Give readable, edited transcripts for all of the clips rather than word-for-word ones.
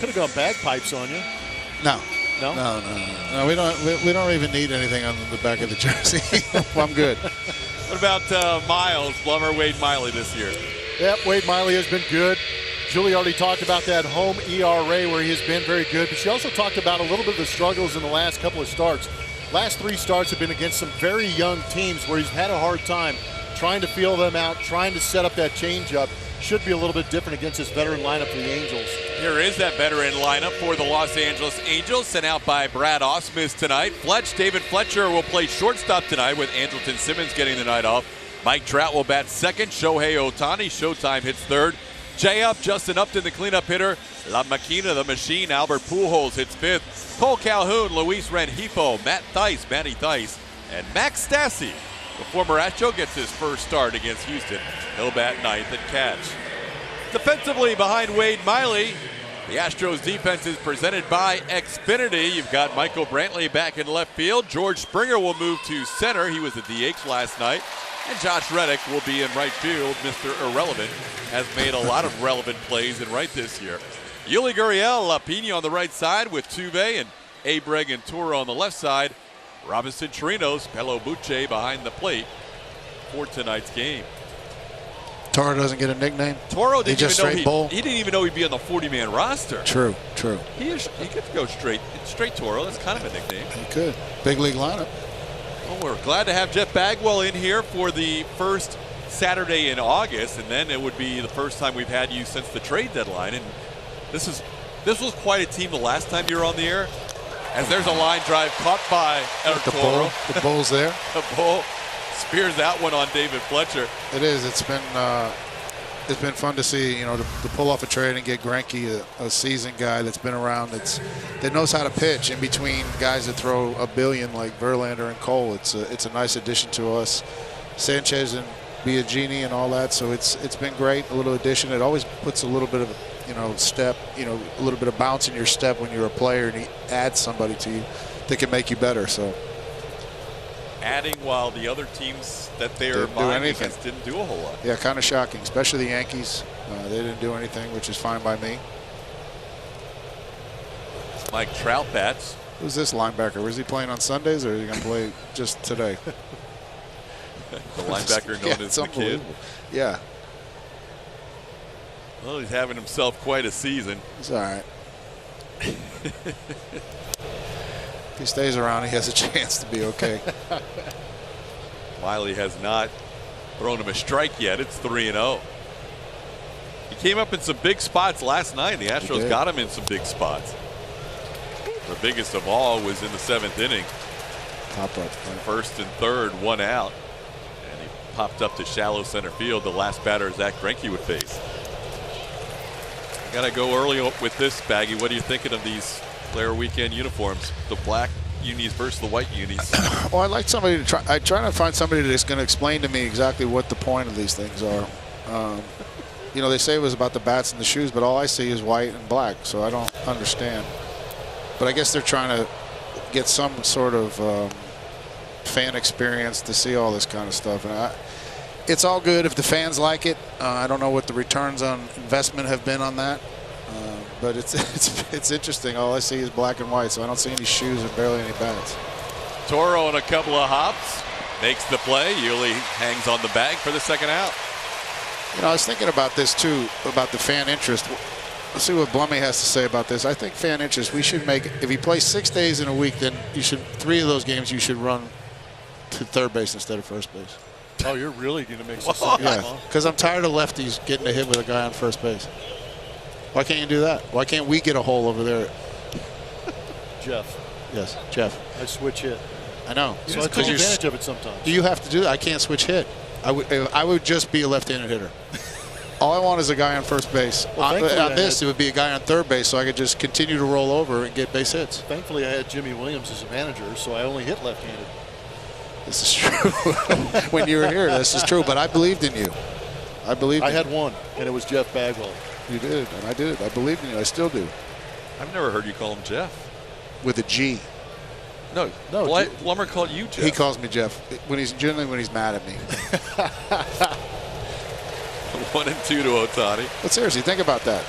Could have gone bagpipes on you. No. No? No, we don't even need anything on the back of the jersey. I'm good. What about Miles, Blummer, Wade Miley this year? Yep, Wade Miley has been good. Julie already talked about that home ERA where he has been very good, but she also talked about a little bit of the struggles in the last couple of starts. Last 3 starts have been against some very young teams where he's had a hard time trying to feel them out, trying to set up that changeup. Should be a little bit different against this veteran lineup for the Angels. Here is that veteran lineup for the Los Angeles Angels, sent out by Brad Ausmus tonight. David Fletcher will play shortstop tonight with Andrelton Simmons getting the night off. Mike Trout will bat second. Shohei Ohtani, Showtime, hits third. J-Up, Justin Upton, the cleanup hitter. La Maquina, the machine. Albert Pujols hits fifth. Cole Calhoun, Luis Rengifo, Matty Thaiss, and Max Stassi. The former Astro gets his first start against Houston. He'll bat ninth and catch. Defensively behind Wade Miley, the Astros defense is presented by Xfinity. You've got Michael Brantley back in left field. George Springer will move to center. He was at DH last night. And Josh Reddick will be in right field. Mr. Irrelevant has made a lot of relevant plays in right this year. Yuli Gurriel, Lapina on the right side with Tuve and Abreg and Toro on the left side. Robinson Chirinos, Pelo Buche behind the plate for tonight's game. Toro doesn't get a nickname. Toro didn't just even know straight bowl. he didn't even know he'd be on the 40-man roster. True. He could go straight Toro. That's kind of a nickname. He could. Big league lineup. Well, we're glad to have Jeff Bagwell in here for the first Saturday in August, and then it would be the first time we've had you since the trade deadline. And this was quite a team the last time you were on the air. As there's a line drive caught by El Toro. The bull's there. The bull spears that one on David Fletcher. It is. It's been fun to see, to pull off a trade and get Greinke, a seasoned guy that's been around, that knows how to pitch in between guys that throw a billion like Verlander and Cole. It's a nice addition to us. Sanchez and Biagini and all that. So it's been great. A little addition. It always puts a little bit of step, a little bit of bounce in your step when you're a player and he adds somebody to you that can make you better. So adding while the other teams that they're buying didn't do a whole lot. Yeah, kind of shocking, especially the Yankees. They didn't do anything, which is fine by me. Mike Trout bats. Who's this linebacker? Was he playing on Sundays or is he going to play just today? The linebacker known as the Kid. Yeah. Well, he's having himself quite a season. It's all right. If he stays around, he has a chance to be okay. Miley has not thrown him a strike yet. It's 3-0. He came up in some big spots last night. The Astros got him in some big spots. The biggest of all was in the 7th inning. Pop up. First and third, one out. And he popped up to shallow center field. The last batter Zach Greinke would face. Got to go early with this, Baggy. What are you thinking of these player weekend uniforms? The black unis versus the white unis. Well, I'd like somebody to try. I try to find somebody that's going to explain to me exactly what the point of these things are. They say it was about the bats and the shoes, but all I see is white and black, so I don't understand. But I guess they're trying to get some sort of fan experience to see all this kind of stuff. And it's all good if the fans like it. I don't know what the returns on investment have been on that, but it's interesting. All I see is black and white, so I don't see any shoes and barely any bats. Toro on a couple of hops makes the play. Yuli hangs on the bag for the second out. I was thinking about this too, about the fan interest. Let's see what Blummy has to say about this. I think fan interest, we should make, if he plays 6 days in a week, then 3 of those games you should run to third base instead of first base. Oh, you're really going to make some sense. Yeah, because I'm tired of lefties getting a hit with a guy on first base. Why can't you do that? Why can't we get a hole over there? Jeff. Yes, Jeff. I switch hit. I know. You just take advantage of it sometimes. Do you have to do that? I can't switch hit. I would just be a left-handed hitter. All I want is a guy on first base. Well, on this, it would be a guy on third base, so I could just continue to roll over and get base hits. Thankfully, I had Jimmy Williams as a manager, so I only hit left-handed. This is true. When you were here, this is true. But I believed in you. I had one, and it was Jeff Bagwell. You did, and I did. I believed in you. I still do. I've never heard you call him Jeff. With a G. No. Blummer called you Jeff. He calls me Jeff generally when he's mad at me. 1-2 to Ohtani. But seriously, think about that.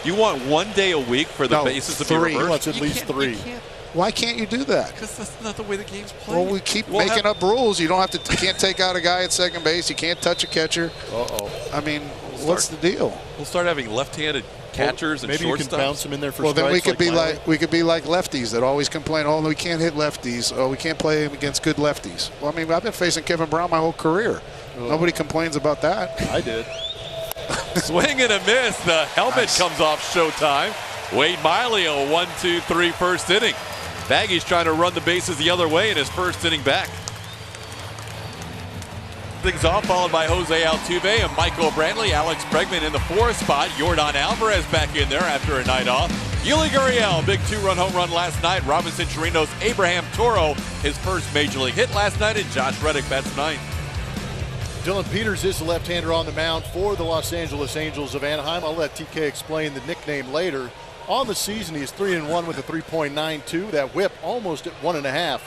You want 1 day a week for the bases to be reversed? He wants at least 3. Why can't you do that? Because that's not the way the game's played. Well, we keep making up rules. You don't have to. You can't take out a guy at second base. You can't touch a catcher. I mean, what's the deal? We'll start having left-handed catchers and shortstops. Maybe you can bounce them in there for strikes. Well, then we could be like Miley. lefties that always complain. Oh, we can't hit lefties. Oh, we can't play against good lefties. Well, I mean, I've been facing Kevin Brown my whole career. Nobody complains about that. I did. Swing and a miss. The helmet comes off Showtime. Wade Miley, a 1-2-3 first inning. Baggy's trying to run the bases the other way in his first inning back. Things off, followed by Jose Altuve and Michael Brantley. Alex Bregman in the 4th spot. Yordan Alvarez back in there after a night off. Yuli Gurriel, big 2-run home run last night. Robinson Chirinos, Abraham Toro, his first major league hit last night, and Josh Reddick bats 9th. Dylan Peters is the left-hander on the mound for the Los Angeles Angels of Anaheim. I'll let TK explain the nickname later. On the season, he is 3-1 with a 3.92. That whip almost at 1.5.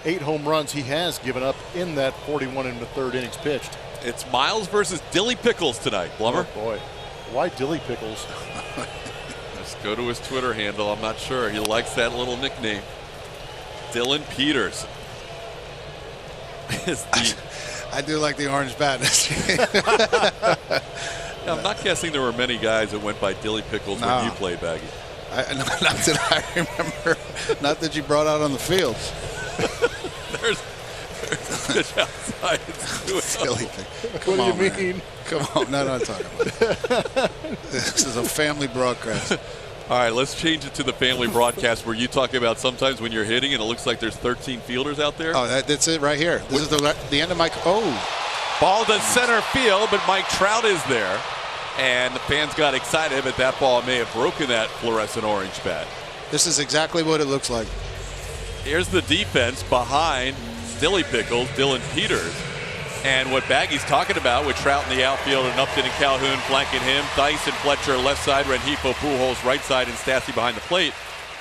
8 home runs he has given up in that 41 1/3 innings pitched. It's Miles versus Dilly Pickles tonight, Blummer. Oh boy, why Dilly Pickles? Let's go to his Twitter handle. I'm not sure. He likes that little nickname. Dylan Peters. I do like the orange bat. I'm not guessing there were many guys that went by Dilly Pickles when you played, Baggy. Not that I remember. Not that you brought out on the field. there's a pitch outside. Dilly Pickles. What do you mean? Come on. No, I'm talking about it. This is a family broadcast. All right, let's change it to the family broadcast where you talk about sometimes when you're hitting and it looks like there's 13 fielders out there. Oh, that's it right here. This is the end of my. Ball to center field, but Mike Trout is there. And the fans got excited, but that ball may have broken that fluorescent orange bat. This is exactly what it looks like. Here's the defense behind Dilly Pickles, Dylan Peters. And what Baggy's talking about with Trout in the outfield and Upton and Calhoun flanking him, Dice and Fletcher left side, Rengifo, Pujols right side, and Stassi behind the plate,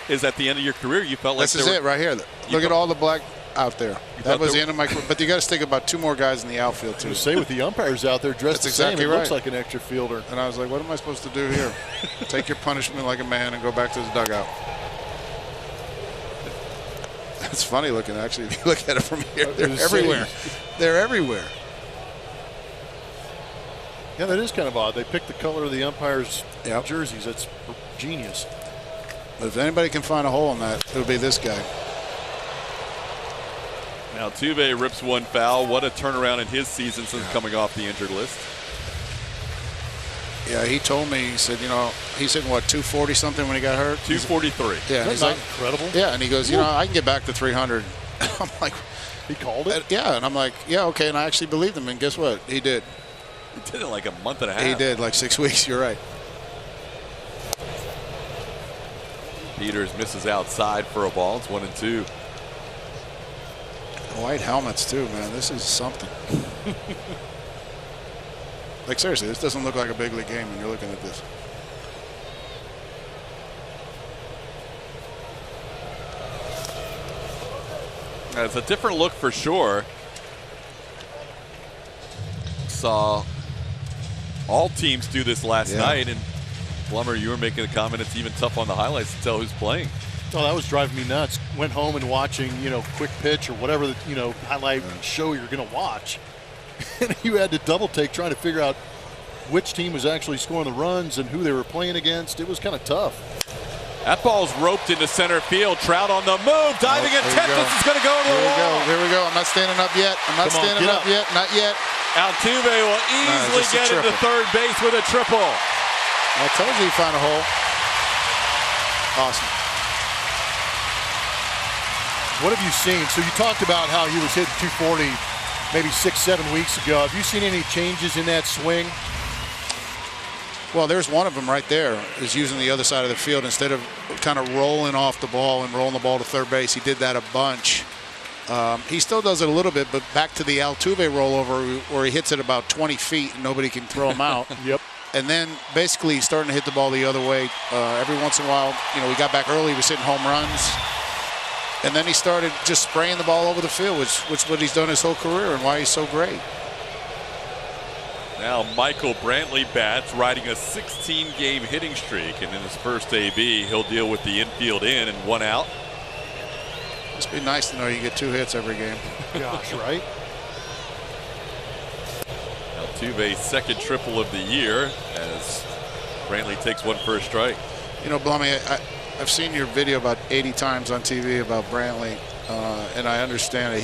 is at the end of your career you felt like this is it right here. Look at all the black out there. That was the end of my career. But you got to stick about 2 more guys in the outfield too. Say with the umpires out there dressed the same, it right. looks like an extra fielder. And I was like, what am I supposed to do here? Take your punishment like a man and go back to the dugout. It's funny looking, actually. If you look at it from here, they're everywhere. They're everywhere. Yeah, that is kind of odd. They picked the color of the umpires' jerseys. That's genius. But if anybody can find a hole in that, it'll be this guy. Now Altuve rips one foul. What a turnaround in his season since coming off the injured list. Yeah, he told me, he said, he's hitting, what, 240 something when he got hurt? 243. Yeah, that's not incredible. Yeah, and he goes, I can get back to 300. I'm like, he called it? Yeah, and I'm like, yeah, okay, and I actually believed him, and guess what? He did. He did it like a month and a half. He did, like 6 weeks, you're right. Peters misses outside for a ball. It's 1-2. White helmets, too, man. This is something. Like, seriously, this doesn't look like a big league game when you're looking at this. It's a different look for sure. Saw all teams do this last night, and Plummer, you were making a comment it's even tough on the highlights to tell who's playing. Oh, that was driving me nuts. Went home and watching, quick pitch or whatever, highlight show you're going to watch. And you had to double take trying to figure out which team was actually scoring the runs and who they were playing against. It was kind of tough. That ball's roped into center field. Trout on the move, diving attempt. This is going to go to the wall. Here we go. I'm not standing up yet. Not yet. Altuve will easily get into third base with a triple. I told you he found a hole. Awesome. What have you seen? So you talked about how he was hitting 240 maybe 6-7 weeks ago. Have you seen any changes in that swing? Well, there's one of them right there, is using the other side of the field instead of kind of rolling off the ball and rolling the ball to third base. He did that a bunch. He still does it a little bit, but back to the Altuve rollover where he hits it about 20 feet and nobody can throw him out. Yep. And then basically he's starting to hit the ball the other way. Every once in a while, we got back early, he was hitting home runs. And then he started just spraying the ball over the field, which is what he's done his whole career and why he's so great. Now Michael Brantley bats, riding a 16-game hitting streak, and in his first AB, he'll deal with the infield in and 1 out. Must be nice to know you get 2 hits every game. Gosh, right? Altuve's second triple of the year as Brantley takes 1 for a strike. You know, Blummy, I've seen your video about 80 times on TV about Brantley, and I understand it.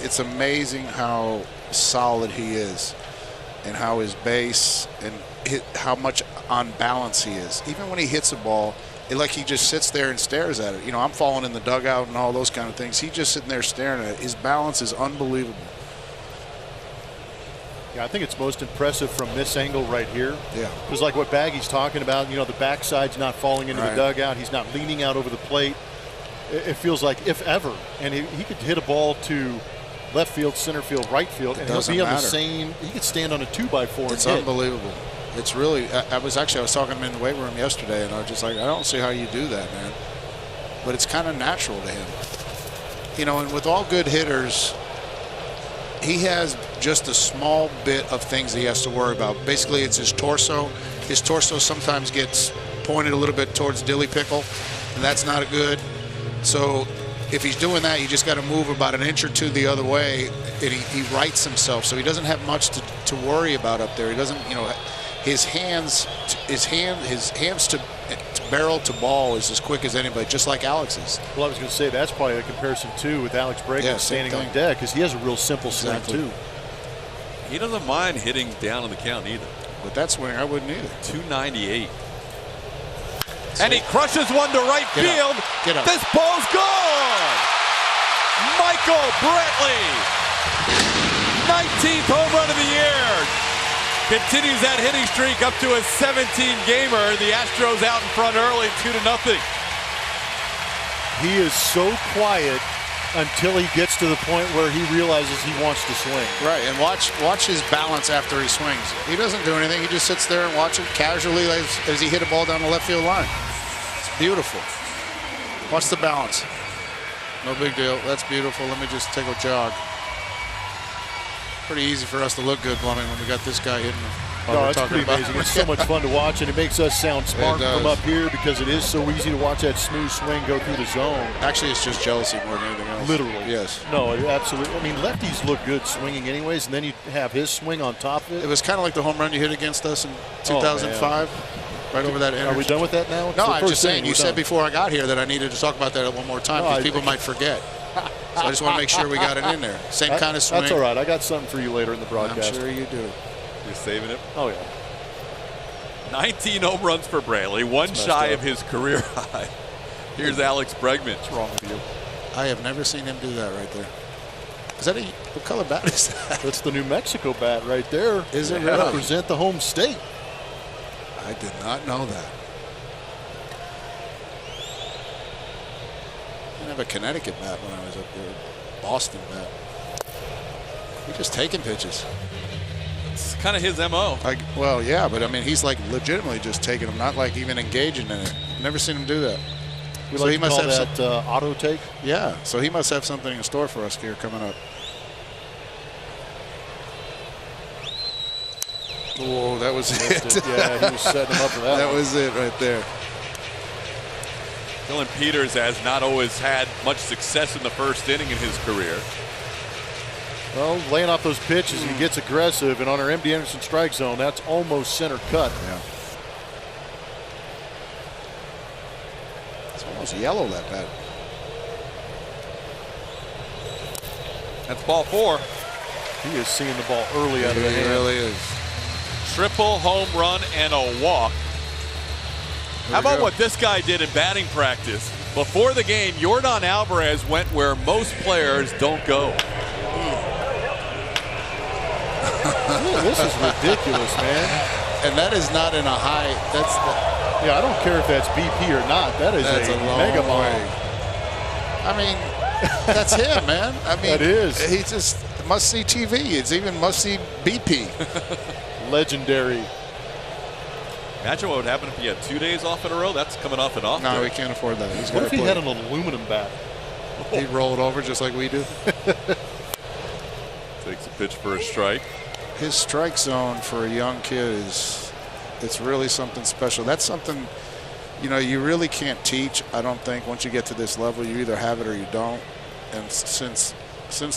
It's amazing how solid he is and how his base and how much on balance he is. Even when he hits a ball, like he just sits there and stares at it. You know, I'm falling in the dugout and all those kind of things. He's just sitting there staring at it. His balance is unbelievable. Yeah, I think it's most impressive from this angle right here. Yeah. Because like what Baggy's talking about, you know, the backside's not falling into the dugout. He's not leaning out over the plate. It feels like, if ever, and he could hit a ball to left field, center field, right field, and he'll be on the same. He could stand on a 2x4. It's unbelievable. It's really. I was talking to him in the weight room yesterday, and I was just like, I don't see how you do that, man. But it's kind of natural to him. You know, and with all good hitters, he has just a small bit of things he has to worry about. Basically, it's his torso. His torso sometimes gets pointed a little bit towards dilly pickle, and that's not good. So if he's doing that, you just got to move about an inch or two the other way, and he rights himself. So he doesn't have much to worry about up there. He doesn't, you know, his hands to barrel to ball is as quick as anybody, just like Alex's. Well, I was going to say that's probably a comparison too with Alex Bregman standing on deck, because he has a real simple swing too. He doesn't mind hitting down on the count either. With that swing, I wouldn't either. 298. And he crushes one to right field. Get up. This ball's gone. Michael Brantley, 19th home run of the year. Continues that hitting streak up to a 17-gamer. The Astros out in front early, 2-0. He is so quiet until he gets to the point where he realizes he wants to swing. Right, and watch his balance after he swings. He doesn't do anything. He just sits there and watches casually as he hit a ball down the left field line. It's beautiful. Watch the balance. No big deal. That's beautiful. Let me just take a jog. Pretty easy for us to look good, Plumbing, when we got this guy hitting. No, it's pretty amazing. It's so much fun to watch, and it makes us sound smart from up here because it is so easy to watch that smooth swing go through the zone. Actually, it's just jealousy more than anything else. Literally. Yes. No, absolutely. I mean, lefties look good swinging anyways, and then you have his swing on top of it. It was kind of like the home run you hit against us in 2005. Right over that energy. Are we done with that now? No, I'm just saying, you said before I got here that I needed to talk about that one more time because people might forget. So I just want to make sure we got it in there. Same kind of swing. That's all right. I got something for you later in the broadcast. I'm sure you do. You're saving it? Oh, yeah. 19 home runs for Brantley, one shy of his career high. Here's Alex Bregman. What's wrong with you? I have never seen him do that right there. Is that what color bat is that? That's the New Mexico bat right there. Is it really? really? Represent the home state. I did not know that. I didn't have a Connecticut bat when I was up there. Boston bat. We're just taking pitches. It's kind of his MO. Well, yeah, but I mean, he's like legitimately just taking them, not like even engaging in it. Never seen him do that. So he must have that auto take? Yeah, so he must have something in store for us here coming up. Whoa, that was it. Yeah, he was setting him up for that. That was it right there. Dylan Peters has not always had much success in the first inning in his career. Well, laying off those pitches, he gets aggressive, and on our MD Anderson strike zone, that's almost center cut. Yeah. It's almost yellow, that bat. That's ball 4. He is seeing the ball early out of the hand. He really is. Triple home run and a walk. How about what this guy did in batting practice? Before the game, Yordan Alvarez went where most players don't go. This is ridiculous, man. And that is not in a high. Yeah, I don't care if that's BP or not. That's a mega bomb. I mean, that's him, man. I mean, that is. He's just must-see TV. It's even must-see BP. Legendary. Imagine what would happen if he had 2 days off in a row. That's coming off and off. No, he can't afford that. What if he had an aluminum bat? He'd roll it over just like we do. Takes a pitch for a strike. his strike zone for a young kid it's really something special. That's something, you know, you really can't teach. I don't think once you get to this level, you either have it or you don't. And since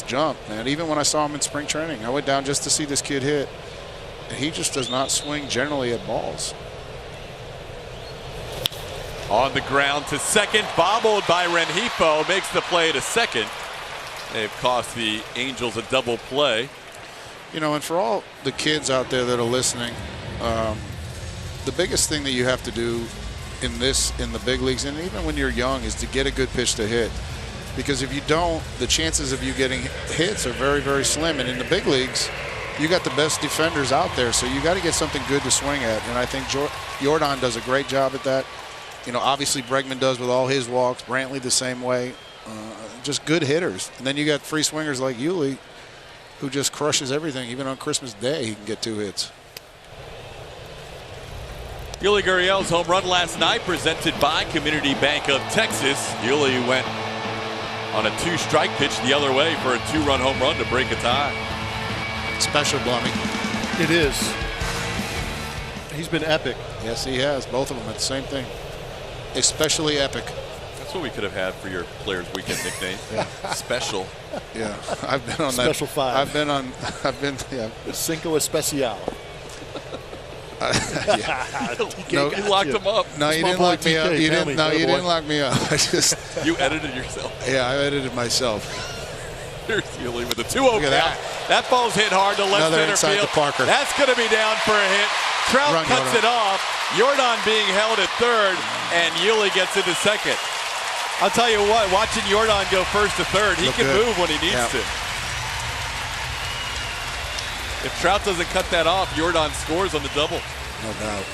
jump, man, even when I saw him in spring training, I went down just to see this kid hit, and he just does not swing generally at balls. On the ground to second, bobbled by Rengifo, makes the play to second. They've cost the Angels a double play. You know, and for all the kids out there that are listening, the biggest thing that you have to do in the big leagues, and even when you're young, is to get a good pitch to hit. Because if you don't, the chances of you getting hits are very, very slim. And in the big leagues, you got the best defenders out there, so you got to get something good to swing at. And I think Jordan does a great job at that. You know, obviously Bregman does with all his walks. Brantley the same way. Just good hitters. And then you got free swingers like Yuli, who just crushes everything. Even on Christmas Day, he can get 2 hits. Yuli Gurriel's home run last night, presented by Community Bank of Texas. Yuli went on a 2-strike pitch the other way for a 2-run home run to break a tie. Special, Blummy. It is. He's been epic. Yes, he has. Both of them. It's the same thing. Especially epic. That's what we could have had for your Players Weekend nickname. Yeah. Special. Yeah, I've been on Special that. 5. I've been, yeah. Cinco Especial. Yeah. No, you locked him up. No, you didn't lock me up. You didn't. No, you didn't lock me up. I just. You edited yourself. Yeah, I edited myself. Here's Yuli with a 2-0 count. That ball's hit hard to left Another center field. Parker. That's going to be down for a hit. Trout cuts it off. Jordan being held at third, and Yuli gets into second. I'll tell you what, watching Jordan go first to third, he can move when he needs to. If Trout doesn't cut that off, Jordan scores on the double. No doubt.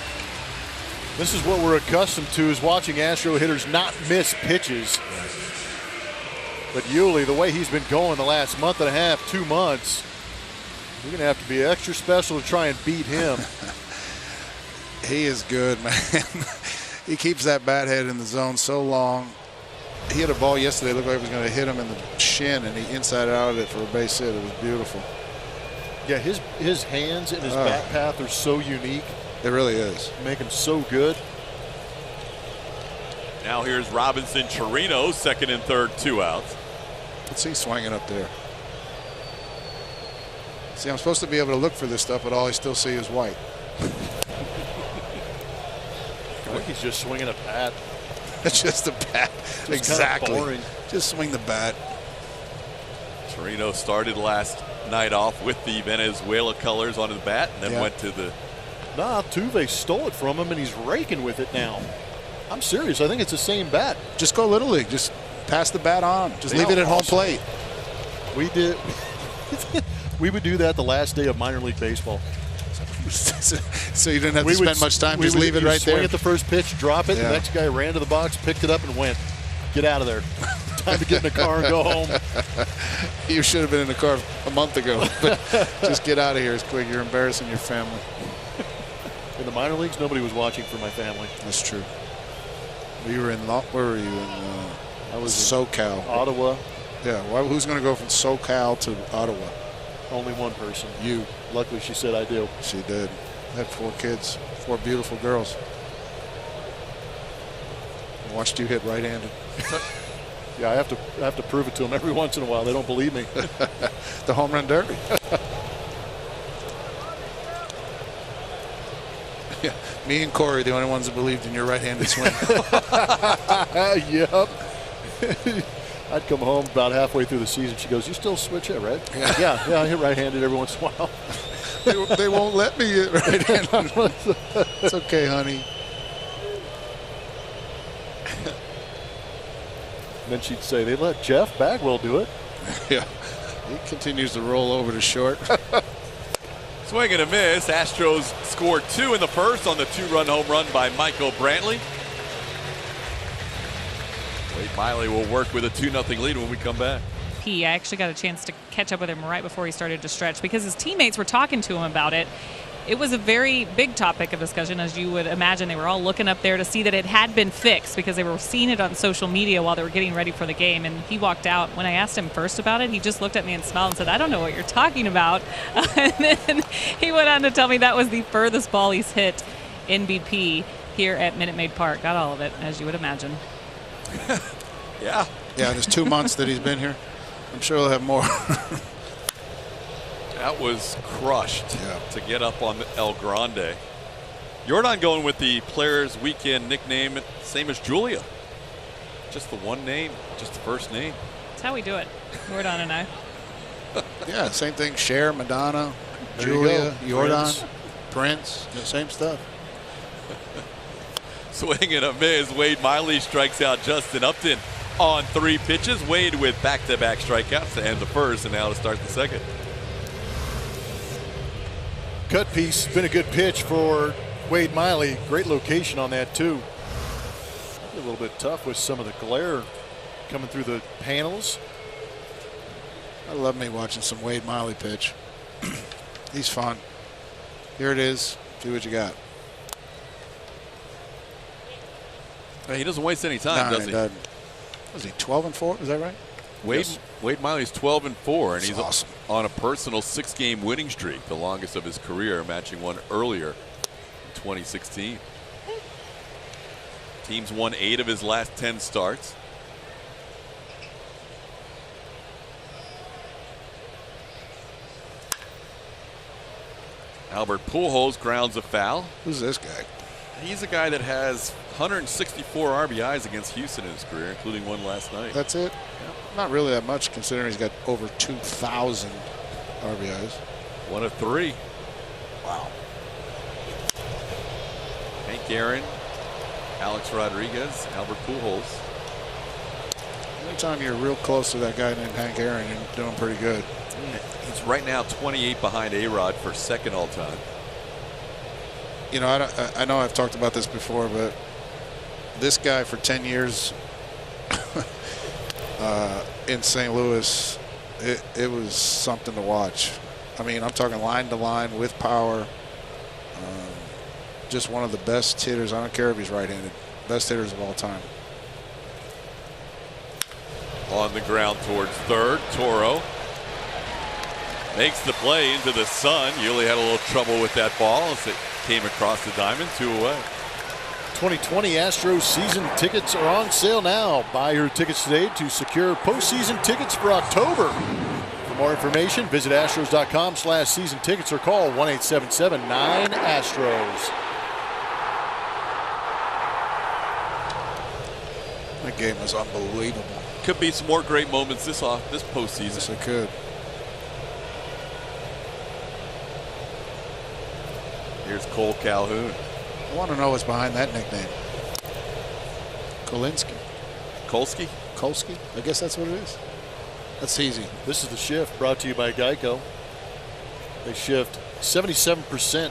This is what we're accustomed to, is watching Astro hitters not miss pitches. But Yuli, the way he's been going the last month and a half, 2 months, you're going to have to be extra special to try and beat him. He is good, man. He keeps that bat head in the zone so long. He hit a ball yesterday, looked like it was going to hit him in the shin, and he inside out it for a base hit. It was beautiful. Yeah, his hands and his bat path are so unique. It really is. Make him so good. Now here's Robinson Chirino, second and third, 2 outs. Let's see, swinging up there. See, I'm supposed to be able to look for this stuff, but all I still see is white. I think he's just swinging a bat. It's just a bat. Just exactly. kind of boring. Just swing the bat. Chirino started last night off with the Venezuela colors on his bat, and then went to the. Nah, Tuve stole it from him, and he's raking with it now. I'm serious. I think it's the same bat. Just go Little League. Just pass the bat on. Just leave it at home plate. We did. We would do that the last day of minor league baseball. So you didn't have to spend much time. Just leave it right there. Swing at the first pitch, drop it. The next guy ran to the box, picked it up, and went. Get out of there. Time to get in the car and go home. You should have been in the car a month ago. But just get out of here as quick. You're embarrassing your family. In the minor leagues, nobody was watching for my family. That's true. You were in. Where were you in? I was SoCal. Ottawa. Yeah. Who's going to go from SoCal to Ottawa? Only one person. You. Luckily, she said I do. She did. Had 4 kids, 4 beautiful girls. I watched you hit right-handed. Yeah, I have to prove it to them every once in a while. They don't believe me. The home run derby. Yeah, me and Corey, the only ones that believed in your right-handed swing. Yep. I'd come home about halfway through the season. She goes, "You still switch it, right?" Yeah, I hit right-handed every once in a while. They won't let me hit right-handed. It's okay, honey. And then she'd say, "They let Jeff Bagwell do it." Yeah, he continues to roll over to short. Swing and a miss. Astros scored 2 in the first on the 2-run home run by Michael Brantley. Wade Miley will work with a 2-0 lead when we come back. I actually got a chance to catch up with him right before he started to stretch because his teammates were talking to him about it. it was a very big topic of discussion, as you would imagine. They were all looking up there to see that it had been fixed because they were seeing it on social media while they were getting ready for the game. And he walked out. When I asked him first about it, he just looked at me and smiled and said, "I don't know what you're talking about." And then he went on to tell me that was the furthest ball he's hit in BP here at Minute Maid Park. Got all of it, as you would imagine. Yeah. Yeah, there's 2 months that he's been here. I'm sure he'll have more. That was crushed to get up on the El Grande. Jordan going with the Players Weekend nickname, same as Julia. Just the one name, just the first name. That's how we do it, Jordan and I. Yeah, same thing. Cher, Madonna, Julia, Jordan, Prince, same stuff. Swinging a miss, Wade Miley strikes out Justin Upton on 3 pitches. Wade with back-to-back strikeouts to end the first and now to start the second. Cut piece, been a good pitch for Wade Miley. Great location on that too. A little bit tough with some of the glare coming through the panels. I love me watching some Wade Miley pitch. He's fun. Here it is. See what you got. He doesn't waste any time, does he? Doesn't. Was he 12-4? Is that right? Wade Miley's 12-4, and he's awesome. On a personal 6-game winning streak, the longest of his career, matching one earlier in 2016. Team's won 8 of his last 10 starts. Albert Pujols grounds a foul. Who's this guy? He's a guy that has 164 RBIs against Houston in his career, including one last night. That's it? Yeah. Not really that much, considering he's got over 2,000 RBIs. 1 of 3. Wow. Hank Aaron, Alex Rodriguez, Albert Pujols. Anytime you're real close to that guy named Hank Aaron, you're doing pretty good. He's right now 28 behind A-Rod for second all-time. You know, I know I've talked about this before, but this guy for 10 years in St. Louis, it was something to watch. I mean, I'm talking line to line with power. Just one of the best hitters. I don't care if he's right-handed. Best hitters of all time. On the ground towards third, Toro makes the play into the sun. Yuli had a little trouble with that ball as it came across the diamond, 2 away. 2020 Astros season tickets are on sale now. Buy your tickets today to secure postseason tickets for October. For more information, visit astros.com/season tickets or call 1-877-9-ASTROS. That game was unbelievable. Could be some more great moments this postseason. Yes, it could. Here's Cole Calhoun. I want to know what's behind that nickname. Kolinsky? Kolsky? Kolsky? I guess that's what it is. That's easy. This is the shift brought to you by Geico. They shift 77%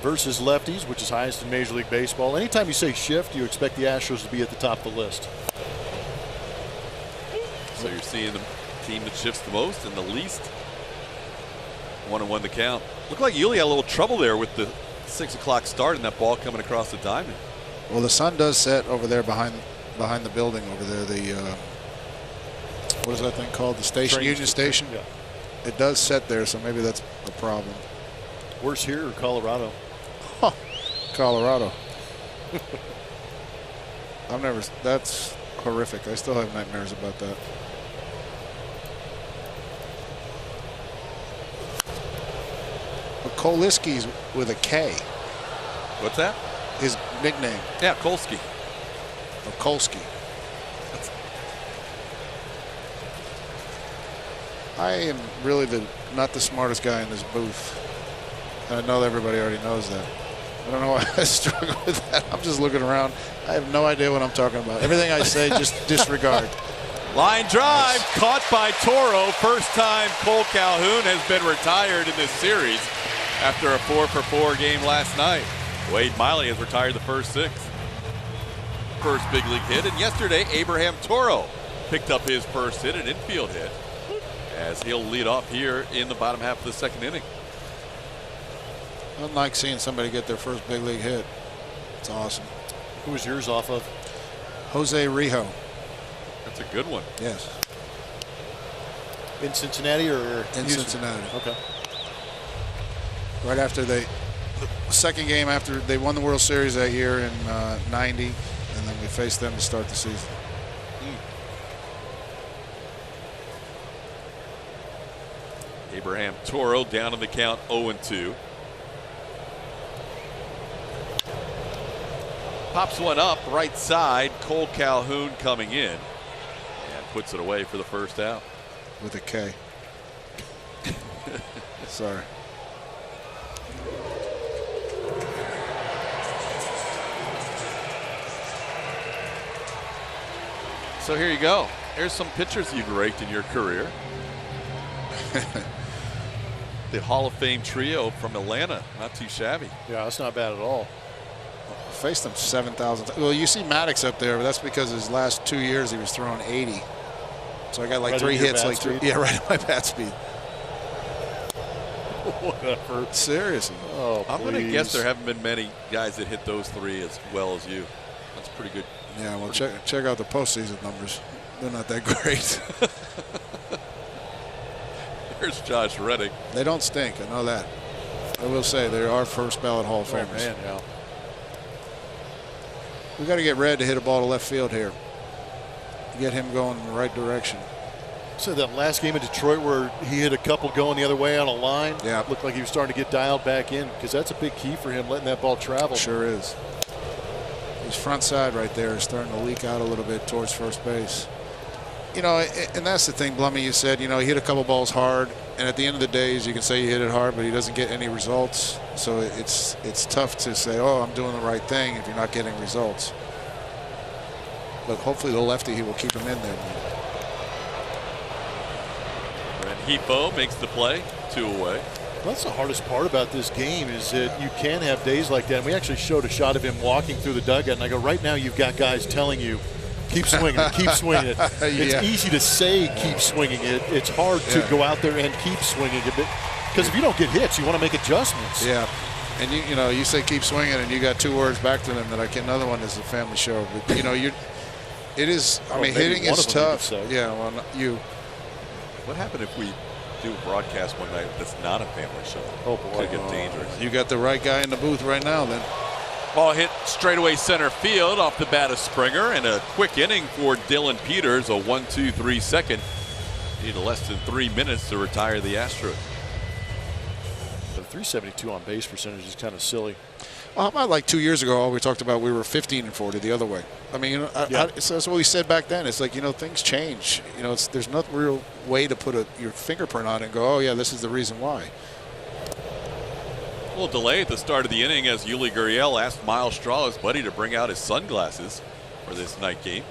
versus lefties, which is highest in Major League Baseball. Anytime you say shift, you expect the Astros to be at the top of the list. So you're seeing the team that shifts the most and the least. 1-1 the count. Looked like Yuli had a little trouble there with the 6 o'clock start and that ball coming across the diamond. Well, the sun does set over there behind the building over there. The what is that thing called? The station, Union Station. Yeah. It does set there, so maybe that's a problem. Worse here or Colorado? Huh. Colorado. That's horrific. I still have nightmares about that. But Kolinsky's with a K. What's that? His nickname. Yeah, Kolsky. Or Kolsky. I am really not the smartest guy in this booth. And I know everybody already knows that. I don't know why I struggle with that. I'm just looking around. I have no idea what I'm talking about. Everything I say, just disregard. Line drive caught by Toro. First time Cole Calhoun has been retired in this series after a 4-for-4 game last night. Wade Miley has retired the first 6. First big league hit. And yesterday, Abraham Toro picked up his first hit, an infield hit, as he'll lead off here in the bottom half of the second inning. I like seeing somebody get their first big league hit. It's awesome. Who was yours off of? Jose Rijo. That's a good one. Yes. In Cincinnati or in Houston? Cincinnati. Okay. Right after the second game after they won the World Series that year in '90, and then we faced them to start the season. Abraham Toro down in the count 0-2. Pops one up right side. Cole Calhoun coming in and puts it away for the first out. With a K. Sorry. So here you go. Here's some pitchers you've raked in your career. The Hall of Fame trio from Atlanta. Not too shabby. Yeah, that's not bad at all. Faced them 7,000 times. Well, you see Maddox up there, but that's because his last 2 years he was throwing 80. So I got like right 3 hits, like speed? yeah, right at my bat speed. Whatever. Seriously. Oh, I'm going to please. guess there haven't been many guys that hit those 3 as well as you. That's pretty good. Yeah, well, check out the postseason numbers. They're not that great. Here's Josh Reddick. They don't stink. I know that. I will say they are first ballot Hall of Oh, Famers. man, yeah. We got to get Red to hit a ball to left field here. Get him going in the right direction. So that last game in Detroit where he hit a couple going the other way on a line, yeah, looked like he was starting to get dialed back in, because that's a big key for him, letting that ball travel. Sure is. His front side right there is starting to leak out a little bit towards first base. You know, and that's the thing, Blummy, you said, you know, he hit a couple balls hard, and at the end of the day, you can say he hit it hard, but he doesn't get any results. So it's tough to say, oh, I'm doing the right thing if you're not getting results. But hopefully the lefty, he will keep him in there. Rengifo makes the play, 2 away. Well, that's the hardest part about this game is that you can have days like that. And we actually showed a shot of him walking through the dugout, and I go, right now you've got guys telling you, keep swinging it, keep swinging it. It's easy to say keep swinging it. It's hard to go out there and keep swinging it. Because if you don't get hits, you want to make adjustments. Yeah. And, you know, you say keep swinging, and you got 2 words back to them that I can. Another one is a family show. But, you know, it is, I mean, hitting is tough. Yeah, well, you. What happened if we do a broadcast one night that's not a family show? Oh, boy. Could get dangerous. You got the right guy in the booth right now, then. Ball hit straightaway center field off the bat of Springer, and a quick inning for Dylan Peters, a 1-2-3 second. Need less than 3 minutes to retire the Astros. The 372 on base percentage is kind of silly. Well, how about like 2 years ago, all we talked about, we were 15-40 the other way. I mean, you know, so that's what we said back then. It's like, you know, things change. You know, there's no real way to put your fingerprint on it and go, oh, yeah, this is the reason why. A little delay at the start of the inning as Yuli Gurriel asked Miles Straw, his buddy, to bring out his sunglasses for this night game.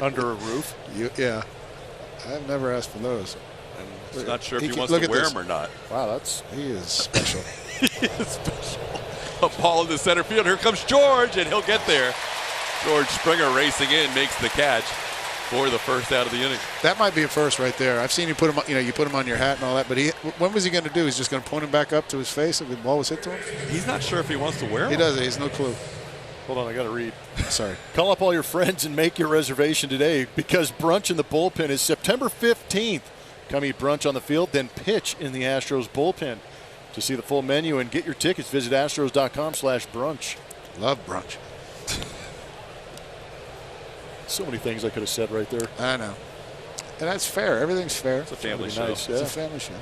Under a roof? Yeah. I've never asked for those. I'm not sure if he wants to wear them or not. Wow, he is special. He is special. A ball in the center field. Here comes George, and he'll get there. George Springer racing in, makes the catch for the first out of the inning. That might be a first right there. I've seen you put him, you know, you put him on your hat and all that, but when was he going to do? He's just going to point him back up to his face if the ball was hit to him? He's not sure if he wants to wear them. He doesn't. He has no clue. Hold on, I got to read. Sorry. Call up all your friends and make your reservation today, because brunch in the bullpen is September 15th. Come eat brunch on the field, then pitch in the Astros bullpen. To see the full menu and get your tickets, visit astros.com/brunch. Love brunch. So many things I could have said right there. I know. And that's fair. Everything's fair. It's a family show. Nice, yeah. It's a family show.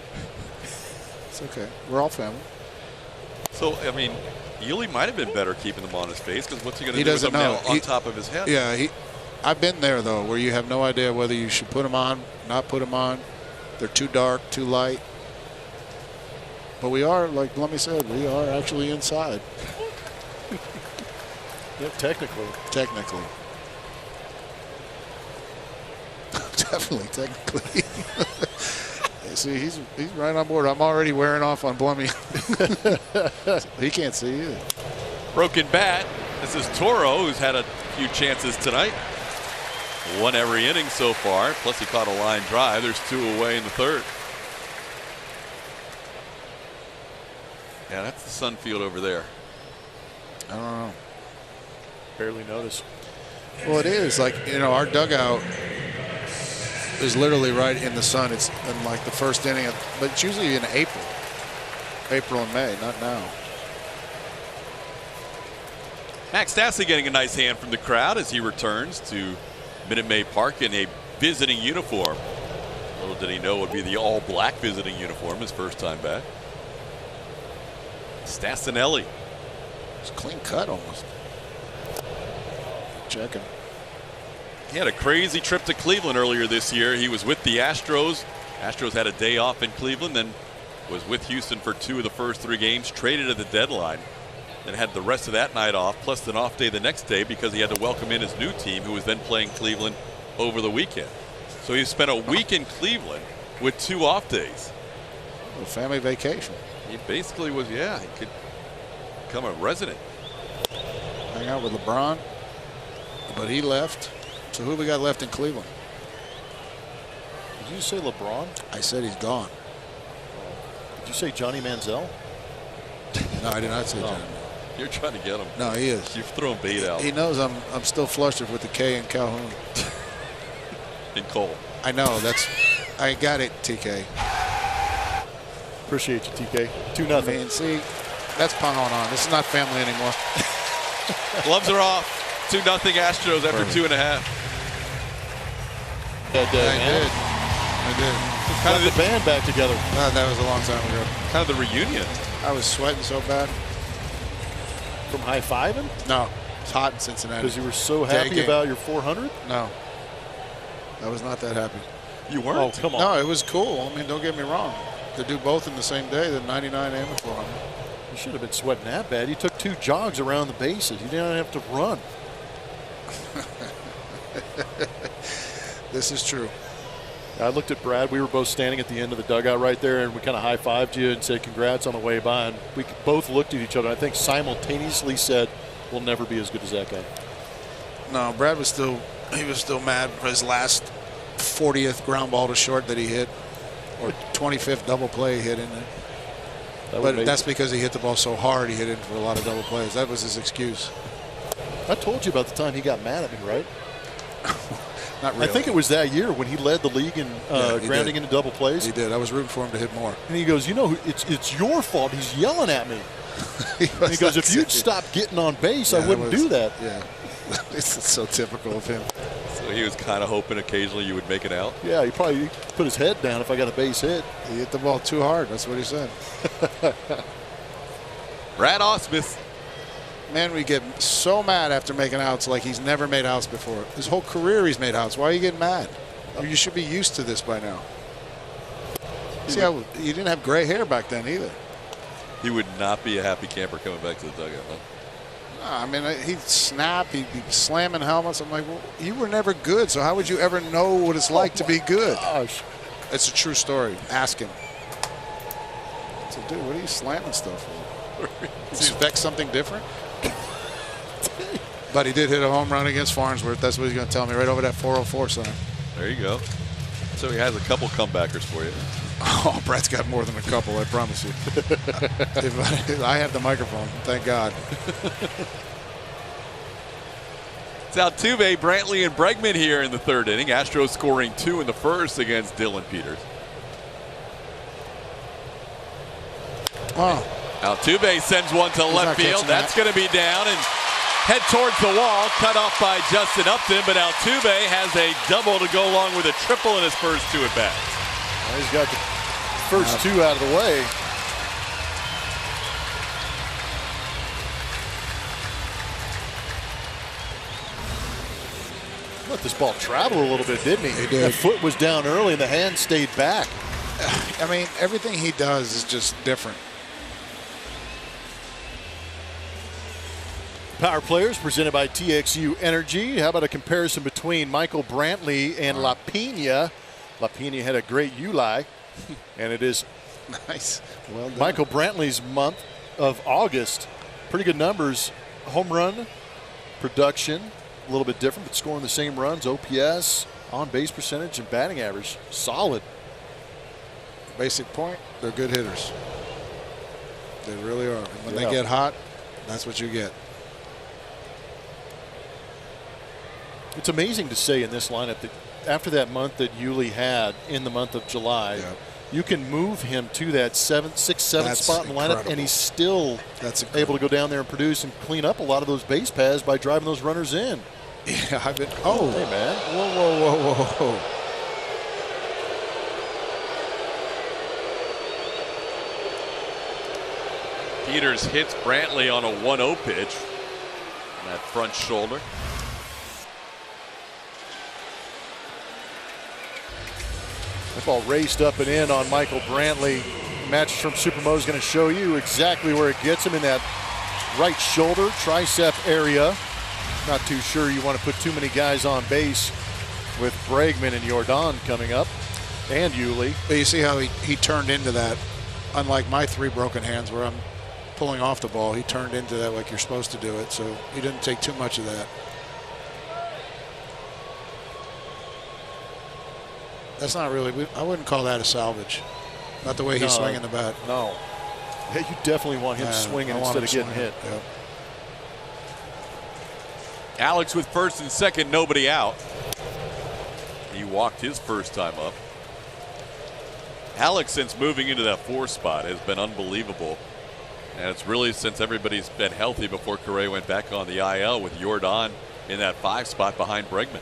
It's okay. We're all family. So, I mean, Yuli might have been better keeping them on his face, because what's he going to do with them know. now on top of his head? Yeah, I've been there, though, where you have no idea whether you should put them on, not put them on. They're too dark, too light. But we are, like Blummy said, we are actually inside. Yeah, technically. Technically. Definitely, technically. See, he's right on board. I'm already wearing off on Blummy. He can't see either. Broken bat. This is Toro, who's had a few chances tonight. One every inning so far. Plus he caught a line drive. There's 2 away in the third. Yeah, that's the sun field over there. I don't know. Barely noticed. Well, it is. Like, you know, our dugout is literally right in the sun. It's in like the first inning, but it's usually in April and May, not now. Max Stassi getting a nice hand from the crowd as he returns to Minute Maid Park in a visiting uniform. Little did he know it would be the all-black visiting uniform his first time back. Stassinelli. It's a clean cut almost. Checking. He had a crazy trip to Cleveland earlier this year. He was with the Astros. Astros had a day off in Cleveland, then was with Houston for 2 of the first 3 games, traded at the deadline, then had the rest of that night off, plus an off day the next day because he had to welcome in his new team, who was then playing Cleveland over the weekend. So he spent a week in Cleveland with 2 off days. A family vacation. He basically was, yeah, he could become a resident. Hang out with LeBron, but he left. So who we got left in Cleveland? Did you say LeBron? I said he's gone. Did you say Johnny Manziel? No, I did not say Johnny. You're trying to get him. No, he is. You're throwing bait out. He knows I'm still flustered with the K in Calhoun. In Cole. I know. I got it, TK. Appreciate you, TK. 2-0. I mean, see, that's piling on. This is not family anymore. Gloves are off. 2-0 Astros after 2.5. I did. Kind of the band back together. That was a long time ago. Kind of the reunion. I was sweating so bad. From high-fiving? No, it's hot in Cincinnati. Because you were so happy about your 400? No, I was not that happy. You weren't? Oh, come on. No, it was cool. I mean, don't get me wrong. To do both in the same day, the 99 and the 400. You should have been sweating that bad. You took 2 jogs around the bases. You didn't have to run. This is true. I looked at Brad. We were both standing at the end of the dugout right there, and we kind of high-fived you and said congrats on the way by. And we both looked at each other, and I think simultaneously said, we'll never be as good as that guy. No, Brad was still mad for his last 40th ground ball to short that he hit, or 25th double play he hit in there. But that's because he hit the ball so hard he hit into a lot of double plays. That was his excuse. I told you about the time he got mad at me, right? Not really. I think it was that year when he led the league in grounding into double plays. He did. I was rooting for him to hit more. And he goes, you know, it's your fault. He's yelling at me. And he goes, if you'd stop getting on base, I wouldn't do that. Yeah. It's so typical of him. So he was kind of hoping occasionally you would make it out. Yeah, he probably put his head down if I got a base hit. He hit the ball too hard. That's what he said. Brad Ausmus. Man, we get so mad after making outs like he's never made outs before. His whole career he's made outs. Why are you getting mad? You should be used to this by now. See how you didn't have gray hair back then either. He would not be a happy camper coming back to the dugout, huh? I mean, he'd snap, he'd be slamming helmets. I'm like, well, you were never good, so how would you ever know what it's like to be good? Gosh. It's a true story. Ask him. So, dude, what are you slamming stuff for? You expect something different? But he did hit a home run against Farnsworth. That's what he's going to tell me right over that 404 sign. There you go. So he has a couple comebackers for you. Oh, Brett's got more than a couple, I promise you. If I have the microphone, thank God. It's Altuve, Brantley, and Bregman here in the 3rd inning. Astros scoring 2 in the 1st against Dylan Peters. Oh. Altuve sends one to left field. That's going to be down and head towards the wall. Cut off by Justin Upton, but Altuve has a double to go along with a triple in his first 2 at-bats. Well, he's got the first 2 out of the way. Let this ball travel a little bit, didn't he? He did. The foot was down early and the hand stayed back. I mean, everything he does is just different. Power Players presented by TXU Energy. How about a comparison between Michael Brantley and La Pena? La Pena had a great July, and it is nice. Well done. Michael Brantley's month of August. Pretty good numbers. Home run, production, a little bit different, but scoring the same runs. OPS, on-base percentage, and batting average. Solid. Basic point, they're good hitters. They really are. And when Yeah. they get hot, that's what you get. It's amazing to say in this lineup that after that month that Yuli had in the month of July, Yeah. you can move him to that 6th, 7th That's spot in the lineup, incredible. and he's still That's able to go down there and produce and clean up a lot of those base paths by driving those runners in. Yeah, I've been. Oh, Hey, man. Whoa, whoa, whoa, whoa, whoa. Peters hits Brantley on a 1-0 pitch on that front shoulder. That ball raced up and in on Michael Brantley. Match from Supermo is going to show you exactly where it gets him in that right shoulder, tricep area. Not too sure you want to put too many guys on base with Bregman and Jordan coming up, and Yuli. But you see how he turned into that. Unlike my 3 broken hands where I'm pulling off the ball, he turned into that like you're supposed to do it. So he didn't take too much of that. That's not really. I wouldn't call that a salvage. Not the way he's swinging the bat. No. Yeah, you definitely want him swinging instead of getting hit. Yep. Alex with first and second, nobody out. He walked his first time up. Alex, since moving into that 4 spot, has been unbelievable. And it's really since everybody's been healthy before Correa went back on the IL with Jordan in that 5 spot behind Bregman.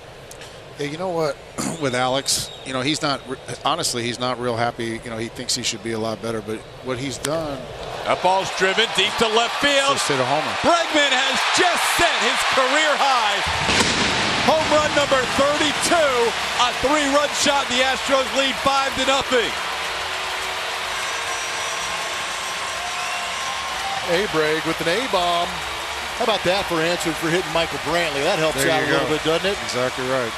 Yeah, you know what? With Alex, you know, he's not, honestly, he's not real happy. You know, he thinks he should be a lot better. But what he's done. That ball's driven deep to left field. Just hit a homer. Bregman has just set his career high. Home run number 32. A 3-run shot. The Astros lead 5-0. Abreg with an A-bomb. How about that for answering for hitting Michael Brantley? That helps There out you a little go. bit, doesn't it? Exactly right.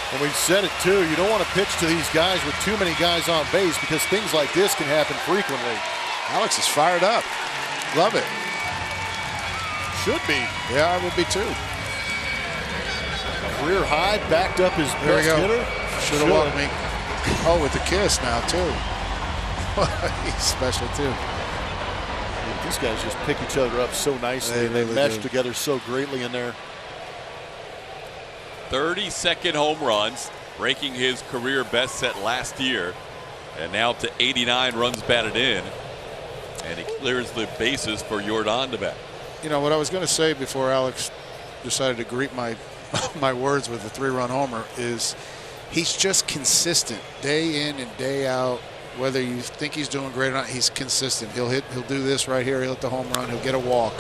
And we've said it too. You don't want to pitch to these guys with too many guys on base because things like this can happen frequently. Alex is fired up. Love it. Should be. Yeah, I would be too. Career high, backed up his There we best go. hitter. Should have walked me. Oh, with the kiss now too. He's special too. These guys just pick each other up so nicely. They really mesh do. together so greatly in there. 32nd home runs, breaking his career best set last year, and now up to 89 runs batted in, and he clears the bases for Jordan to bat. You know what I was going to say before Alex decided to greet my my words with a 3-run homer is he's just consistent day in and day out. Whether you think he's doing great or not, he's consistent. He'll do this right here. He'll hit the home run. He'll get a walk.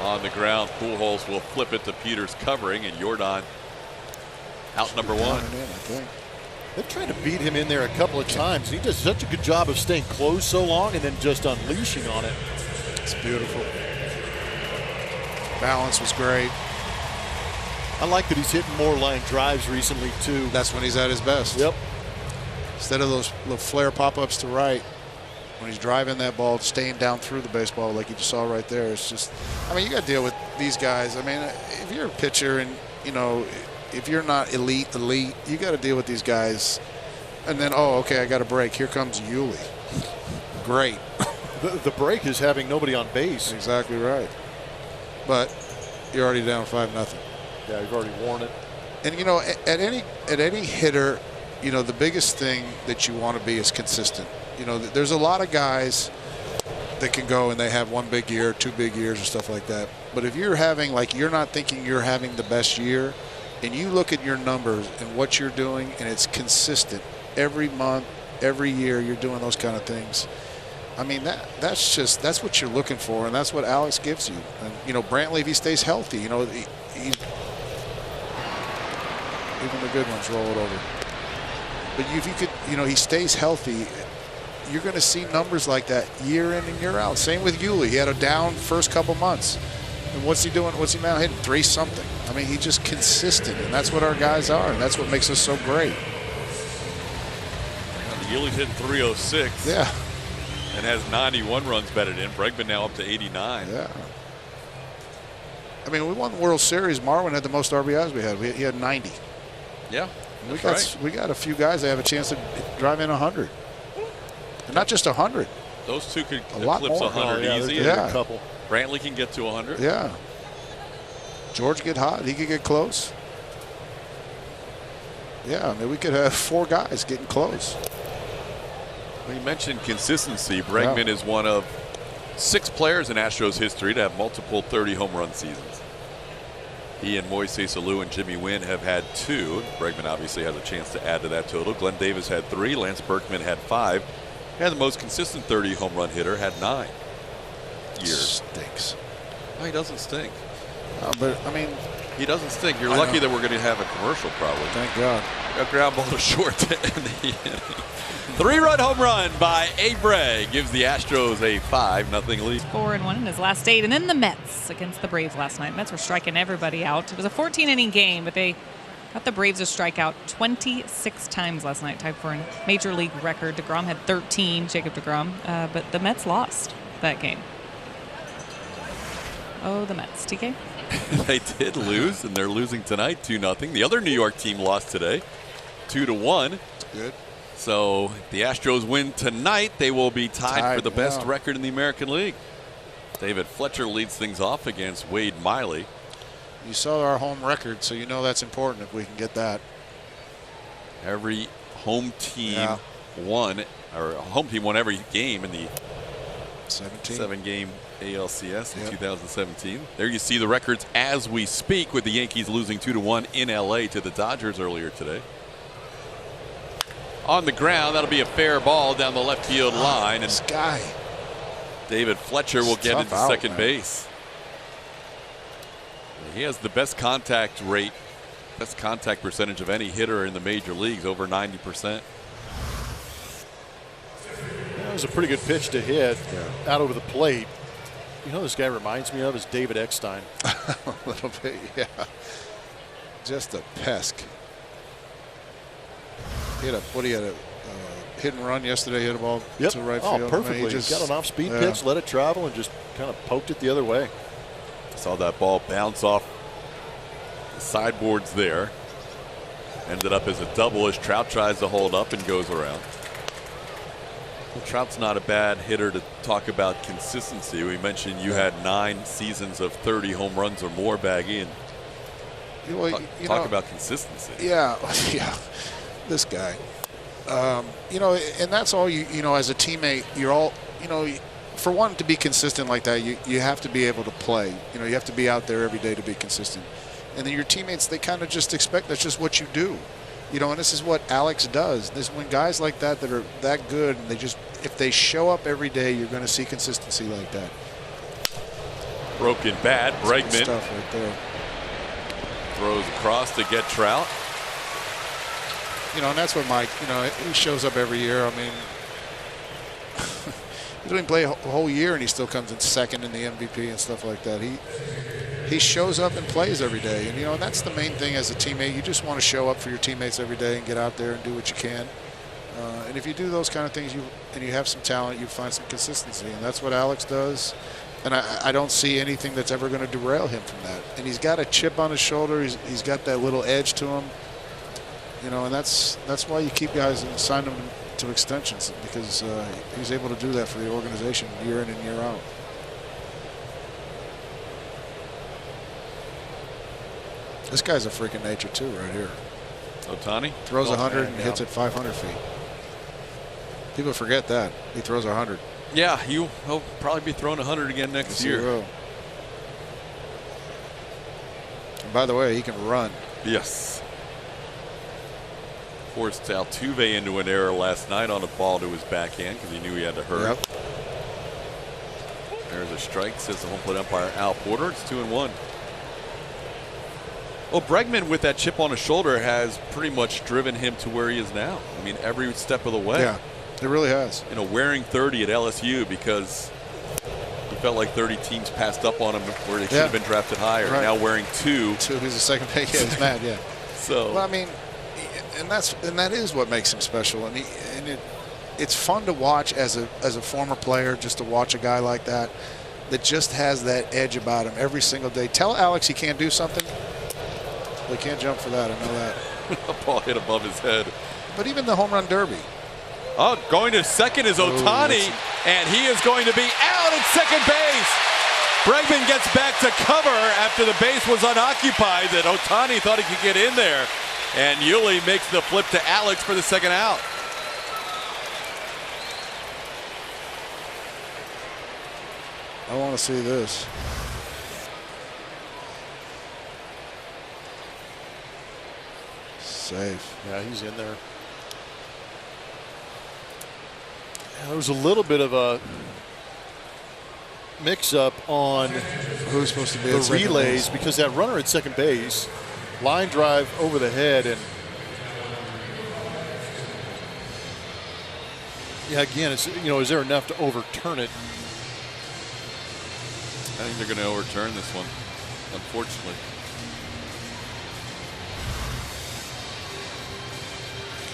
On the ground, Pujols will flip it to Peters covering, and Jordan out number 1. I think. They've tried to beat him in there a couple of times. He does such a good job of staying close so long and then just unleashing on it. It's beautiful. Balance was great. I like that he's hitting more line drives recently too. That's when he's at his best. Yep. Instead of those little flare pop-ups to right, when he's driving that ball, staying down through the baseball like you just saw right there, it's just, I mean, you got to deal with these guys. I mean, if you're a pitcher and, you know, if you're not elite, you got to deal with these guys. And then, oh, okay, I got a break. Here comes Yuli. Great. The break is having nobody on base. Exactly right. But you're already down 5-0. Yeah, you've already worn it. And, you know, at any hitter, you know, the biggest thing that you want to be is consistent. You know, there's a lot of guys that can go and they have 1 big year, 2 big years, or stuff like that. But if you're having, like, you're not thinking you're having the best year, and you look at your numbers and what you're doing, and it's consistent every month, every year, you're doing those kind of things. I mean, that's what you're looking for, and that's what Alex gives you. And, you know, Brantley, if he stays healthy, you know, he's even the good ones roll it over. But if you could, you know, he stays healthy, you're going to see numbers like that year in and year out. Same with Yuli. He had a down first couple months. And what's he doing? What's he now hitting? 3-something. I mean, he's just consistent, and that's what our guys are, and that's what makes us so great. Yuli's hitting 306. Yeah. And has 91 runs batted in. Bregman now up to 89. Yeah. I mean, we won the World Series. Marwin had the most RBIs we had. He had 90. Yeah. We got a few guys that have a chance to drive in 100. And not just 100. Those two could A lot eclipse more. 100 yeah, easy. there's a couple. Brantley can get to 100. Yeah. George get hot. He could get close. Yeah, I mean, we could have 4 guys getting close. Well, you mentioned consistency. Bregman is one of 6 players in Astros history to have multiple 30 home run seasons. He and Moises Alou and Jimmy Wynn have had 2. Bregman obviously has a chance to add to that total. Glenn Davis had 3. Lance Berkman had 5. And the most consistent 30 home run hitter had 9 years. Stinks. No, he doesn't stink. But, I mean, he doesn't stink. You're lucky that we're going to have a commercial probably. Thank God. A ground ball to short to end the inning. 3-run home run by A-Breg gives the Astros a 5-0 lead. 4-1 in his last 8. And then the Mets against the Braves last night. Mets were striking everybody out. It was a 14-inning game, but they got the Braves to strike out 26 times last night, tied for a major league record. DeGrom had 13, Jacob DeGrom, but the Mets lost that game. Oh, the Mets. TK? They did lose, and they're losing tonight 2-0. The other New York team lost today 2-1. Good. So the Astros win tonight. They will be tied for the best record in the American League. David Fletcher leads things off against Wade Miley. You saw our home record, so you know that's important if we can get that. Every home team won, or home team won every game in the 7-game ALCS in 2017. There you see the records as we speak, with the Yankees losing 2-1 in LA to the Dodgers earlier today. On the ground, that'll be a fair ball down the left field line, and David Fletcher will get into second base. He has the best contact rate, best contact percentage of any hitter in the major leagues, over 90%. That was a pretty good pitch to hit out over the plate. You know, this guy reminds me of is David Eckstein. A little bit, yeah. Just a pest. He had a hit and run yesterday. Hit a ball to right field. Perfectly. He just got an off-speed pitch, let it travel, and just kind of poked it the other way. Saw that ball bounce off the sideboards there. Ended up as a double as Trout tries to hold up and goes around. Well, Trout's not a bad hitter to talk about consistency. We mentioned you had 9 seasons of 30 home runs or more, Baggy, and talk about consistency. Yeah. This guy. You know, and that's all you know, as a teammate, you're all, you know, for one to be consistent like that, you have to be able to play. You know, you have to be out there every day to be consistent. And then your teammates, they kind of just expect that's just what you do. You know, and this is what Alex does. When guys like that are that good, and if they show up every day, you're going to see consistency like that. Broken bat, Bregman stuff right there. Throws across to get Trout. You know, and that's what Mike, you know, he shows up every year. I mean, he doesn't play a whole year, and he still comes in second in the MVP and stuff like that. He shows up and plays every day, and you know, and that's the main thing as a teammate. You just want to show up for your teammates every day and get out there and do what you can. And if you do those kind of things, and you have some talent, you find some consistency, and that's what Alex does. And I don't see anything that's ever going to derail him from that. And he's got a chip on his shoulder. He's got that little edge to him. You know, and that's why you keep guys and sign them to extensions, because he's able to do that for the organization year in and year out. This guy's a freaking nature too, right here. Ohtani throws 100 and hits at 500 feet. People forget that he throws 100. Yeah, he'll probably be throwing 100 again next year. And by the way, he can run. Yes. Forced Altuve into an error last night on a ball to his backhand because he knew he had to hurry. Yep. There's a strike, says the home plate umpire Al Porter. It's 2-1. Well, Bregman, with that chip on his shoulder, has pretty much driven him to where he is now. I mean, every step of the way. Yeah, it really has. You know, wearing 30 at LSU because he felt like 30 teams passed up on him where they should have been drafted higher. Right. Now wearing 2. 2, he's a second pick. Yeah, he's mad. Yeah. So. Well, I mean, and that is what makes him special. And it's fun to watch as a former player, just to watch a guy like that just has that edge about him every single day. Tell Alex he can't do something. They can't jump for that. I know that. A ball hit above his head. But even the home run derby, Oh, going to second is Ohtani, and he is going to be out at second base. Bregman gets back to cover after the base was unoccupied, that Ohtani thought he could get in there. And Yuli makes the flip to Alex for the second out. I want to see this. Safe. Yeah, he's in there. Yeah, there was a little bit of a mix-up on Who's supposed to be the at second relays base? because that runner at second base, line drive over the head, and yeah, again, it's, you know, is there enough to overturn it? I think they're going to overturn this one, unfortunately.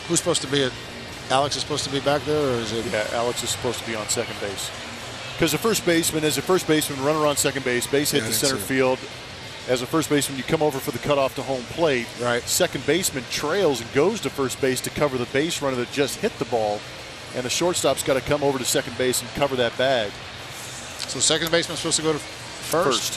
Who's supposed to be at? Alex is supposed to be back there, or is it? Yeah, Alex is supposed to be on second base. Because the first baseman, as a first baseman, runner on second base, base hit Yeah, I to didn't center see field. As a first baseman, you come over for the cutoff to home plate. Right. Second baseman trails and goes to first base to cover the base runner that just hit the ball. And the shortstop's got to come over to second base and cover that bag. So second baseman's supposed to go to first.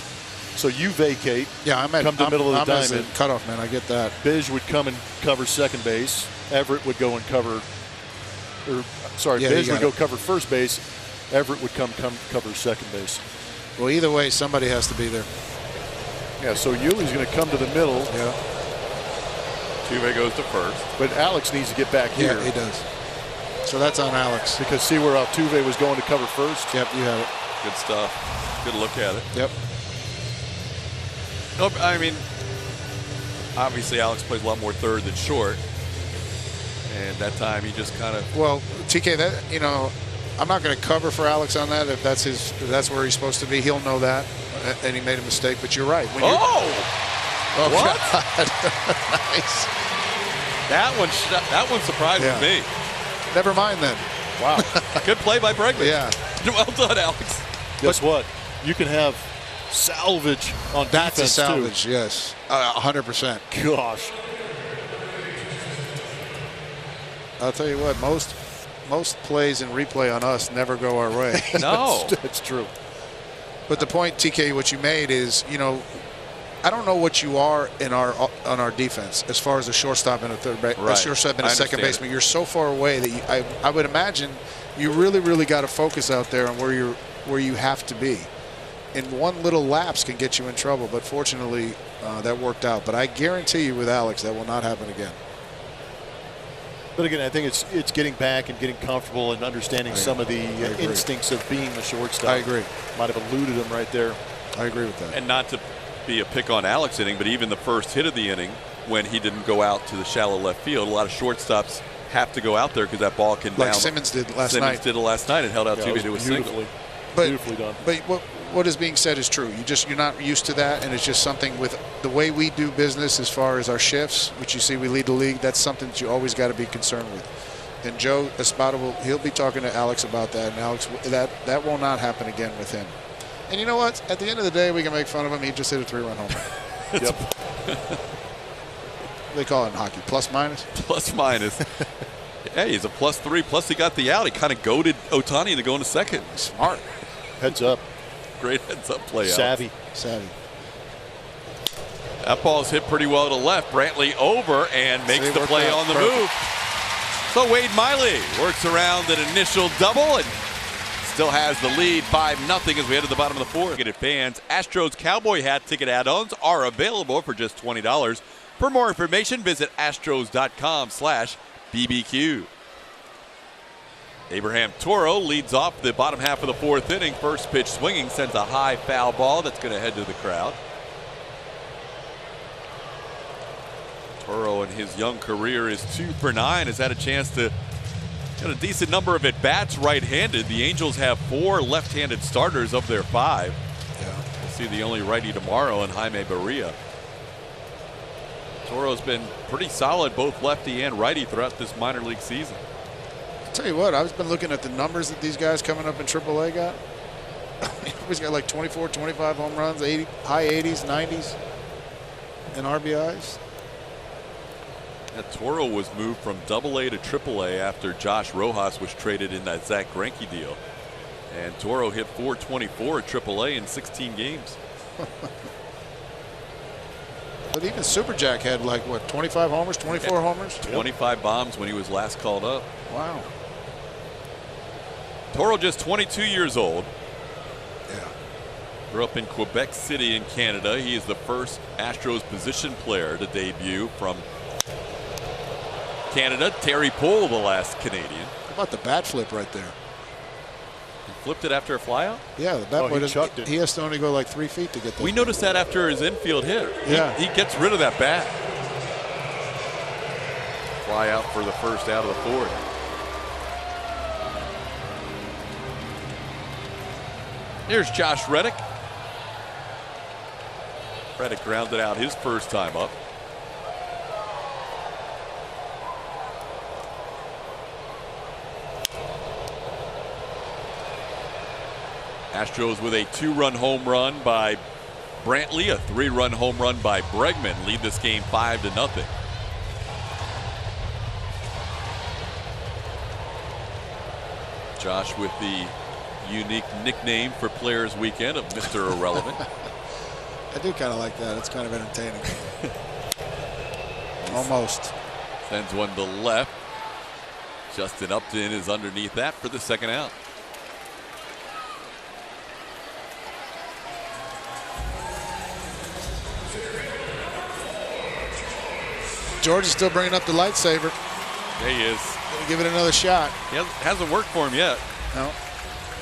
So you vacate. Yeah, I'm at come to the middle of the I'm as diamond. a cutoff man. I get that. Bish would come and cover second base. Everett would go and cover. Or sorry, Yeah, Bish you would got go cover first base. Everett would come cover second base. Well, either way, somebody has to be there. Yeah, so Yuli's going to come to the middle. Yeah. Tuve goes to first. But Alex needs to get back here. Yeah, he does. So that's on Alex. Because see where Altuve was going to cover first? Yep, you have it. Good stuff. Good look at it. Yep. Nope, I mean, obviously Alex plays a lot more third than short. And that time he just kind of. Well, TK, that, you know, I'm not going to cover for Alex on that. If that's where he's supposed to be, he'll know that. And he made a mistake. But you're right. When Oh, what? Nice. That one surprises Yeah. me. Never mind then. Wow. Good play by Bregman. Yeah. Well done, Alex. Guess what? You can have salvage on That's a defense, salvage, yes. 100%. too. Gosh. I'll tell you what, most plays in replay on us never go our way. No. That's true. But the point, TK, what you made is, you know, I don't know what you are on our defense as far as a shortstop and a third base, Right. a shortstop and a I second understand baseman. You're so far away that I would imagine you really got to focus out there on where you have to be. And one little lapse can get you in trouble. But fortunately, that worked out. But I guarantee you, with Alex, that will not happen again. But again, I think it's getting back and getting comfortable and understanding some of the instincts of being the shortstop. I agree. Might have eluded him right there. I agree with that. And not to be a pick on Alex inning, but even the first hit of the inning when he didn't go out to the shallow left field, a lot of shortstops have to go out there because that ball can Like down. Simmons did last Simmons night. did it last night and held out Yeah, Tuve it to a was single. beautifully done. But what is being said is true. You're not used to that, and it's just something with the way we do business as far as our shifts, which you see we lead the league. That's something that you always got to be concerned with. And Joe Espada he'll be talking to Alex about that, and Alex, that will not happen again with him. And you know what? At the end of the day, we can make fun of him. He just hit a 3-run home run. Yep. They call it in hockey plus minus. Plus minus. Hey, he's a +3. Plus he got the out. He kind of goaded Ohtani into going to second. Smart. Heads up. Great heads-up play out. Savvy. That ball's hit pretty well to left. Brantley over and makes See, the worked play out. on the Perfect. move. So Wade Miley works around an initial double and still has the lead 5-0 as we head to the bottom of the fourth. Get it, fans. Astros Cowboy hat ticket add-ons are available for just $20. For more information, visit astros.com/BBQ. Abraham Toro leads off the bottom half of the fourth inning. First pitch swinging, sends a high foul ball that's going to head to the crowd. Toro in his young career is 2 for 9. Has had a chance to get a decent number of at-bats right-handed. The Angels have 4 left-handed starters of their 5. Yeah. We'll see the only righty tomorrow in Jaime Barria. Toro's been pretty solid, both lefty and righty, throughout this minor league season. I'll tell you what, I've been looking at the numbers that these guys coming up in AAA got. He's got like 24, 25 home runs, high 80s, 90s, and RBIs. Toro was moved from AA to AAA after Josh Rojas was traded in that Zach Greinke deal. And Toro hit .424 at AAA in 16 games. But even Super Jack had like, what, 25 homers, 24 homers? 25 bombs when he was last called up. Wow. Toro just 22 years old. Yeah. Grew up in Quebec City in Canada. He is the first Astros position player to debut from Canada. Terry Poole, the last Canadian. How about the bat flip right there? He flipped it after a flyout? Yeah, the bat boy chucked it. He has to only go like 3 feet to get that. We noticed that after his infield hit. Yeah. He gets rid of that bat. Fly out for the first out of the fourth. Here's Josh Reddick. Reddick grounded out his first time up. Astros with a 2-run home run by Brantley, a 3-run home run by Bregman lead this game 5-0. Josh with the unique nickname for Players Weekend of Mr. Irrelevant. I do kind of like that. It's kind of entertaining. Almost. Sends one to left. Justin Upton is underneath that for the second out. George is still bringing up the lightsaber. There he is. Give it another shot. Hasn't worked for him yet. No.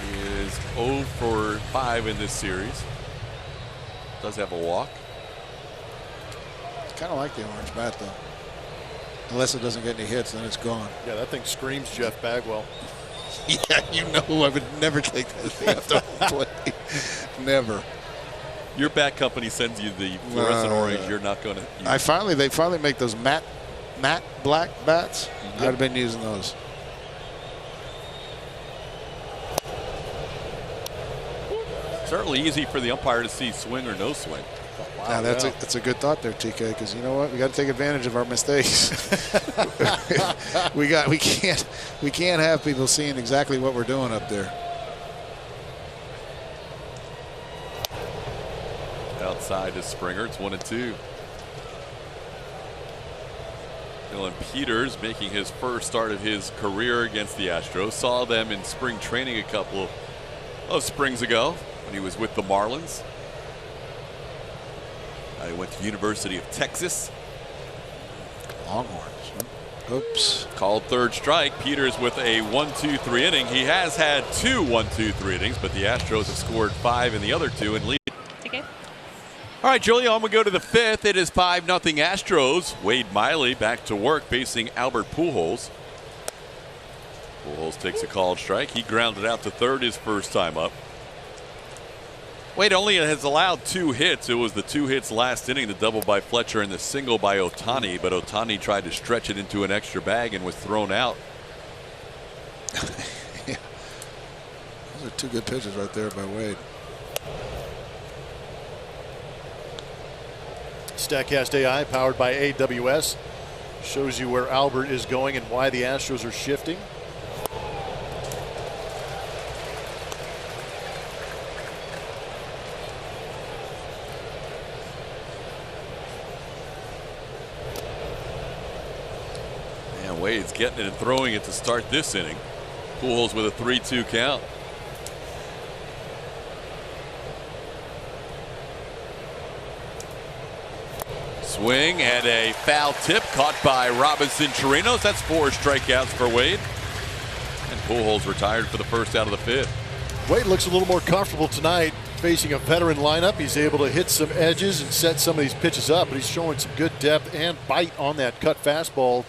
He is 0 for 5 in this series. Does have a walk. Kind of like the orange bat, though. Unless it doesn't get any hits, then it's gone. Yeah, that thing screams Jeff Bagwell. Yeah, you know I would never take that thing out to play. Never. Your bat company sends you the fluorescent orange. You're not going to. They finally make those matte black bats. I'd have been using those. Certainly easy for the umpire to see swing or no swing. Wow, Now that's a good thought there, TK. Because you know what, we got to take advantage of our mistakes. we can't have people seeing exactly what we're doing up there. Outside is Springer. It's 1-2. Dylan Peters making his first start of his career against the Astros. Saw them in spring training a couple of springs ago when he was with the Marlins. He went to University of Texas. Longhorns. Oops. Called third strike. Peters with a 1-2-3 inning. He has had 2 1-2-3 innings, but the Astros have scored 5 in the other 2 and lead. Okay. All right, Julia, I'm going to go to the 5th. It is 5-0 Astros. Wade Miley back to work facing Albert Pujols. Pujols takes a called strike. He grounded out to third his first time up. Wade only has allowed 2 hits. It was the 2 hits last inning, the double by Fletcher and the single by Ohtani, but Ohtani tried to stretch it into an extra bag and was thrown out. Yeah. Those are 2 good pitches right there by Wade. StatCast AI powered by AWS shows you where Albert is going and why the Astros are shifting. And Wade's getting it and throwing it to start this inning. Pujols with a 3-2 count. Swing and a foul tip caught by Robinson Chirinos. That's 4 strikeouts for Wade. And Pujols retired for the first out of the 5th. Wade looks a little more comfortable tonight facing a veteran lineup. He's able to hit some edges and set some of these pitches up, but he's showing some good depth and bite on that cut fastball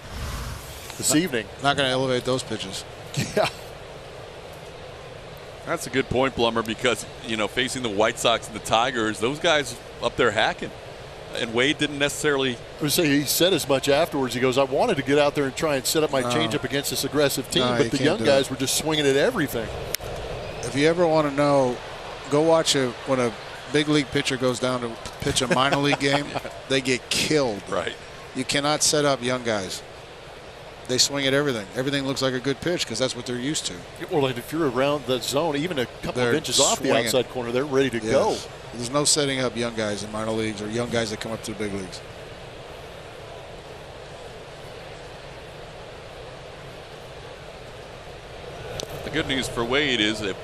this evening. Not going to elevate those pitches. Yeah. That's a good point, Blummer, because, you know, facing the White Sox and the Tigers, those guys up there hacking. And Wade didn't necessarily. I would say he said as much afterwards. He goes, I wanted to get out there and try and set up my changeup against this aggressive team, but the young guys were just swinging at everything. If you ever want to know, go watch when a big league pitcher goes down to pitch a minor league game. They get killed. Right. You cannot set up young guys. They swing at everything. Everything looks like a good pitch because that's what they're used to. Or like if you're around the zone, even a couple of inches off the outside corner, they're ready to go. There's no setting up young guys in minor leagues or young guys that come up to the big leagues. The good news for Wade is if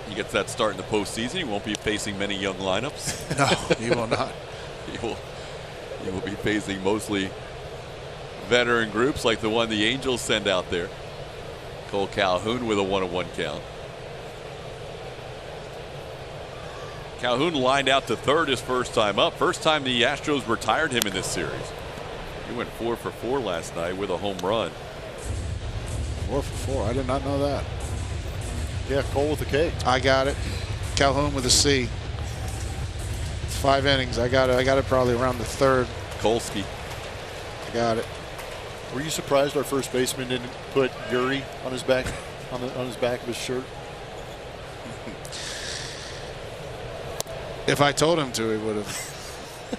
he gets that start in the postseason, he won't be facing many young lineups. No, he will not. He will be facing mostly veteran groups like the one the Angels send out there. Cole Calhoun with a 1-1 count. Calhoun lined out to third his first time up. First time the Astros retired him in this series. He went 4 for 4 last night with a home run. 4 for 4. I did not know that. Yeah, Cole with a K. I got it. Calhoun with a C. It's 5 innings. I got it probably around the third. Kolsky. I got it. Were you surprised our first baseman didn't put Yuri on his back on his back of his shirt? If I told him to, he would have.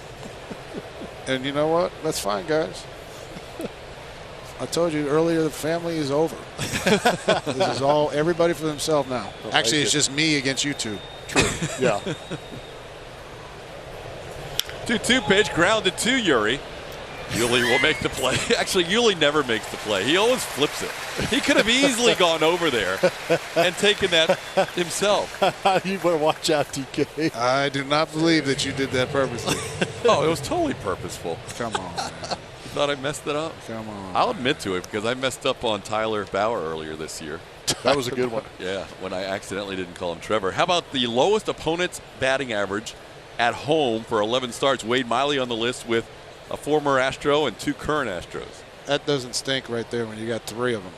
And you know what? That's fine, guys. I told you earlier, the family is over. This is all everybody for themselves now. Actually, it's just me against you two. True. Yeah. 2-2 pitch, grounded to Yuri. Yuli will make the play. Actually, Yuli never makes the play. He always flips it. He could have easily gone over there and taken that himself. You better watch out, TK. I do not believe that you did that purposely. Oh, it was totally purposeful. Come on, man. You thought I messed it up? Come on. I'll admit to it because I messed up on Tyler Bauer earlier this year. That was a good one. Yeah, when I accidentally didn't call him Trevor. How about the lowest opponent's batting average at home for 11 starts? Wade Miley on the list with a former Astro and 2 current Astros. That doesn't stink right there when you got 3 of them.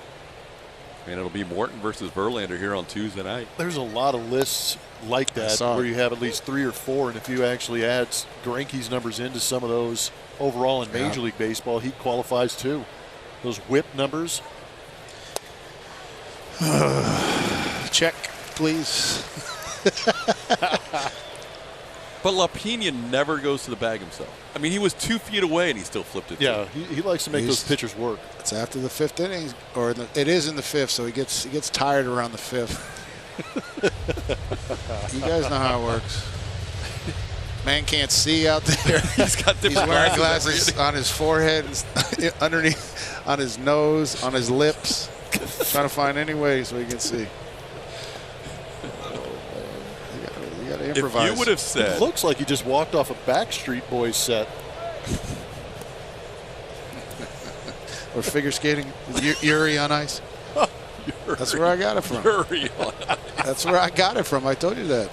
And it'll be Morton versus Verlander here on Tuesday night. There's a lot of lists like that where you have at least 3 or 4, and if you actually add Greinke's numbers into some of those overall in Major League Baseball, he qualifies too. Those whip numbers. Check, please. But LaPena never goes to the bag himself. I mean, he was 2 feet away and he still flipped it. Yeah, he likes to make those pitchers work. It's after the 5th inning, or it is in the 5th, so he gets tired around the 5th. You guys know how it works. Man can't see out there. He's wearing glasses on his forehead, underneath, on his nose, on his lips, trying to find any way so he can see. You got to improvise. If you would have said, it looks like he just walked off a Backstreet Boys set. Or figure skating, Yuri on ice. That's where I got it from. Yuri on ice. That's where I got it from. I told you that.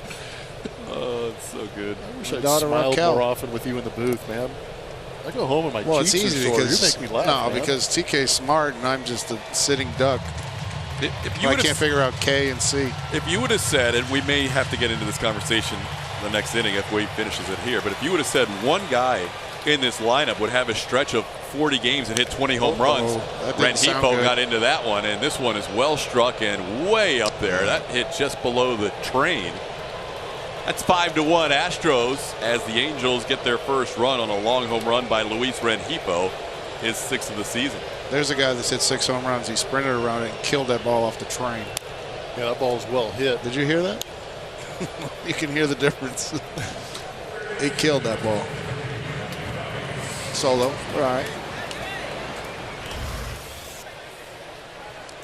Oh, it's so good. I wish I'd smiled more often with you in the booth, man. I go home and my cheeks it's easy are sore. because You make me laugh, man. because TK's smart and I'm just a sitting duck. I can't figure out K and C. If you would have said, and we may have to get into this conversation the next inning if Wade finishes it here, but if you would have said one guy in this lineup would have a stretch of 40 games and hit 20 home runs, Rengifo got into that one, and this one is well struck and way up there. That hit just below the train. That's 5-1 Astros as the Angels get their first run on a long home run by Luis Rengifo, his 6th of the season. There's a guy that's hit 6 home runs. He sprinted around it and killed that ball off the train. Yeah, that ball's well hit. Did you hear that? You can hear the difference. He killed that ball. Solo. All right.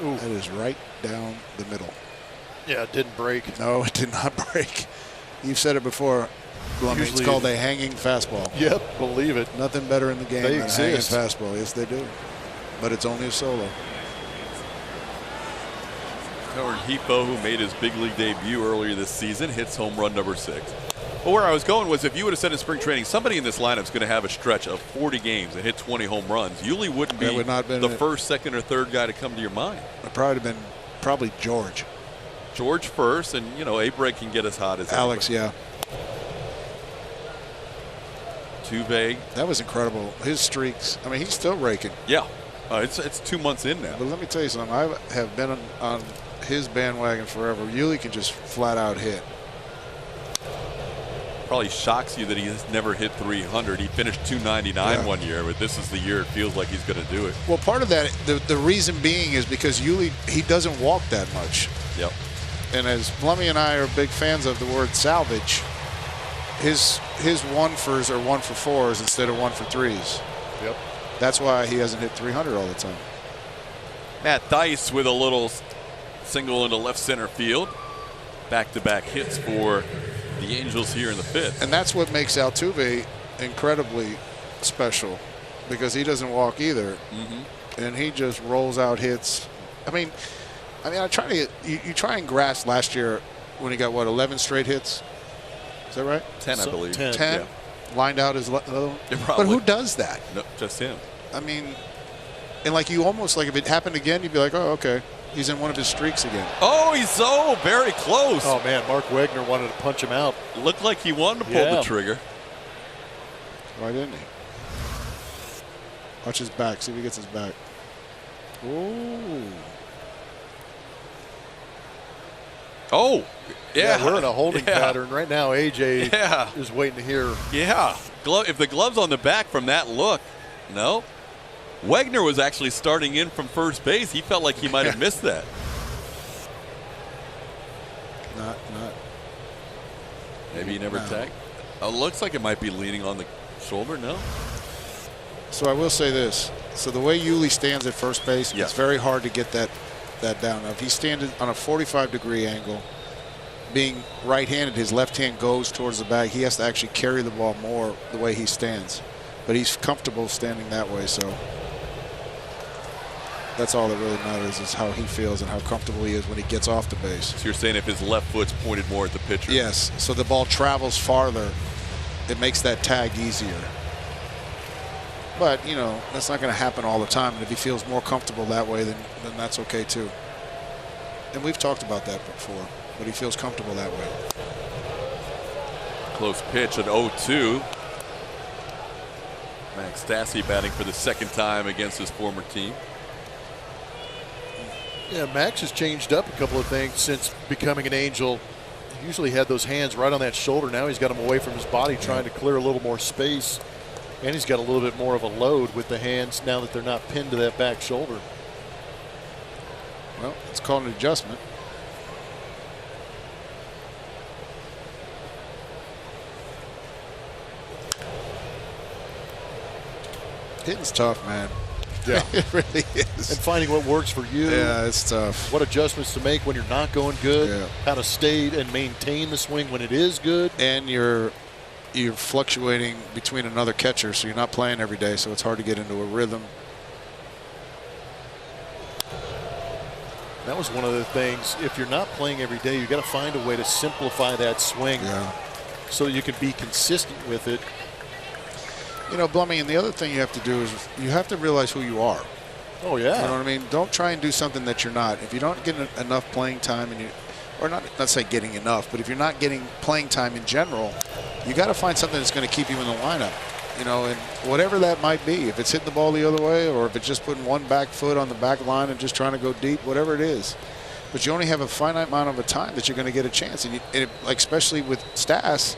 Ooh. That is right down the middle. Yeah, it didn't break. No, it did not break. You've said it before, Blummy. It's called a hanging fastball. Yep, believe it. Nothing better in the game than a hanging fastball. Yes, they do. But it's only a solo. Rengifo, who made his big league debut earlier this season, hits home run number 6. But where I was going was if you would have said in spring training, somebody in this lineup is going to have a stretch of 40 games and hit 20 home runs, Yuli wouldn't be the first, second, or third guy to come to your mind. It probably would have been George. George first, and, you know, Abreu can get as hot as Alex, anybody. Yeah. Too vague. That was incredible. His streaks. I mean, he's still raking. Yeah. It's 2 months in now. But let me tell you something. I have been on his bandwagon forever. Yuli can just flat out hit. probably shocks you that he's never hit 300. He finished 299 one year, but this is the year it feels like he's going to do it. Well, part of that, the reason being is because Yuli, he doesn't walk that much. Yep. And as Blummy and I are big fans of the word salvage, his 1-fers are 1-for-4s instead of 1-for-3s. Yep. That's why he hasn't hit 300 all the time. Matt Dice with a little single into left center field. Back-to-back hits for the Angels here in the 5th. And that's what makes Altuve incredibly special, because he doesn't walk either. And he just rolls out hits. I mean, I try to get, you try and grasp last year when he got, what, 11 straight hits? Is that right? 10, I believe. 10. Yeah. Lined out his another one? Yeah, but who does that? No, just him. I mean, and like you almost, like if it happened again, you'd be like, oh, okay. He's in one of his streaks again. Oh, he's so very close. Oh, man, Mark Wegner wanted to punch him out. Looked like he wanted to pull the trigger. Why didn't he? Watch his back. See if he gets his back. Ooh. Oh, yeah. We're in a holding pattern right now. AJ is waiting to hear. Yeah. If the glove's on the back from that look, no. Wegner was actually starting in from first base. He felt like he might have missed that. Not. Maybe he never tagged. Oh, looks like it might be leaning on the shoulder. No. So I will say this. So the way Yuli stands at first base, it's very hard to get that down. Now, if he's standing on a 45-degree angle, being right-handed, his left hand goes towards the bag. He has to actually carry the ball more the way he stands. But he's comfortable standing that way, so that's all that really matters, is how he feels and how comfortable he is when he gets off the base. So you're saying if his left foot's pointed more at the pitcher? Yes. So the ball travels farther. It makes that tag easier. But, you know, that's not going to happen all the time. And if he feels more comfortable that way, then that's okay, too. And we've talked about that before, but he feels comfortable that way. Close pitch at 0-2. Max Stassi batting for the second time against his former team. Yeah, Max has changed up a couple of things since becoming an Angel. He usually had those hands right on that shoulder. Now he's got them away from his body, trying to clear a little more space. And he's got a little bit more of a load with the hands now that they're not pinned to that back shoulder. Well, it's called an adjustment. Hitting's tough, man. Yeah. It really is. And finding what works for you. Yeah, it's tough. What adjustments to make when you're not going good. Yeah. How to stay and maintain the swing when it is good. And you're fluctuating between another catcher, so you're not playing every day, so it's hard to get into a rhythm. That was one of the things. If you're not playing every day, you got to find a way to simplify that swing so you can be consistent with it. You know, Blummy, and the other thing you have to do is you have to realize who you are. Oh, yeah. You know what I mean? Don't try and do something that you're not. If you don't get enough playing time, and or not say getting enough, but if you're not getting playing time in general, you got to find something that's going to keep you in the lineup. You know, and whatever that might be, if it's hitting the ball the other way, or if it's just putting one back foot on the back line and just trying to go deep, whatever it is. But you only have a finite amount of a time that you're going to get a chance, and like especially with Stas,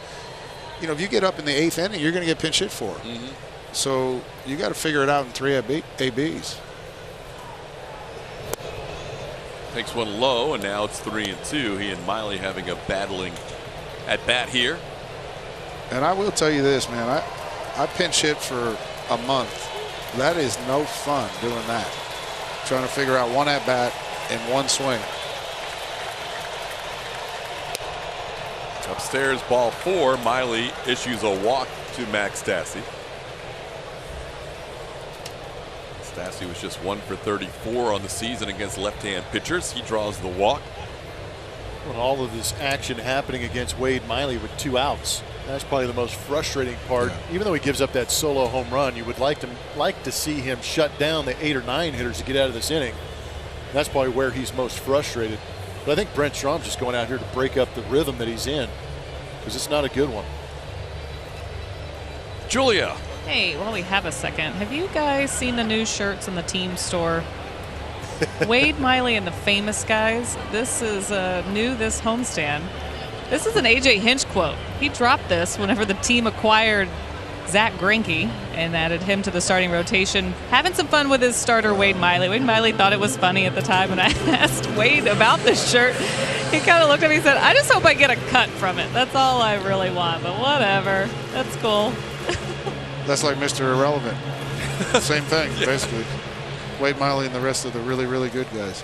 you know, if you get up in the 8th inning, you're going to get pinch hit for. So you got to figure it out in 3 ABs. Takes one low, and now it's 3-2. He and Miley having a battling at bat here. And I will tell you this, man. I pinch hit for a month. That is no fun doing that. Trying to figure out one at bat and one swing. Upstairs, ball 4. Miley issues a walk to Max Stassi. Stassi was just 1 for 34 on the season against left-hand pitchers. He draws the walk. Well, all of this action happening against Wade Miley with 2 outs. That's probably the most frustrating part. Yeah. Even though he gives up that solo home run, you would like to see him shut down the 8 or 9 hitters to get out of this inning. That's probably where he's most frustrated. But I think Brent Strom's just going out here to break up the rhythm that he's in, because it's not a good one. Julia. Hey, while we have a second, have you guys seen the new shirts in the team store? Wade Miley and the Famous Guys. This is new this homestand. This is an A.J. Hinch quote. He dropped this whenever the team acquired Zach Greinke and added him to the starting rotation, having some fun with his starter, Wade Miley. Wade Miley thought it was funny at the time, and I asked Wade about this shirt. He kind of looked at me and said, I just hope I get a cut from it. That's all I really want, but whatever. That's cool. That's like Mr. Irrelevant. Same thing, basically. Wade Miley and the rest of the really, really good guys.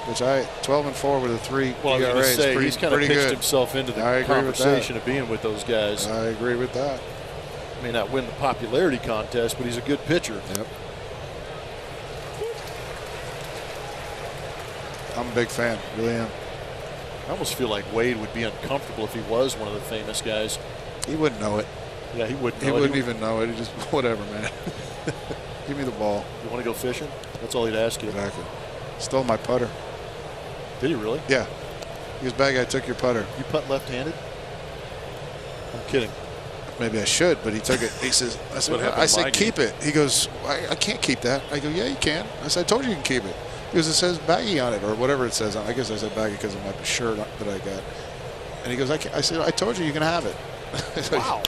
Which 12-4 with a 3 well, ERA is pretty, he's kind of pitched good. himself into the conversation of being with those guys. I agree with that. May not win the popularity contest, but he's a good pitcher. Yep. I'm a big fan, really am. I almost feel like Wade would be uncomfortable if he was one of the famous guys. He wouldn't know it. Yeah, he wouldn't know He it. wouldn't even know it. He just, whatever, man. Give me the ball. You want to go fishing? That's all he'd ask you. Exactly. Stole my putter. Did he really? Yeah. He goes, bad guy took your putter. You putt left-handed? I'm kidding. Maybe I should, but he took it. He says, I said, keep it. He goes, I can't keep that. I go, yeah, you can. I said, I told you you can keep it. He goes, it says baggy on it, or whatever it says. I guess I said baggy because of my shirt that I got. And he goes, I said, I told you you can have it. Wow.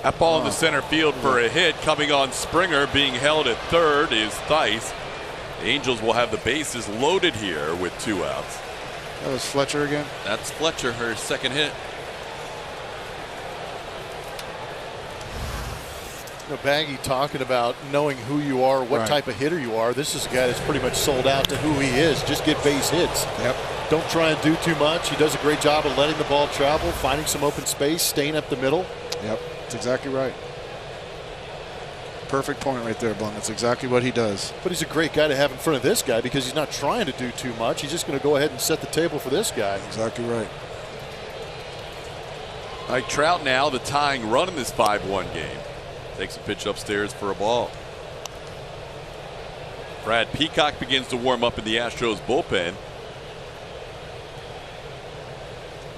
That ball in the center field for a hit. Coming on Springer, being held at third is Theis. The Angels will have the bases loaded here with 2 outs. That was Fletcher again? That's Fletcher, her second hit. Baggy talking about knowing who you are, what Right. type of hitter you are. This is a guy that's pretty much sold out to who he is. Just get base hits. Yep. Don't try and do too much. He does a great job of letting the ball travel, finding some open space, staying up the middle. Yep. That's exactly right. Perfect point right there, Blum. That's exactly what he does. But he's a great guy to have in front of this guy because he's not trying to do too much. He's just going to go ahead and set the table for this guy. Exactly right. Mike Trout now the tying run in this 5-1 game. Takes a pitch upstairs for a ball. Brad Peacock begins to warm up in the Astros bullpen.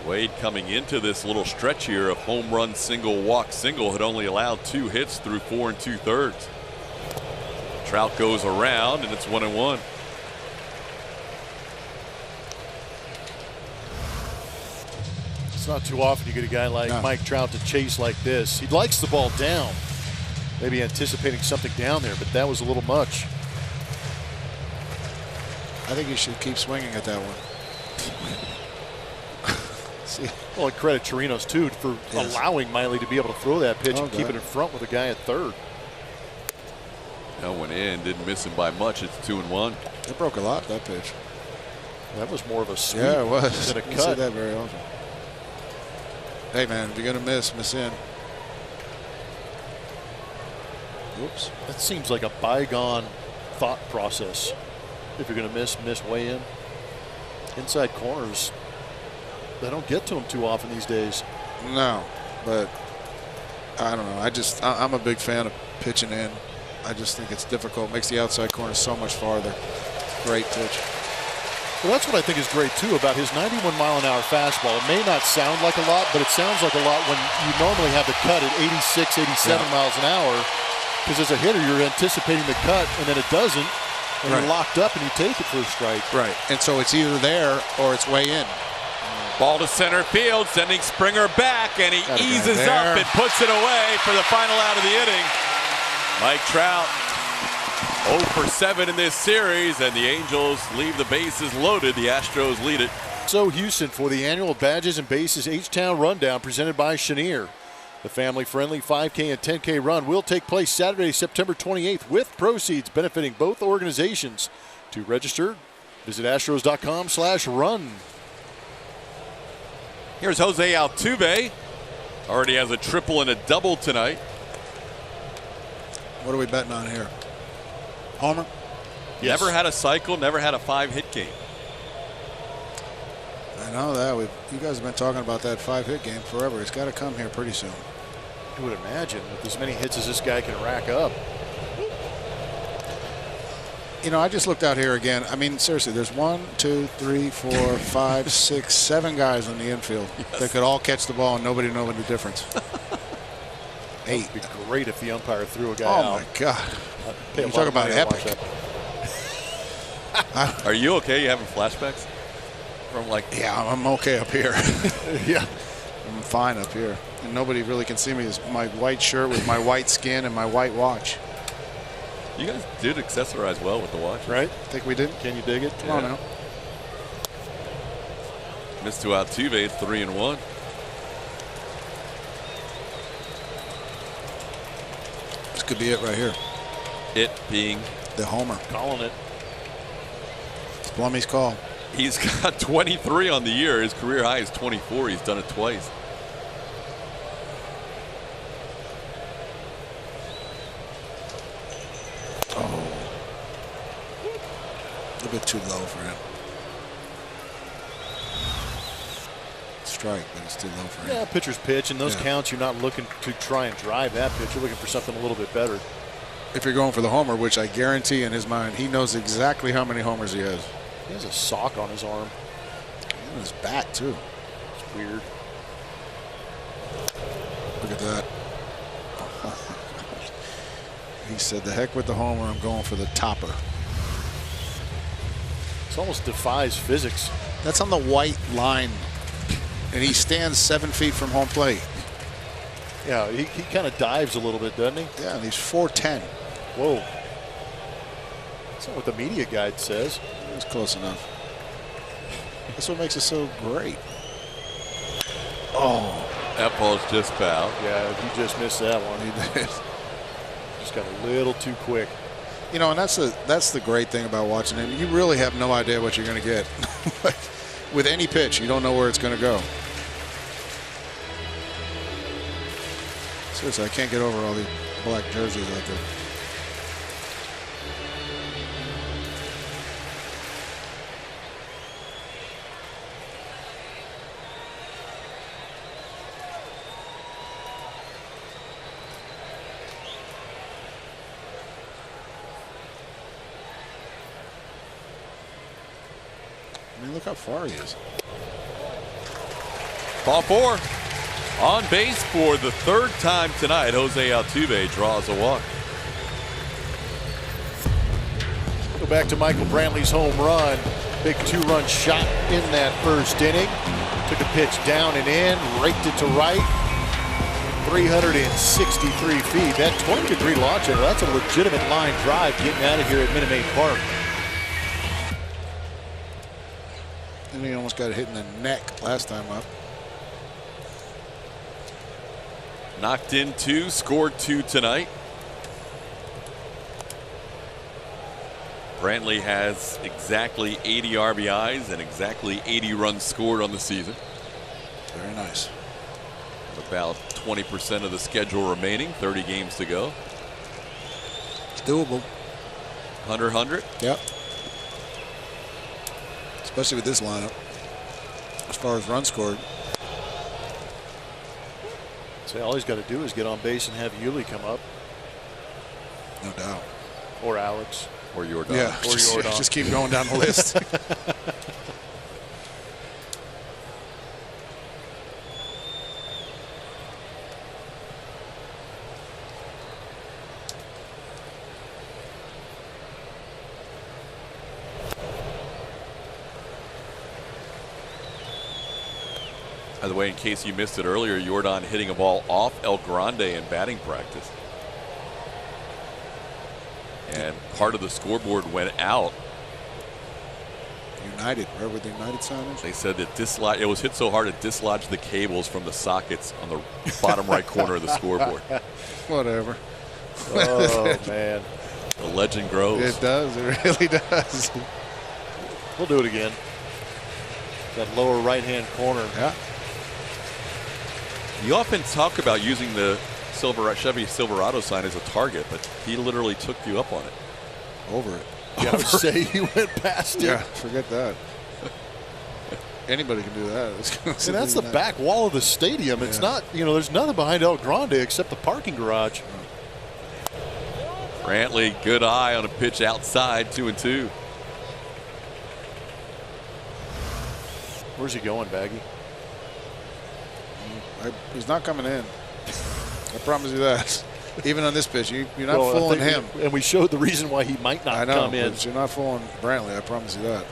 Wade coming into this little stretch here of home run, single, walk, single, had only allowed 2 hits through 4 2/3. Trout goes around and it's 1-1. It's not too often you get a guy like Mike Trout to chase like this. He likes the ball down. Maybe anticipating something down there, but that was a little much. I think he should keep swinging at that one. See. Well, and credit Chirinos too for allowing Miley to be able to throw that pitch and keep it in front with a guy at third. That went in, didn't miss him by much. It's 2-1. It broke a lot, that pitch. That was more of a sweep Yeah, it was. than a You cut. see that very often. Hey, man, if you're going to miss in. Oops. That seems like a bygone thought process. If you're going to miss way in. Inside corners, they don't get to them too often these days. No, but I don't know. I'm a big fan of pitching in. I just think it's difficult. Makes the outside corner so much farther. Great pitch. Well, that's what I think is great too about his 91-mile-an-hour fastball. It may not sound like a lot, but it sounds like a lot when you normally have the cut at 86, 87 miles an hour. Because as a hitter, you're anticipating the cut, and then it doesn't, and you're locked up, and you take it for a strike. Right, and so it's either there or it's way in. Ball to center field, sending Springer back, and he eases up and puts it away for the final out of the inning. Mike Trout 0 for 7 in this series, and the Angels leave the bases loaded. The Astros lead it. So Houston for the annual Badges and Bases H-Town Rundown presented by Chenier. The family-friendly 5K and 10K run will take place Saturday, September 28th with proceeds benefiting both organizations. To register, visit astros.com/run. Here's Jose Altuve. Already has a triple and a double tonight. What are we betting on here? Homer? Yes. Never had a cycle, never had a 5-hit game. I know that. You guys have been talking about that 5-hit game forever. It's got to come here pretty soon. I would imagine with as many hits as this guy can rack up. You know, I just looked out here again. I mean, seriously, there's 1, 2, 3, 4, 5, 6, 7 guys on the infield that could all catch the ball and nobody know the difference. 8. It'd be great if the umpire threw a guy out. Oh, my God. You talk about epic. Are you okay? You having flashbacks? from like. Yeah, I'm okay up here. Yeah. I'm fine up here. And nobody really can see me. It's my white shirt with my white skin and my white watch. You guys did accessorize well with the watch. Right? Think we did? Can you dig it? Come on now. Missed to Altuve, 3-1. This could be it right here. It being the homer. Calling it. It's Plummy's call. He's got 23 on the year. His career high is 24. He's done it twice. Oh. A little bit too low for him. Strike, but it's too low for him. Yeah, pitcher's pitch. In those counts, you're not looking to try and drive that pitch. You're looking for something a little bit better. If you're going for the homer, which I guarantee in his mind, he knows exactly how many homers he has. He has a sock on his arm. And his bat, too. It's weird. Look at that. He said, the heck with the homer, I'm going for the topper. It almost defies physics. That's on the white line. And he stands 7 feet from home plate. Yeah, he kind of dives a little bit, doesn't he? Yeah, and he's 4'10". Whoa. That's not what the media guide says. It's close enough. That's what makes it so great. Oh. That ball's just foul. Yeah, he just missed that one. He did. Just got a little too quick. You know, and that's the great thing about watching him. You really have no idea what you're going to get. With any pitch, you don't know where it's going to go. Seriously, I can't get over all the black jerseys out there. I mean, look how far he is. Ball 4. On base for the third time tonight, Jose Altuve draws a walk. Go back to Michael Brantley's home run. Big 2-run shot in that first inning. Took a pitch down and in, raked it to right. 363 feet. That 20-degree launch angle, that's a legitimate line drive getting out of here at Minute Maid Park. And he almost got hit in the neck last time up. Knocked in 2, scored 2 tonight. Brantley has exactly 80 RBIs and exactly 80 runs scored on the season. Very nice. About 20% of the schedule remaining, 30 games to go. It's doable. 100. Yep. Especially with this lineup. As far as runs scored. So all he's got to do is get on base and have Yuli come up. No doubt. Or Alex. Or Jordan. Yeah, or Jordan. just keep going down the list. By the way, in case you missed it earlier, Jordan hitting a ball off El Grande in batting practice. And part of the scoreboard went out. United, right with the United signage? They said that it was hit so hard it dislodged the cables from the sockets on the bottom right corner of the scoreboard. Whatever. Oh, man. The legend grows. It does. It really does. We'll do it again. That lower right-hand corner. Yeah. You often talk about using the Chevy Silverado sign as a target, but he literally took you up on it. Over it. Yeah, I would say he went past it. Yeah, forget that. Anybody can do that. And that's the back wall of the stadium. It's not, there's nothing behind El Grande except the parking garage. Brantley, good eye on a pitch outside, 2-2. Where's he going, Baggy? He's not coming in. I promise you that. Even on this pitch, you're not fooling him. And we showed the reason why he might not come in. But you're not fooling Brantley. I promise you that.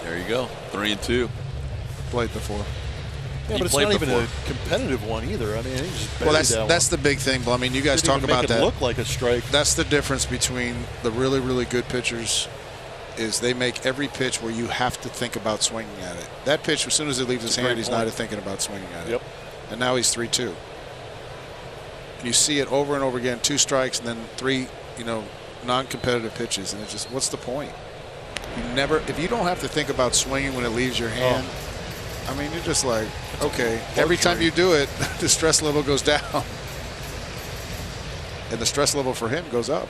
There you go. 3-2. Played before. Yeah, but it's not even a competitive one either. I mean, he just well, that's the big thing. I mean, you guys talk about that. Look like a strike. That's the difference between the really, really good pitchers. Is they make every pitch where you have to think about swinging at it. That pitch, as soon as it leaves his hand, he's not thinking about swinging at it. Yep. And now he's 3-2. You see it over and over again. 2 strikes and then 3, non-competitive pitches, and it's just, what's the point? If you don't have to think about swinging when it leaves your hand. I mean, you're just like, okay, every time you do it, the stress level goes down. And the stress level for him goes up.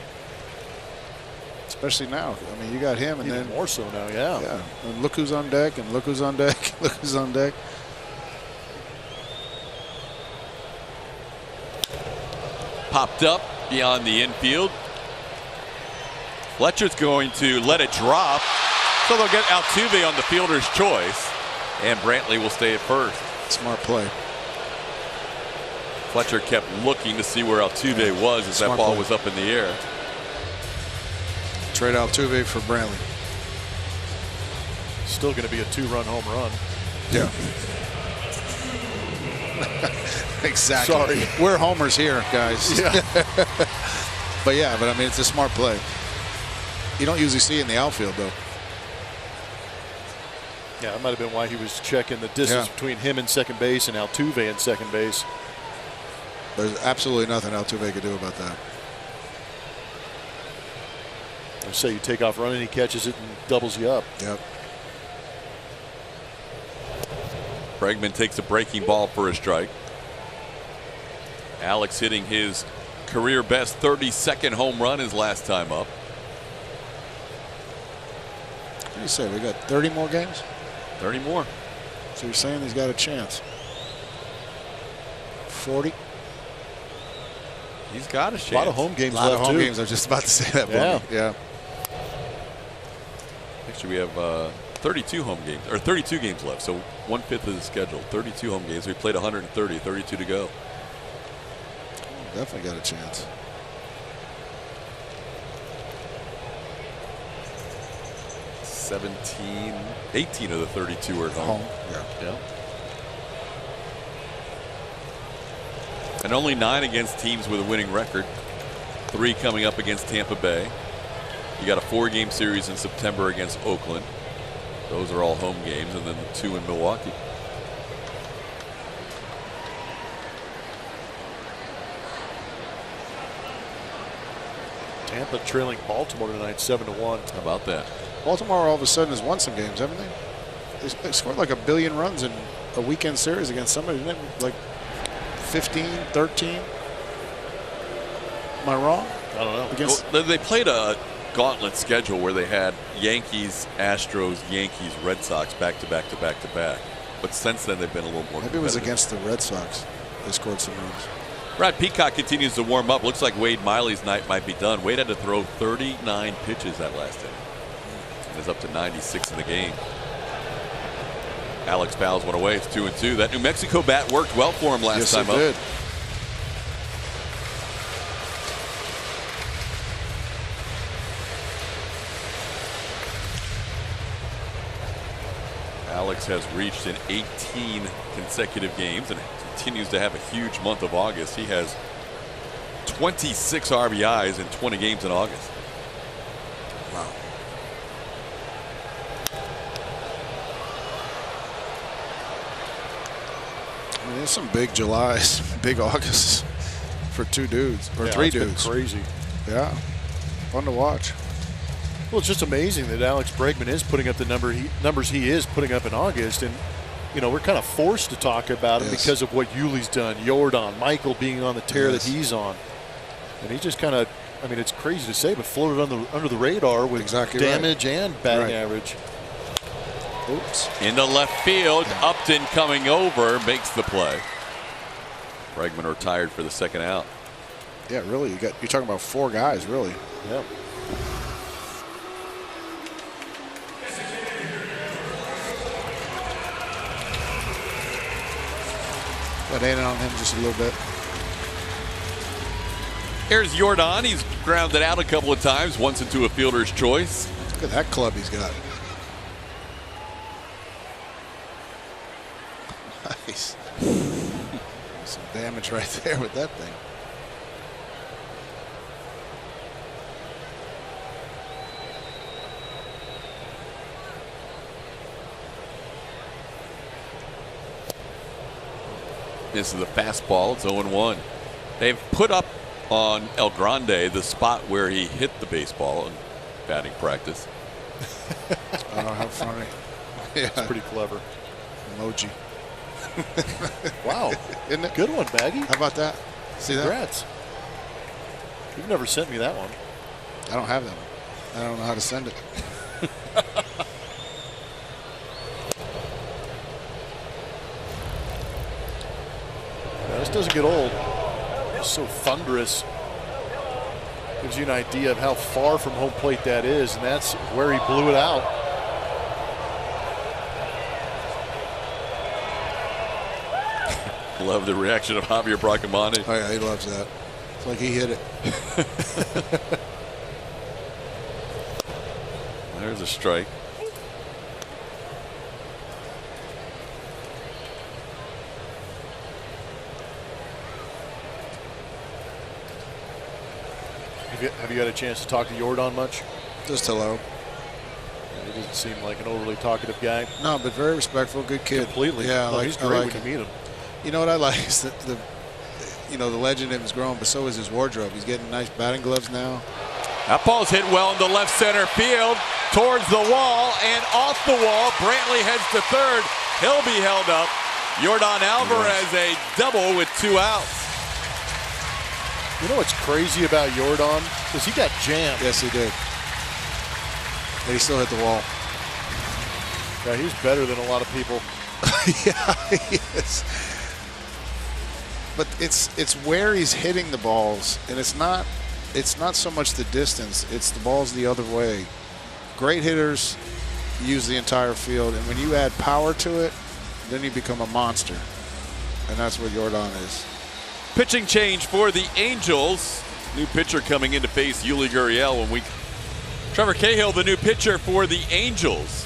Especially now. I mean, you got him, and even then more so now, yeah. Yeah. And look who's on deck, and look who's on deck, look who's on deck. Popped up beyond the infield. Fletcher's going to let it drop. So they'll get Altuve on the fielder's choice. And Brantley will stay at first. Smart play. Fletcher kept looking to see where Altuve was as that ball was up in the air. Trade Altuve for Brantley. Still going to be a 2-run home run. Yeah. Exactly. Sorry. We're homers here, guys. Yeah. but I mean, it's a smart play. You don't usually see it in the outfield, though. Yeah, that might have been why he was checking the distance between him and second base and Altuve in second base. There's absolutely nothing Altuve could do about that. I say you take off running, he catches it and doubles you up. Yep. Bregman takes a breaking ball for a strike. Alex hitting his career best 32nd home run his last time up. What do you say? We got 30 more games? 30 more. So you're saying he's got a chance? 40? He's got a chance. A lot of home games left. A lot of home too. games. I was just about to say that. Yeah. Actually, we have 32 home games, or 32 games left. So 1/5 of the schedule. 32 home games. We played 130. 32 to go. Definitely got a chance. (17, 18 of the 32 are at home. Yeah. And only 9 against teams with a winning record. 3 coming up against Tampa Bay. You got a 4-game series in September against Oakland. Those are all home games, and then the 2 in Milwaukee. Tampa trailing Baltimore tonight 7-1. How about that? Baltimore all of a sudden has won some games, haven't they? They scored like 1 billion runs in a weekend series against somebody, didn't it? Like 15, 13. Am I wrong? I don't know. Well, they played a gauntlet schedule where they had Yankees, Astros, Yankees, Red Sox back to back to back to back. But since then they've been a little more Maybe it was against the Red Sox. They scored some runs. Brad Peacock continues to warm up. Looks like Wade Miley's night might be done. Wade had to throw 39 pitches that last inning. And is up to 96 in the game. Alex fouls one away. It's 2-2. That New Mexico bat worked well for him last time up. Yes, it did. Alex has reached in 18 consecutive games and continues to have a huge month of August. He has 26 RBIs in 20 games in August. Wow. I mean, there's some big Julys, big Augusts for 2 dudes or 3 dudes. Crazy. Yeah. Fun to watch. Well, it's just amazing that Alex Bregman is putting up the numbers he is putting up in August, and we're kind of forced to talk about him because of what Yuli's done, Jordan, Michael being on the tear that he's on, and he just kind of, I mean, it's crazy to say, but floated under the radar with damage and batting average. Oops. Into left field, Upton coming over makes the play. Bregman retired for the second out. Yeah, really, you're talking about 4 guys, really. Yeah. Got in on him just a little bit. Here's Jordan. He's grounded out a couple of times, once into a fielder's choice. Look at that club he's got. face. Some damage right there with that thing. This is the fastball. It's 0-1. They've put up on El Grande the spot where he hit the baseball in batting practice. Oh, how funny. Yeah. It's pretty clever. Emoji. Wow. Isn't it? Good one, Baggy. How about that? See that? Congrats. You've never sent me that one. I don't have that one. I don't know how to send it. Now, this doesn't get old. It's so thunderous. Gives you an idea of how far from home plate that is, and that's where he blew it out. Love the reaction of Javier Bracamonte. Oh, yeah, he loves that. It's like he hit it. There's a strike. Have you had a chance to talk to Jordan much? Just hello. Yeah, he doesn't seem like an overly talkative guy. No, but very respectful, good kid. Completely. Yeah, no, he's great when you meet him. You know what I like is that the legend of him is growing, but so is his wardrobe. He's getting nice batting gloves now. That ball's hit well into left center field, towards the wall and off the wall. Brantley heads to third. He'll be held up. Jordan Alvarez a double with 2 outs. You know what's crazy about Jordan is he got jammed. Yes, he did. But he still hit the wall. Yeah, he's better than a lot of people. Yeah, he is. But it's where he's hitting the balls, and it's not so much the distance, it's the balls the other way. Great hitters use the entire field, and when you add power to it, then you become a monster. And that's what Jordan is. Pitching change for the Angels. New pitcher coming in to face Yuli Gurriel when Trevor Cahill, the new pitcher for the Angels.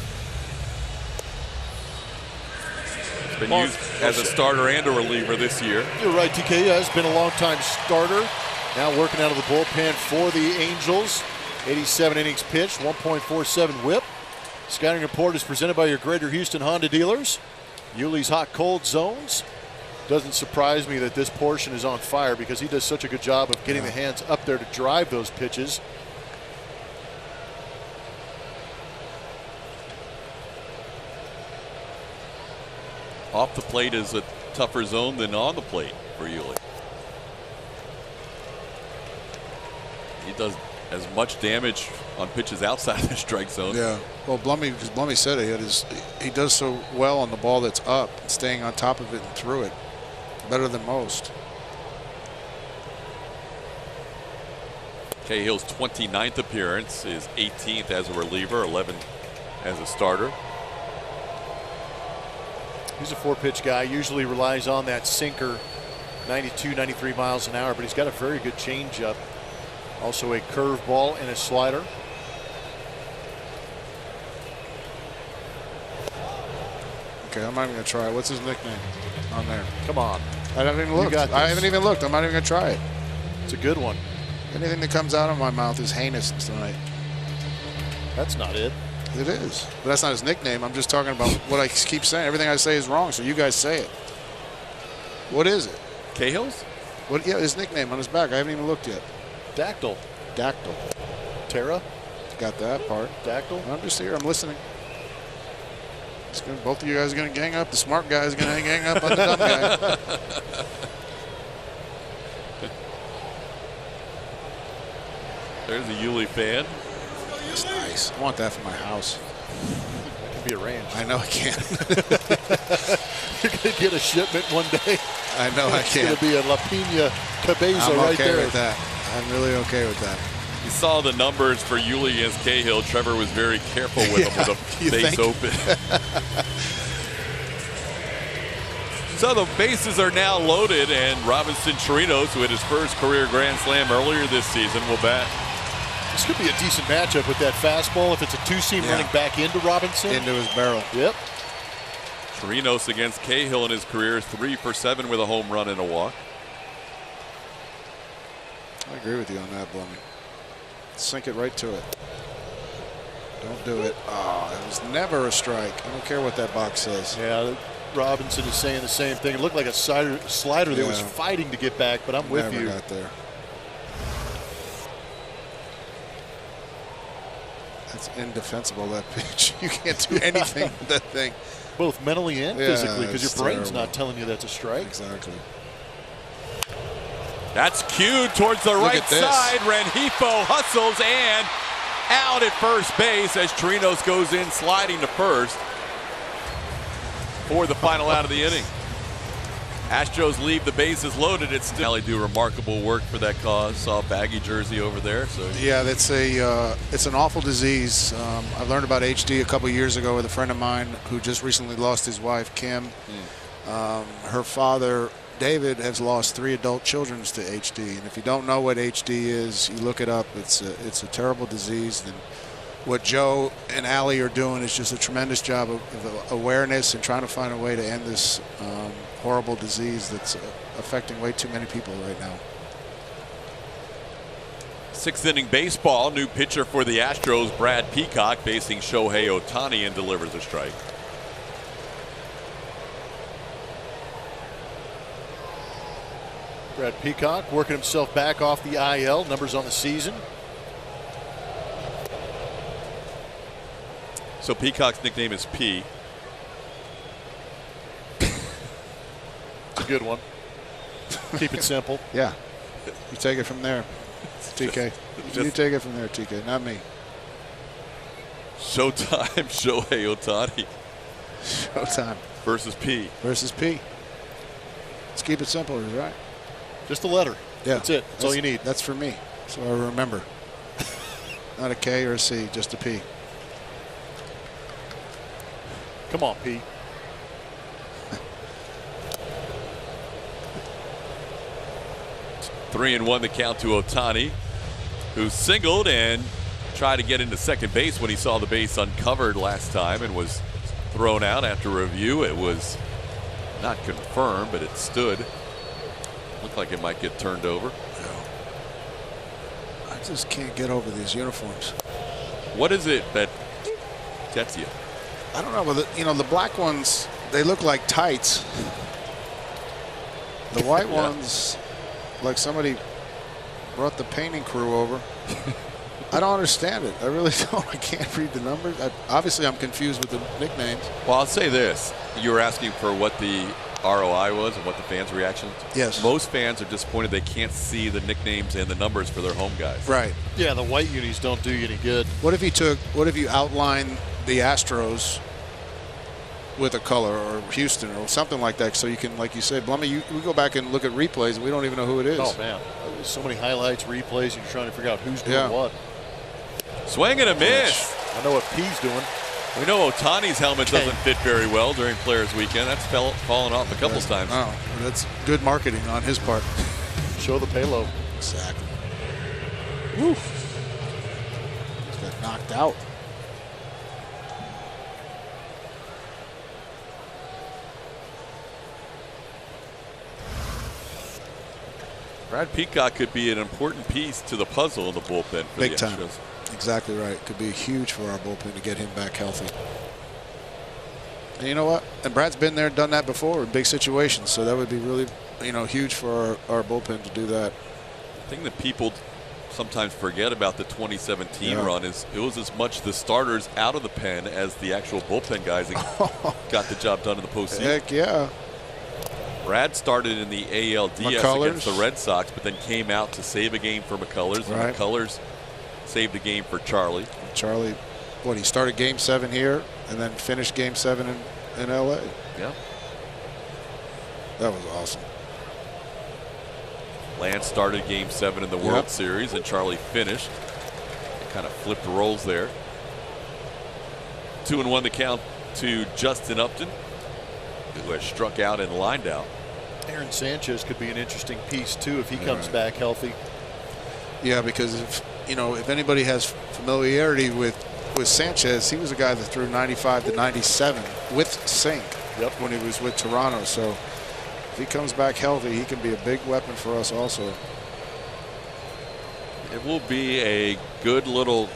He's been used as a starter and a reliever this year. You're right, TK has been a long-time starter. Now working out of the bullpen for the Angels. 87 innings pitched, 1.47 whip. Scouting report is presented by your Greater Houston Honda dealers. Yuli's hot cold zones. Doesn't surprise me that this portion is on fire because he does such a good job of getting the hands up there to drive those pitches. Off the plate is a tougher zone than on the plate for Yuli. He does as much damage on pitches outside the strike zone. Yeah. Well, Blummy said it. He does so well on the ball that's up, staying on top of it and through it. Better than most. Cahill's 29th appearance, his 18th as a reliever, 11 as a starter. He's a 4-pitch guy, usually relies on that sinker, 92, 93 miles an hour, but he's got a very good changeup. Also a curveball and a slider. Okay, I'm not even going to try it. What's his nickname on there? Come on. I haven't even looked. I haven't even looked. I'm not even going to try it. It's a good one. Anything that comes out of my mouth is heinous tonight. That's not it. It is. But that's not his nickname. I'm just talking about what I keep saying. Everything I say is wrong, so you guys say it. What is it? Cahill's? What? Yeah, his nickname on his back. I haven't even looked yet. Dactyl. Dactyl. Terra? Got that part. Dactyl? I'm just here. I'm listening. Both of you guys are going to gang up. The smart guy is going to gang up on the dumb guy. There's a Yuli fan. That's nice. I want that for my house. That can be arranged. I know I can. You're going to get a shipment one day. I know I can. It's going to be a La Pina Cabeza right there. I'm okay with that. I'm really okay with that. You saw the numbers for Yuli against Cahill. Trevor was very careful with him with a base open. So the bases are now loaded, and Robinson Chirinos, who hit his first career grand slam earlier this season, will bat. This could be a decent matchup with that fastball if it's a two-seam running back into Robinson. Into his barrel. Yep. Chirinos against Cahill in his career is 3 for 7 with a home run and a walk. I agree with you on that, Blummy. Sink it right to it. Don't do it. Oh, it was never a strike. I don't care what that box says. Yeah, Robinson is saying the same thing. It looked like a slider that was fighting to get back, but I'm with you. Never got there. That's indefensible, that pitch. You can't do anything with that thing. Both mentally and physically, because your brain's terrible. not telling you that's a strike. Exactly. That's cued towards the right side. Rengifo hustles and out at first base as Chirinos goes in sliding to first for the final out of the inning. Astros leave the bases loaded. It's still do remarkable work for that cause. Saw a baggy jersey over there. So yeah, that's it's an awful disease. I learned about HD a couple years ago with a friend of mine who just recently lost his wife, Kim. Her father, David, has lost 3 adult children to HD. And if you don't know what HD is, you look it up. It's a terrible disease. And what Joe and Allie are doing is just a tremendous job of awareness and trying to find a way to end this horrible disease that's affecting way too many people right now. 6th inning baseball. New pitcher for the Astros, Brad Peacock, facing Shohei Ohtani, and delivers a strike. Brad Peacock working himself back off the IL. Numbers on the season. So Peacock's nickname is P. It's a good one. Keep it simple. Yeah. You take it from there, TK. You take it from there, TK, not me. Showtime, Shohei Ohtani. Showtime. Versus P. Versus P. Let's keep it simple, right? Just a letter. Yeah. That's it. That's all you need. That's for me. So I remember. Not a K or a C, just a P. Come on, P. Three and 1 the count to Ohtani, who singled and tried to get into second base when he saw the base uncovered last time and was thrown out after review. It was not confirmed, but it stood. Looked like it might get turned over. I just can't get over these uniforms. What is it that gets you? I don't know, but the black ones, they look like tights. The white ones, like somebody brought the painting crew over. I don't understand it. I really don't. I can't read the numbers. Obviously, I'm confused with the nicknames. Well, I'll say this. You were asking for what the ROI was and what the fans' reaction. Yes. Most fans are disappointed they can't see the nicknames and the numbers for their home guys. Right. Yeah, the white unis don't do you any good. What if you outline the Astros with a color, or Houston or something like that, so you can, like you said, Blummy, we go back and look at replays and we don't even know who it is. Oh man, there's so many highlights, replays, and you're trying to figure out who's doing what. Swing and a miss. I know what P's doing. We know Ohtani's helmet doesn't fit very well during Players Weekend. That's fallen off a couple times. Oh, that's good marketing on his part. Show the payload. Exactly. Woo. Just got knocked out. Brad Peacock could be an important piece to the puzzle in the bullpen for Big the time. Astros. Exactly right. Could be huge for our bullpen to get him back healthy. And you know what? And Brad's been there, done that before in big situations. So that would be really, huge for our bullpen to do that. The thing that people sometimes forget about the 2017 run is it was as much the starters out of the pen as the actual bullpen guys that got the job done in the postseason. Heck yeah. Brad started in the ALDS against the Red Sox, but then came out to save a game for McCullers. Right. And McCullers saved a game for Charlie. Charlie, he started Game 7 here and then finished Game 7 in L.A. Yeah. That was awesome. Lance started Game 7 in the World Series, and Charlie finished. Kind of flipped roles there. 2-1 the count to Justin Upton, who has struck out and lined out. Aaron Sanchez could be an interesting piece too if he comes back healthy. Yeah, because if anybody has familiarity with Sanchez, he was a guy that threw 95 to 97 with Sink. when he was with Toronto. So if he comes back healthy, he can be a big weapon for us also. It will be a good little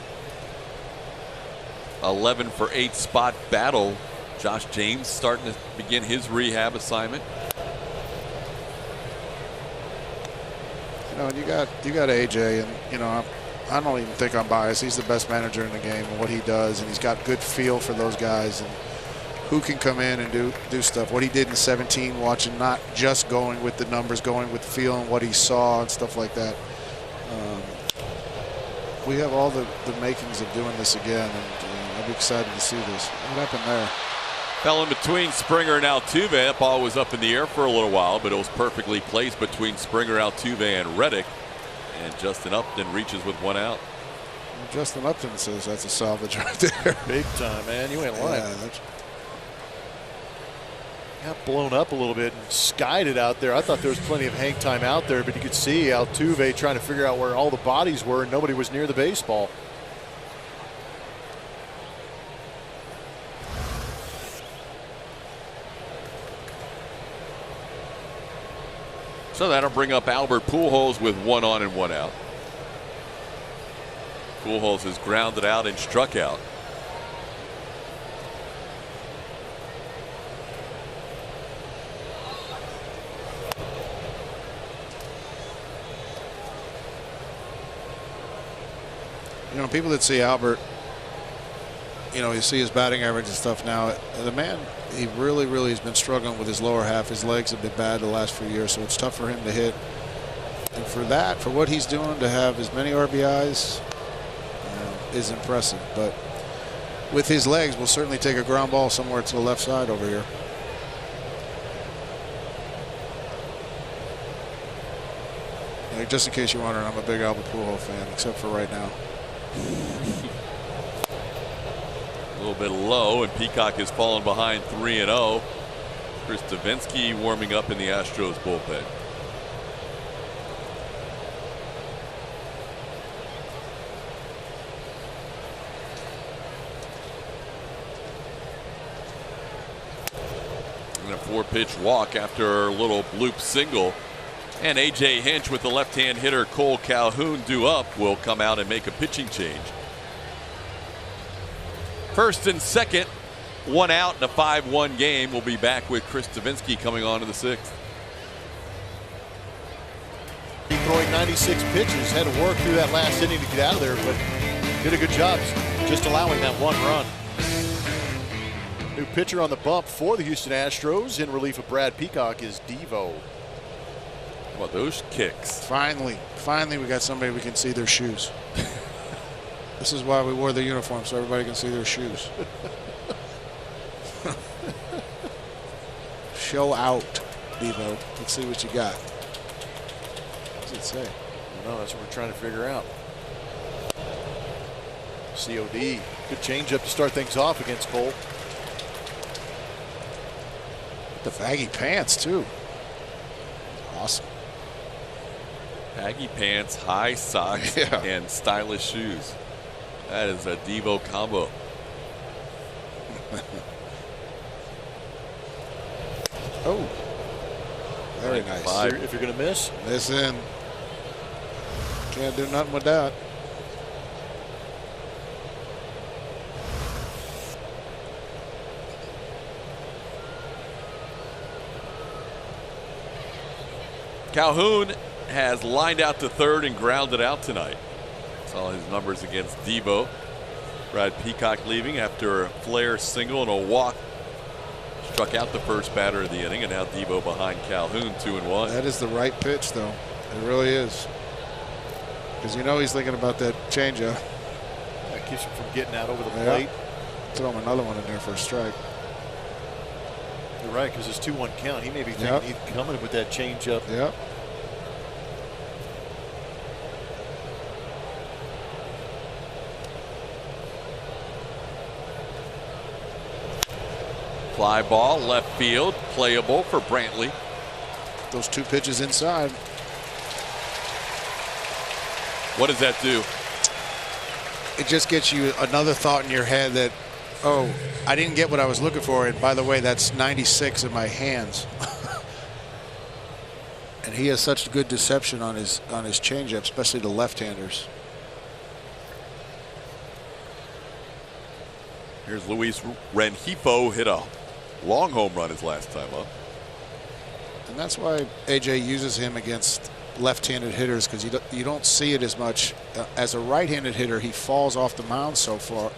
11 for 8 spot battle. Josh James starting to begin his rehab assignment. You know, you got AJ, and you know, I don't even think I'm biased. He's the best manager in the game and what he does, and he's got good feel for those guys and who can come in and do stuff. What he did in 17, watching, not just going with the numbers, going with feel and what he saw and stuff like that. We have all the makings of doing this again, and I'd be excited to see this. What happened there? Fell in between Springer and Altuve. That ball was up in the air for a little while, but it was perfectly placed between Springer, Altuve, and Reddick. And Justin Upton reaches with 1 out. Well, Justin Upton says that's a salvage right there. Big time, man. You ain't lying. Yeah, got blown up a little bit and skied it out there. I thought there was plenty of hang time out there, but you could see Altuve trying to figure out where all the bodies were, and nobody was near the baseball. So that'll bring up Albert Pujols with 1 on and 1 out. Pujols is grounded out and struck out. You know, people that see Albert, you know, you see his batting average and stuff now. The man, he really has been struggling with his lower half. His legs have been bad the last few years, so it's tough for him to hit. And for that, for what he's doing, to have as many RBIs is impressive. But with his legs, we'll certainly take a ground ball somewhere to the left side over here. Just in case you're wondering, I'm a big Albert Pujols fan, except for right now. A little bit low, and Peacock has fallen behind 3-0. Chris Davinsky warming up in the Astros bullpen. And a 4-pitch walk after a little bloop single. And A.J. Hinch with the left-hand hitter Cole Calhoun due up will come out and make a pitching change. First and second, 1 out in a 5-1 game. We'll be back with Chris Davinsky coming on to the 6th. He throwing 96 pitches, had to work through that last inning to get out of there, but did a good job just allowing that 1 run. New pitcher on the bump for the Houston Astros in relief of Brad Peacock is Devo. How about those kicks? Finally we got somebody we can see their shoes. This is why we wore the uniform, so everybody can see their shoes. Show out, Devo. Let's see what you got. What does it say? I don't know. That's what we're trying to figure out. COD. Good changeup to start things off against Cole. The baggy pants, too. Awesome. Baggy pants, high socks, and stylish shoes. That is a Devo combo. Oh, very nice. If you're going to miss. Miss in. Can't do nothing with that. Calhoun has lined out to third and grounded out tonight. Saw his numbers against Devo. Brad Peacock leaving after a flare single and a walk. Struck out the first batter of the inning, and now Devo behind Calhoun, 2-1. That is the right pitch, though. It really is. Because you know he's thinking about that changeup. That keeps him from getting out over the plate. Throw him another one in there for a strike. You're right, because it's 2-1 count. He may be thinking he's coming with that changeup. Yep. Fly ball, left field, playable for Brantley. Those 2 pitches inside. What does that do? It just gets you another thought in your head that Oh, I didn't get what I was looking for. And by the way, that's 96 in my hands. And he has such good deception on his changeup, especially the left-handers. Here's Luis Rengifo, hit a long home run his last time up. And that's why AJ uses him against left-handed hitters, because you don't see it as much. As a right-handed hitter, he falls off the mound so far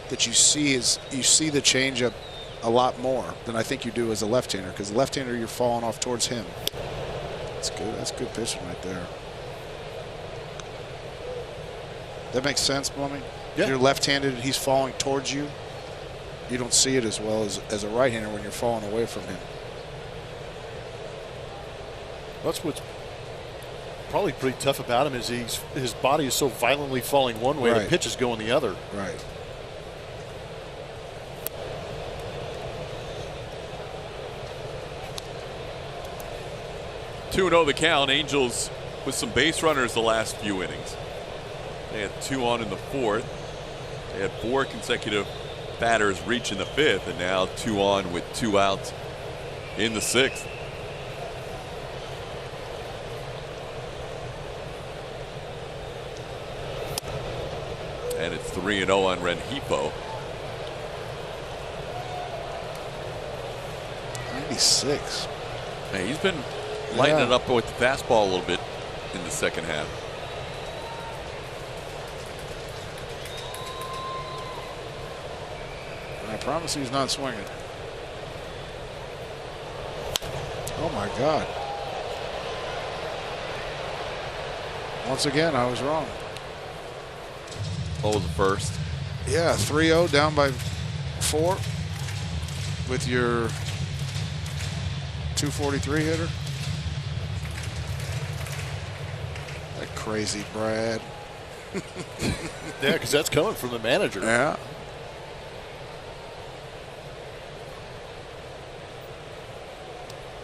that you see the changeup a lot more than I think you do as a left-hander, because the left-hander you're falling off towards him. That's good. That's good pitching right there. That makes sense, Blummy? Yeah. You're left-handed and he's falling towards you. You don't see it as well as a right-hander when you're falling away from him. That's what's probably pretty tough about him, is his body is so violently falling one way, Right. the pitch is going the other. Right. Two 2-0 the count. Angels with some base runners the last few innings. They had 2 on in the 4th. They had 4 consecutive batters reach in the 5th, and now 2 on with 2 outs in the 6th. And it's 3-0 on Rengifo. 96. Hey, he's been lighting it up with the fastball a little bit in the second half. I promise he's not swinging. Oh my God. Once again, I was wrong. What was the first? Yeah, 3-0 down by 4 with your 243 hitter. That crazy Brad. Yeah, because that's coming from the manager. Yeah.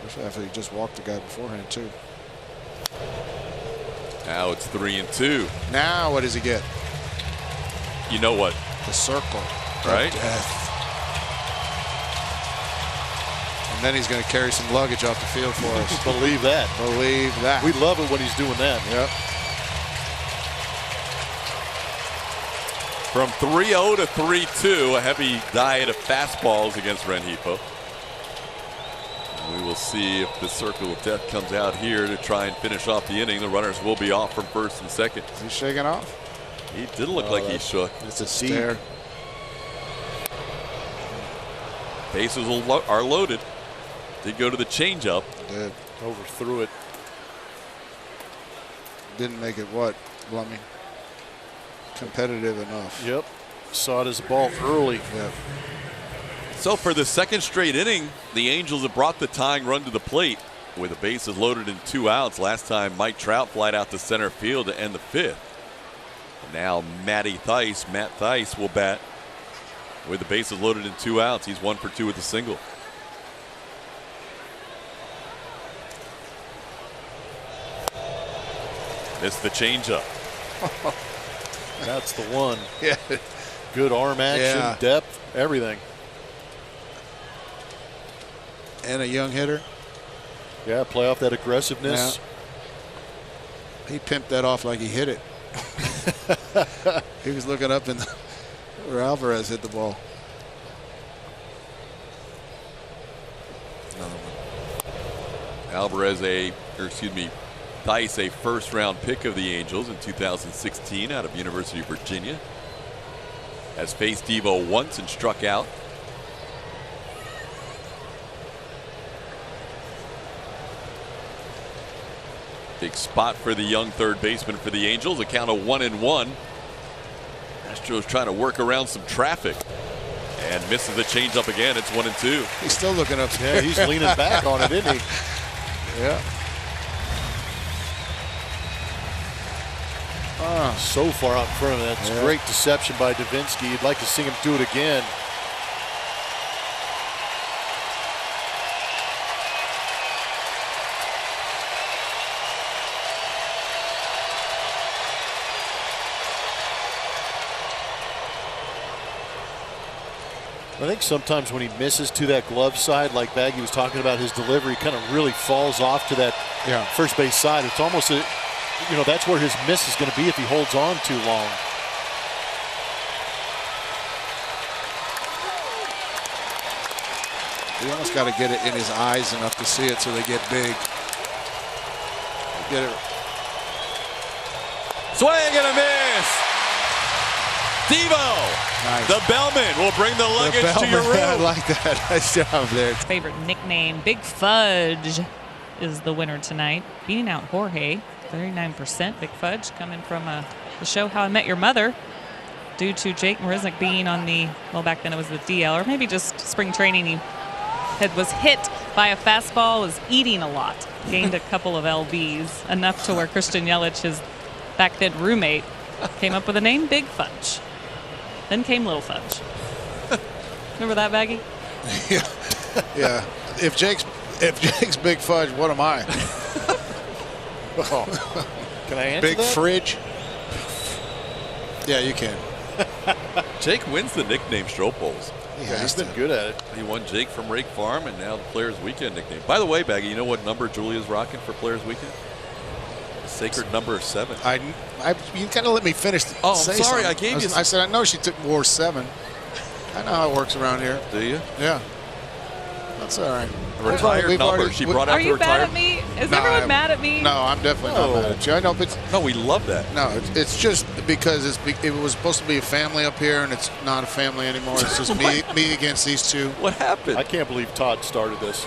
Especially after he just walked the guy beforehand, too. Now it's 3-2. Now what does he get? You know what? The circle. Right. Of death. And then he's going to carry some luggage off the field for us. Believe that. Believe that. We love it when he's doing that. Yep. From 3-0 to 3-2, a heavy diet of fastballs against Rengifo. We will see if the circle of death comes out here to try and finish off the inning. The runners will be off from first and second. Is he shaking off? He did look like he shook. It's a Stare. Bases are loaded. Did go to the changeup. Did. Overthrew it. Didn't make it what, Blummy? Competitive enough. Yep. Saw it as a ball early. Yep. So for the second straight inning, the Angels have brought the tying run to the plate with the bases loaded and 2 outs. Last time, Mike Trout flied out to center field to end the 5th. Now Matt Thaiss will bat with the bases loaded and 2 outs. He's 1 for 2 with a single. Missed the changeup. That's the one. Yeah. Good arm action, Yeah. depth, everything. And a young hitter. Yeah, play off that aggressiveness. He pimped that off like he hit it. He was looking up and where Alvarez hit the ball. Another one. Thaiss, a first-round pick of the Angels in 2016 out of University of Virginia. Has faced Devo once and struck out. Big spot for the young third baseman for the Angels. A count of 1-1. Astros trying to work around some traffic. And misses the changeup again. It's 1-2. He's still looking up. Yeah, he's leaning back on it, isn't he? Yeah. So far out in front of that. It's great deception by Davinsky. You'd like to see him do it again. I think sometimes when he misses to that glove side, like Baggy was talking about, his delivery kind of really falls off to that first base side. It's almost that's where his miss is going to be if he holds on too long. You almost got to get it in his eyes enough to see it so they get big. Get it. Swing and a miss. Devo, nice. The bellman will bring the luggage to your room. I like that. Nice job there. His favorite nickname, Big Fudge, is the winner tonight, beating out Jorge. 39%. Big Fudge coming from the show How I Met Your Mother, due to Jake Marisnick being on back then it was the DL, or maybe just spring training. He was hit by a fastball, was eating a lot, gained a couple of lbs, enough to where Christian Yelich, his back then roommate, came up with the name Big Fudge. Then came Little Fudge. Remember that, Baggy? Yeah. If Jake's Big Fudge, what am I? Can I answer Big that? Fridge? Yeah, you can. Jake wins the nickname Stroh Bowls. He's been good at it. He won Jake from Rake Farm, and now the Players Weekend nickname. By the way, Baggy, you know what number Julia's rocking for Players Weekend? The sacred number 7. You kind of let me finish. Oh, I'm sorry. Something. I gave you. I said I know she wore 7. I know how it works around here. Do you? Yeah. That's all right. A retired number. She brought out Are the you retired. mad at me? Is everyone mad at me? No, I'm definitely not mad at you. I know, but no, we love that. No, it's just because it was supposed to be a family up here, and it's not a family anymore. It's just me against these two. What happened? I can't believe Todd started this.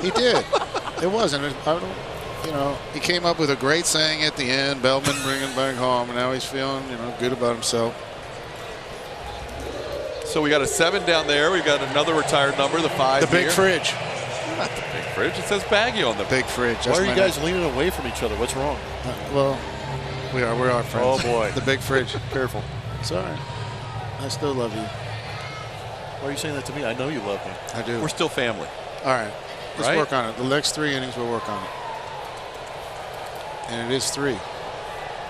He did. It wasn't. He came up with a great saying at the end. Bellman bringing back home, and now he's feeling good about himself. So we got a 7 down there. We've got another retired number, the 5. The Big Fridge. Not the Big Fridge. It says Baggy on the Big Fridge. Why are you guys leaning away from each other? What's wrong? Well, we are friends. Oh boy. The Big Fridge. Careful. It's all right. I still love you. Why are you saying that to me? I know you love me. I do. We're still family. All right. Let's work on it. The next 3 innings, we'll work on it. And it is 3.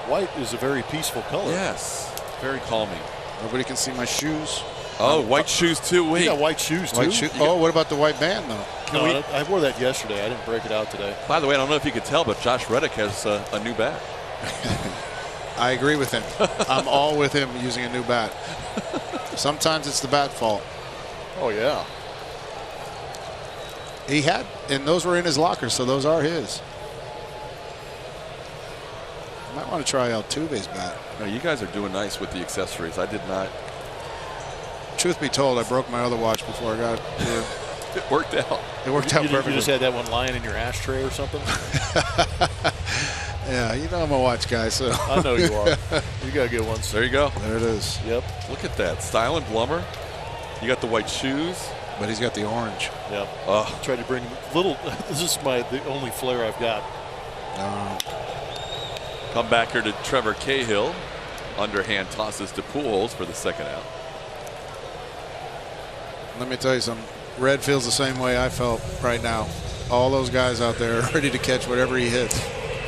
White is a very peaceful color. Yes. Very calming. Nobody can see my shoes. Oh, white shoes too. Wait. You got white shoes too? What about the white band though? I wore that yesterday. I didn't break it out today. By the way, I don't know if you could tell, but Josh Reddick has a new bat. I agree with him. I'm all with him using a new bat. Sometimes it's the bat fault. Oh yeah. He had, and those were in his locker, so those are his. Might want to try Altuve's bat. No, you guys are doing nice with the accessories. I did not. Truth be told, I broke my other watch before I got here. It worked out. It worked out perfectly. You just had that one lying in your ashtray or something? Yeah, I'm a watch guy, so. I know you are. You got good ones. There you go. There it is. Yep. Look at that. Style and Blummer. You got the white shoes. But he's got the orange. Yep. Tried to bring little. This is the only flair I've got. Come back here to Trevor Cahill. Underhand tosses to Pujols for the second out. Let me tell you something. Red feels the same way I felt right now. All those guys out there are ready to catch whatever he hits.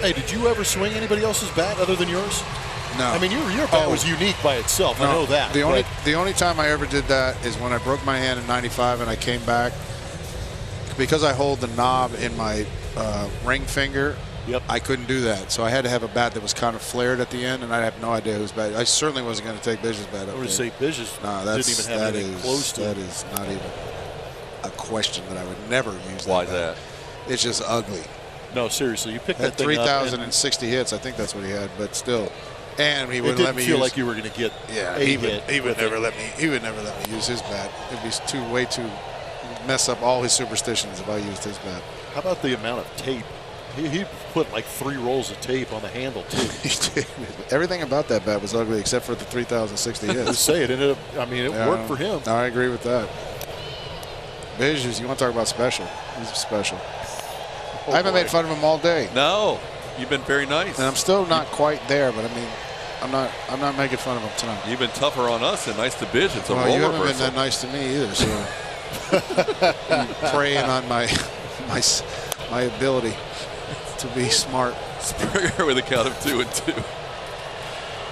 Hey, did you ever swing anybody else's bat other than yours? No. I mean, your bat was unique by itself. No, I know that. The only time I ever did that is when I broke my hand in '95 and I came back. Because I hold the knob in my ring finger, I couldn't do that. So I had to have a bat that was kind of flared at the end, and I have no idea whose bat. I certainly wasn't going to take Bish's bat up there. I would say Bish's didn't even have anything close to that is not even a question that I would never use. Why is that? It's just ugly. No, seriously, you picked that thing 3,060 hits. I think that's what he had, but still. And he wouldn't let me feel like you were going to get he would never let me. He would never let me use his bat. It'd be way too mess up all his superstitions if I used his bat. How about the amount of tape? He put like 3 rolls of tape on the handle too. He did. Everything about that bat was ugly except for the 3,060 hits. Just say it ended up. I mean, it worked for him. I agree with that. Bish, you want to talk about special? He's special. I haven't made fun of him all day. No, you've been very nice. And I'm still not quite there, but I mean, I'm not making fun of him tonight. You've been tougher on us than nice to Bish. It's a role you haven't reversal. been that nice to me either. So preying on my ability to be smart. Springer with a count of 2-2.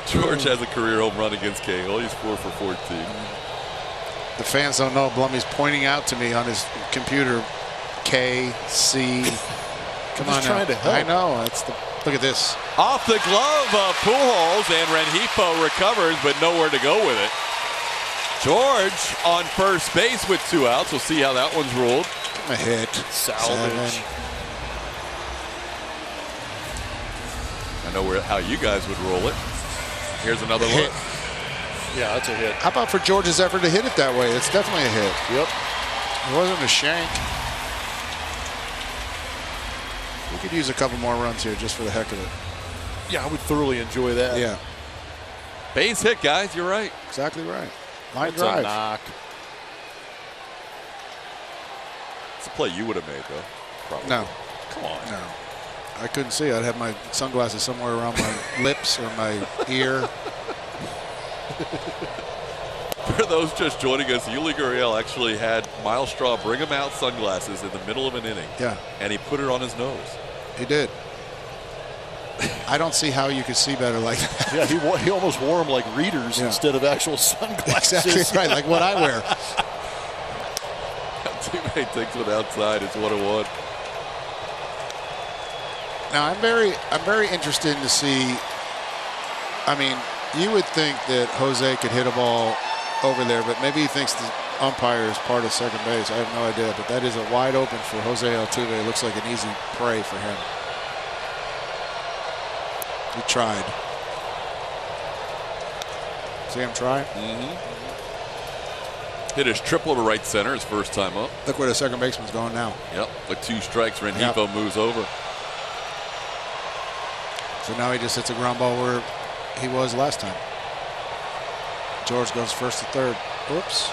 George has a career home run against Cahill. He's 4 for 14. The fans don't know. Blummy's pointing out to me on his computer, KC. Come on, trying to help. I know. Look at this. Off the glove of Pujols, and Rengifo recovers, but nowhere to go with it. George on first base with 2 outs. We'll see how that one's ruled. A hit. Salvage. I know how you guys would roll it. Here's another Hit. look. Yeah, that's a hit. How about for George's effort to hit it that way? It's definitely a hit. Yep. It wasn't a shank. We could use a couple more runs here just for the heck of it. Yeah, I would thoroughly enjoy that. Yeah, Base hit, guys. You're right. exactly right. Line That's a drive. knock. It's a play you would have made, though. Probably. No, Come on. no. I couldn't see. I'd have my sunglasses somewhere around my lips or my ear. For those just joining us, Yuli Gurriel actually had Miles Straw bring him out sunglasses in the middle of an inning. Yeah, And he put it on his nose. he did. I don't see how you could see better like that. Yeah, he almost wore them like readers instead of actual sunglasses. Exactly right, like what I wear. Teammate takes it outside. It's 1-1. Now I'm very interested to see. I mean, you would think that Jose could hit a ball over there, but maybe he thinks the umpire is part of second base. I have no idea, but that is a wide open for Jose Altuve. It looks like an easy prey for him. He tried. See him try? Mm-hmm. Hit his triple to right center his first time up. Look where the second baseman's going now. Yep. With 2 strikes, Rengifo moves over. So now he just hits a ground ball where he was last time. George goes first to third. Oops.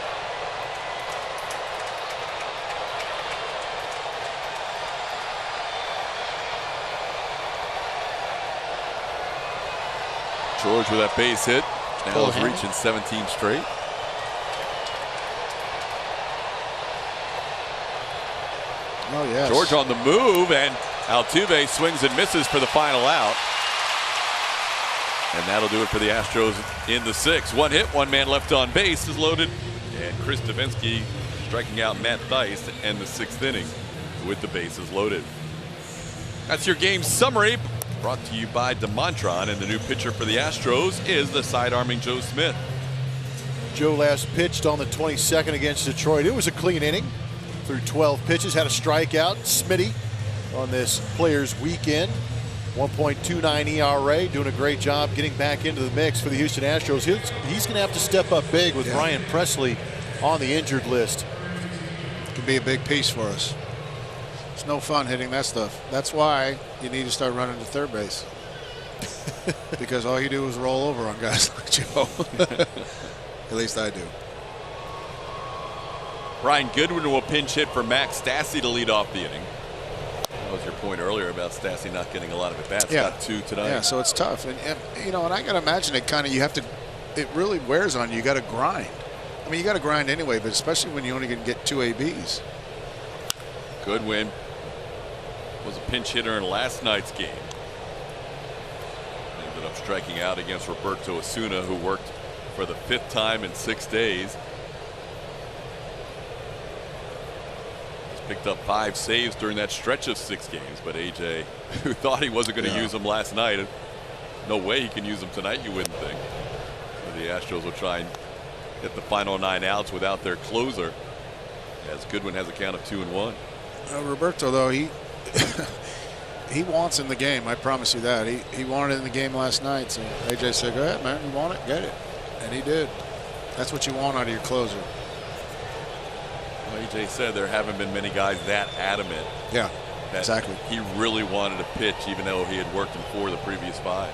George with that base hit. Now Full is hand. reaching 17 straight. Oh, yes. George on the move, and Altuve swings and misses for the final out. And that'll do it for the Astros in the 6th. 1 hit, 1 man left on base is loaded. And Chris Davinsky striking out Matt Theis to end the 6th inning with the bases loaded. That's your game summary, brought to you by DeMontron. And the new pitcher for the Astros is the side-arming Joe Smith. Joe last pitched on the 22nd against Detroit. It was a clean inning. Through 12 pitches, had a strikeout. Smitty on this players weekend. 1.29 ERA, doing a great job getting back into the mix for the Houston Astros. He's going to have to step up big with Ryan Presley on the injured list. Could be a big piece for us. It's no fun hitting that stuff. That's why you need to start running to third base. Because all you do is roll over on guys like Joe. At least I do. Brian Goodwin will pinch hit for Max Stassi to lead off the inning. That was your point earlier about Stassi not getting a lot of at-bats. Got 2 tonight. Yeah, so it's tough. And you know, and I got to imagine it kind of, you have to, it really wears on you. You got to grind. I mean, you got to grind anyway, but especially when you only can get 2 ABs. Goodwin was a pinch hitter in last night's game. Ended up striking out against Roberto Osuna, who worked for the 5th time in 6 days. Picked up 5 saves during that stretch of 6 games, but AJ, who thought he wasn't going to use them last night, no way he can use them tonight, you wouldn't think. So the Astros will try and hit the final 9 outs without their closer, as Goodwin has a count of 2-1. Roberto, though, he wants in the game. I promise you that. He wanted it in the game last night. So AJ said, "Go ahead, man. You want it? Get it." And he did. That's what you want out of your closer. Well, AJ said there haven't been many guys that adamant. Yeah, that exactly. He really wanted to pitch, even though he had worked in 4 of the previous 5.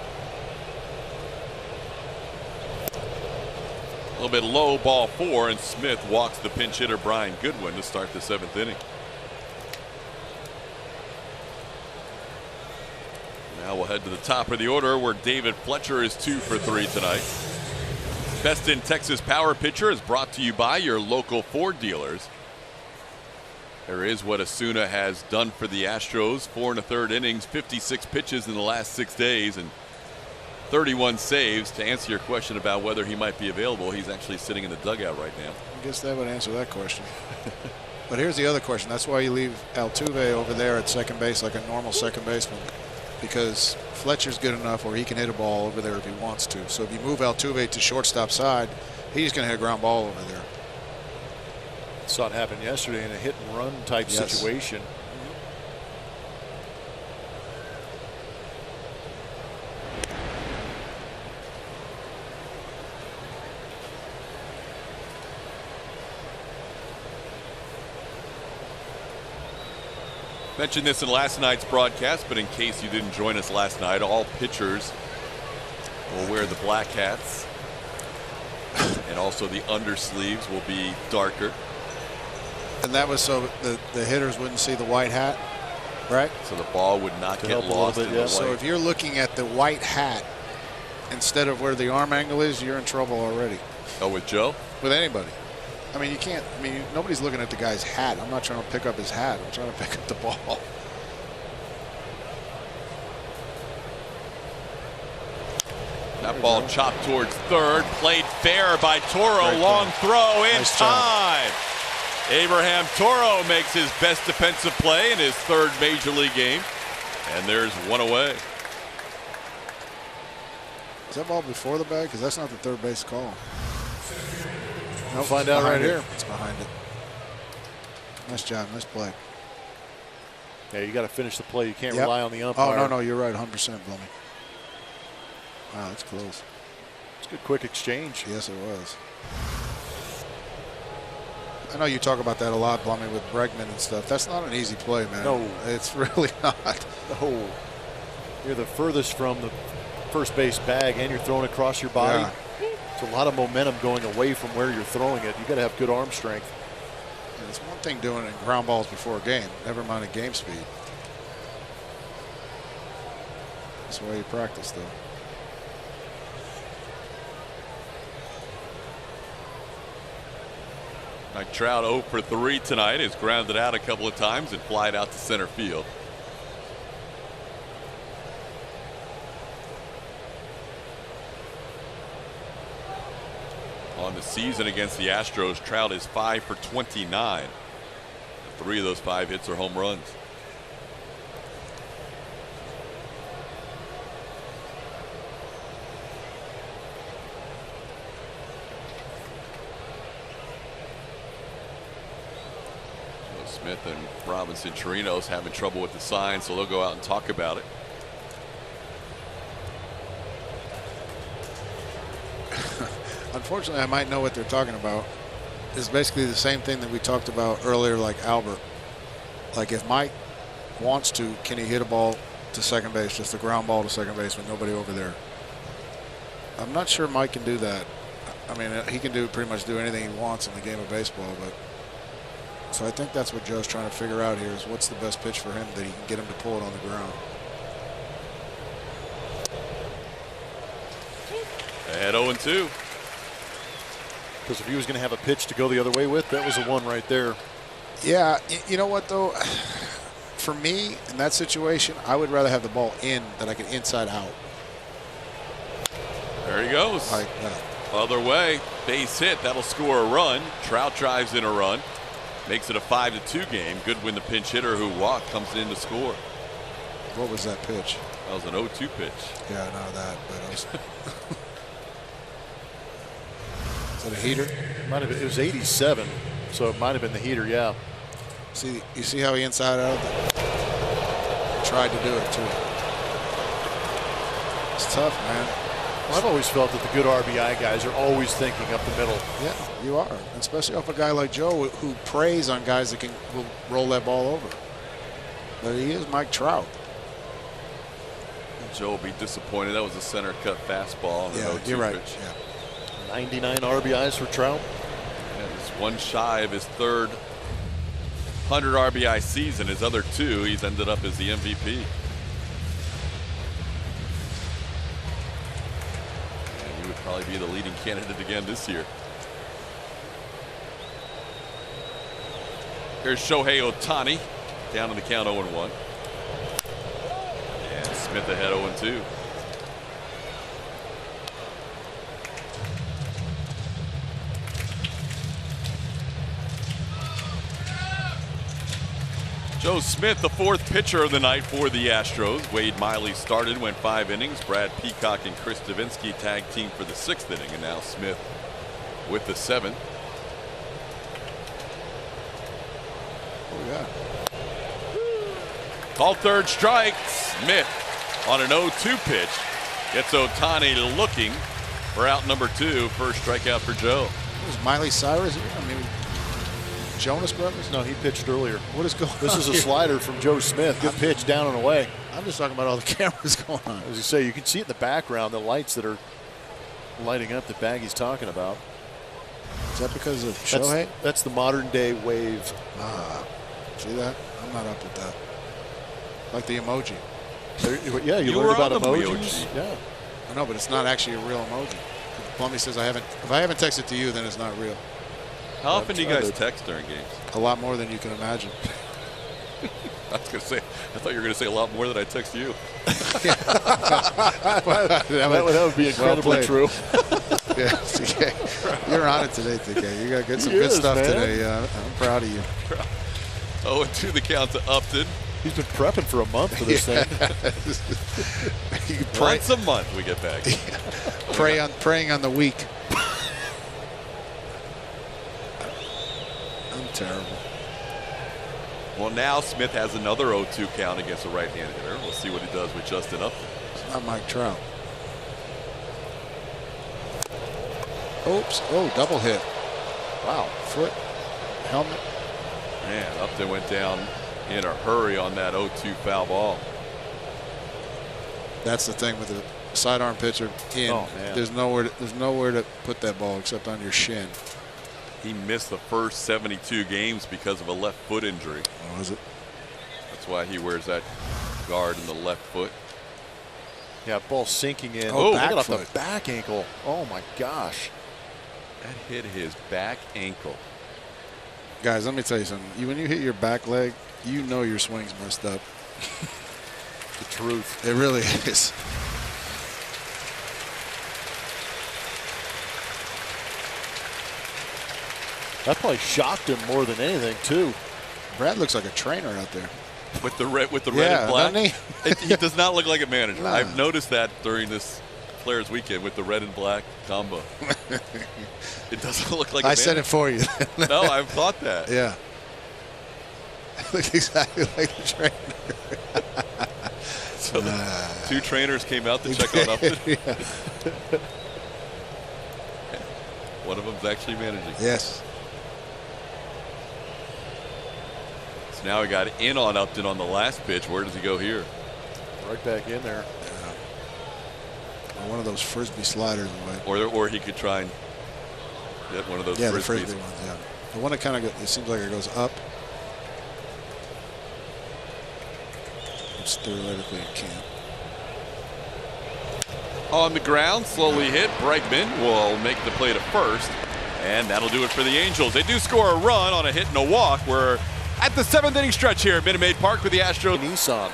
A little bit low, ball 4, and Smith walks the pinch hitter Brian Goodwin to start the 7th inning. Now we'll head to the top of the order, where David Fletcher is 2 for 3 tonight. Best in Texas Power Pitcher is brought to you by your local Ford dealers. There is what Osuna has done for the Astros. 4 1/3 innings, 56 pitches in the last 6 days, and 31 saves. To answer your question about whether he might be available, he's actually sitting in the dugout right now. I guess that would answer that question. But here's the other question. That's why you leave Altuve over there at second base like a normal second baseman, because Fletcher's good enough where he can hit a ball over there if he wants to. So if you move Altuve to shortstop side, he's going to hit a ground ball over there. Saw it happen yesterday in a hit and run type situation. Mentioned this in last night's broadcast, but in case you didn't join us last night, all pitchers will wear the black hats, and also the undersleeves will be darker. And that was so the hitters wouldn't see the white hat, right? So the ball would not get lost in the white. So if you're looking at the white hat instead of where the arm angle is, you're in trouble already. Oh, with Joe? With anybody. I mean, you can't. I mean, nobody's looking at the guy's hat. I'm not trying to pick up his hat. I'm trying to pick up the ball. That ball chopped towards third. Played fair by Toro. Long throw in time. Abraham Toro makes his best defensive play in his third major league game. And there's one away. Is that ball before the bag? Because that's not the third base call. We'll find out right here. It's behind it. Nice job. Nice play. Yeah, you got to finish the play. You can't rely on the umpire. Oh, no, you're right. 100%, Blummy. Wow, that's close. It's a good quick exchange. Yes, it was. I know you talk about that a lot, Blummy, with Bregman and stuff. That's not an easy play, man. No. It's really not. No. You're the furthest from the first base bag, and you're throwing across your body. Yeah. It's a lot of momentum going away from where you're throwing it. You got to have good arm strength. And it's one thing doing it in ground balls before a game, never mind at game speed. That's the way you practice, though. Mike Trout 0 for 3 tonight. Has grounded out a couple of times and flied out to center field. On the season against the Astros, Trout is 5 for 29. 3 of those 5 hits are home runs. Smith and Robinson Chirinos having trouble with the sign, so they'll go out and talk about it. Unfortunately, I might know what they're talking about. It's basically the same thing that we talked about earlier, like Albert. Like if Mike wants to, can he hit a ball to second base, just a ground ball to second base with nobody over there? I'm not sure Mike can do that. I mean, he can pretty much do anything he wants in the game of baseball, but so I think that's what Joe's trying to figure out here is what's the best pitch for him that he can get him to pull it on the ground. At 0-2. Because if he was going to have a pitch to go the other way with, that was the one right there. Yeah, you know what, though? For me, in that situation, I would rather have the ball in than I can inside out. There he goes. Like that. Other way, base hit. That'll score a run. Trout drives in a run. Makes it a 5-2 game. Goodwin, the pinch hitter who walked, comes in to score. What was that pitch? That was an 0-2 pitch. Yeah, I know that, but it was. Is that a heater? Might have been, it was 87, so it might have been the heater, yeah. See, you see how he inside out? Tried to do it too. It's tough, man. Well, I've always felt that the good RBI guys are always thinking up the middle. Yeah, you are, especially off a guy like Joe who preys on guys that will roll that ball over. But he is Mike Trout. Joe will be disappointed. That was a center cut fastball. Yeah, you're right. Pitch. Yeah. 99 RBIs for Trout. Yeah, he's one shy of his third 100 RBI season. His other 2, he's ended up as the MVP. And he would probably be the leading candidate again this year. Here's Shohei Ohtani down in the count 0-1. And Smith ahead 0-2. Joe Smith, the fourth pitcher of the night for the Astros. Wade Miley started, went 5 innings. Brad Peacock and Chris Davinsky tag team for the 6th inning, and now Smith with the 7th. Oh, yeah. Call third strike. Smith on an 0-2 pitch gets Ohtani looking for out number 2. First strikeout for Joe. Was Miley Cyrus? I mean, Jonas Brothers? No, he pitched earlier. What is going on? This is a here? slider from Joe Smith. Good pitch down and away. I'm just talking about all the cameras going on. As you say, you can see it in the background, the lights that are lighting up that Baggy's talking about. Is that because of Shohei? That's the modern day wave. See that? I'm not up with that. Like the emoji. Yeah, you You learned were about on the emojis. emoji. Yeah. I know, but it's not actually a real emoji. Plummy says if I haven't texted to you, then it's not real. How often do you guys text during games? A lot more than you can imagine. I was going to say, I thought you were going to say a lot more than I text you. That would be incredibly true. Yeah, TK. You're on it today, TK. You got some good stuff today. I'm proud of you. 0-2 the count to Upton. He's been prepping for a month for this thing. Once a month we get back. Praying on the week. I'm terrible. Well, now Smith has another 0-2 count against a right-handed hitter. We'll see what he does with Justin Upton. It's not Mike Trout. Oops. Oh, double hit. Wow. Foot. Helmet. Man, Upton went down in a hurry on that 0-2 foul ball. That's the thing with the sidearm pitcher. There's nowhere to put that ball except on your shin. He missed the first 72 games because of a left foot injury. Oh, is it? That's why he wears that guard in the left foot. Yeah, ball sinking in. Oh, look back at foot. the back ankle. Oh my gosh. That hit his back ankle. Guys, let me tell you something. When you hit your back leg, you know your swing's messed up. The truth. It really is. That probably shocked him more than anything, too. Brad looks like a trainer out there. With the red and black. Doesn't he? He does not look like a manager. Nah. I've noticed that during this Players Weekend with the red and black combo. It doesn't look like a I manager. said it for you. No, I've thought that. Yeah. Looks exactly like the trainer. So two trainers came out to check on Upton. Yeah. One of them's actually managing. Yes. So now he got in on Upton on the last pitch. Where does he go here? Right back in there. One of those frisbee sliders away. Or he could try and get one of those the frisbees. frisbee ones. Yeah, the one that kind of it seems like it goes up. Theoretically, it can't. On the ground, slowly hit. Bregman will make the play to first, and that'll do it for the Angels. They do score a run on a hit and a walk. We're at the 7th inning stretch here at Minute Maid Park with the Astros. Nissan.